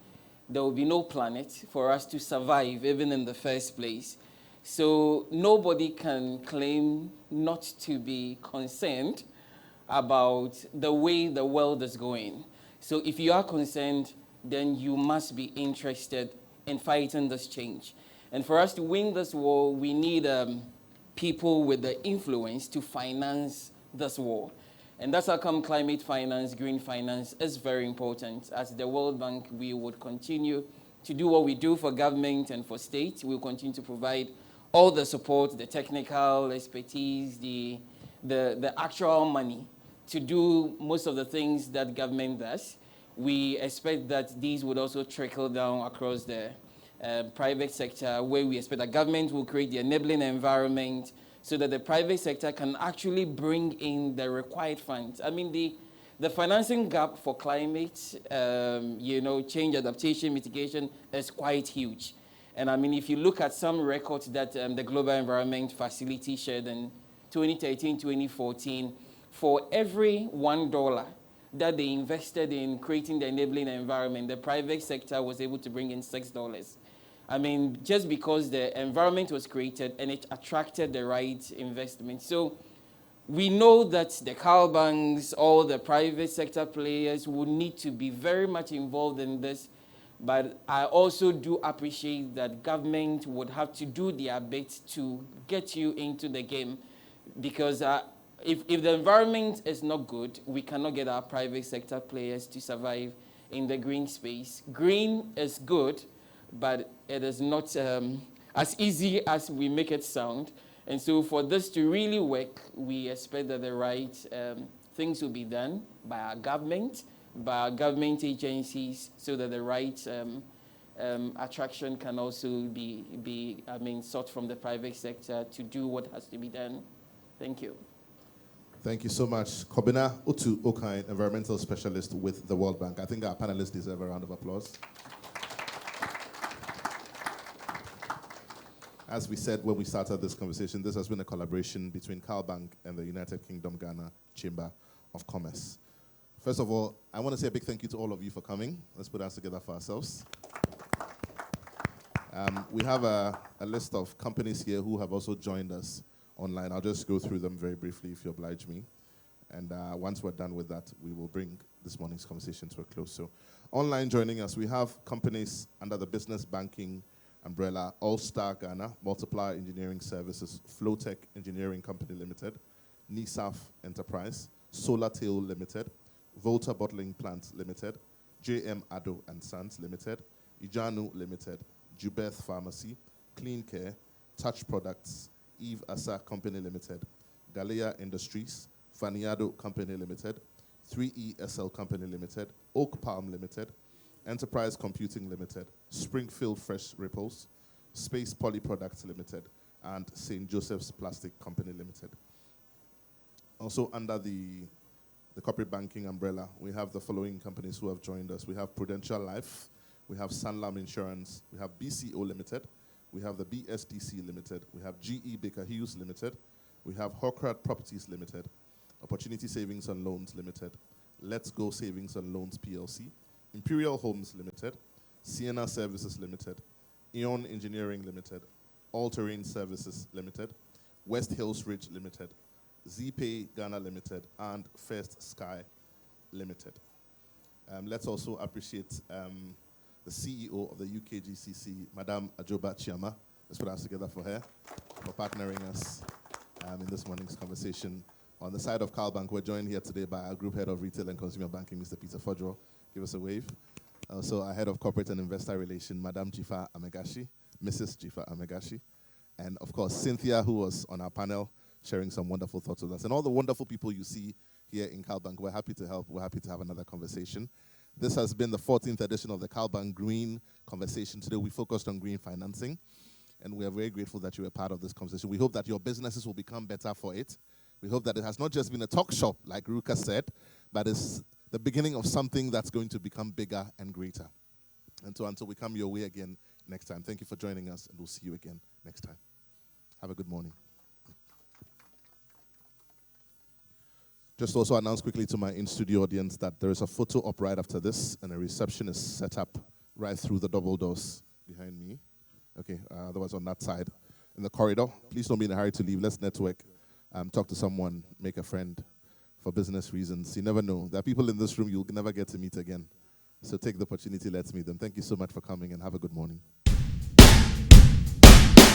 There will be no planet for us to survive, even in the first place. So nobody can claim not to be concerned about the way the world is going. So if you are concerned, then you must be interested in fighting this change. And for us to win this war, we need people with the influence to finance this war. And that's how come climate finance, green finance is very important. As the World Bank, we would continue to do what we do for government and for state. We'll continue to provide all the support, the technical expertise, the actual money to do most of the things that government does. We expect that these would also trickle down across the private sector, where we expect that government will create the enabling environment so that the private sector can actually bring in the required funds. I mean, the financing gap for climate, change, adaptation, mitigation is quite huge. And I mean, if you look at some records that the Global Environment Facility shared in 2013, 2014, for every $1 that they invested in creating the enabling environment, the private sector was able to bring in $6. I mean, just because the environment was created and it attracted the right investment. So we know that the CalBanks, all the private sector players will need to be very much involved in this. But I also do appreciate that government would have to do their bit to get you into the game, because if the environment is not good, we cannot get our private sector players to survive in the green space. Green is good, but it is not as easy as we make it sound. And so for this to really work, we expect that the right things will be done by our government, by our government agencies, so that the right attraction can also be sought from the private sector to do what has to be done. Thank you. Thank you so much. Kobina Utu Okain, environmental specialist with the World Bank. I think our panelists deserve a round of applause. As we said when we started this conversation, this has been a collaboration between CalBank and the United Kingdom Ghana Chamber of Commerce. First of all, I want to say a big thank you to all of you for coming. Let's put our hands together for ourselves. We have a list of companies here who have also joined us online. I'll just go through them very briefly if you oblige me. And once we're done with that, we will bring this morning's conversation to a close. So online joining us, we have companies under the business banking umbrella: All Star Ghana, Multiplier Engineering Services, Flowtech Engineering Company Limited, NISAF Enterprise, Solartail Limited, Volta Bottling Plant Limited, JM Ado and Sons Limited, Ijanu Limited, Jubeth Pharmacy, Clean Care, Touch Products, Eve Asa Company Limited, Galea Industries, Faniado Company Limited, 3ESL Company Limited, Oak Palm Limited, Enterprise Computing Limited, Springfield Fresh Ripples, Space Poly Products Limited, and St. Joseph's Plastic Company Limited. Also under the corporate banking umbrella, we have the following companies who have joined us. We have Prudential Life, we have Sanlam Insurance, we have BCO Limited, we have the BSDC Limited, we have GE Baker Hughes Limited, we have Hocrat Properties Limited, Opportunity Savings and Loans Limited, Let's Go Savings and Loans PLC, Imperial Homes Limited, Sienna Services Limited, Eon Engineering Limited, All Terrain Services Limited, West Hills Ridge Limited, ZPay Ghana Limited, and First Sky Limited. Let's also appreciate the CEO of the UKGCC, Madame Ajoba Chiama. Let's put our hands together for her, for partnering us in this morning's conversation. On the side of CalBank, we're joined here today by our Group Head of Retail and Consumer Banking, Mr. Peter Fodro. Give us a wave. Also, our Head of Corporate and Investor Relations, Madame Jifa Amegashi, Mrs. Jifa Amegashi. And of course, Cynthia, who was on our panel, sharing some wonderful thoughts with us. And all the wonderful people you see here in CalBank, we're happy to help. We're happy to have another conversation. This has been the 14th edition of the CalBank Green Conversation. Today we focused on green financing, and we are very grateful that you were part of this conversation. We hope that your businesses will become better for it. We hope that it has not just been a talk shop, like Ruka said, but it's the beginning of something that's going to become bigger and greater. And so until we come your way again next time, thank you for joining us, and we'll see you again next time. Have a good morning. Just also announce quickly to my in-studio audience that there is a photo op right after this, and a reception is set up right through the double doors behind me. Okay, otherwise on that side, in the corridor. Please don't be in a hurry to leave. Let's network, talk to someone, make a friend for business reasons. You never know. There are people in this room you'll never get to meet again. So take the opportunity, let's meet them. Thank you so much for coming, and have a good morning.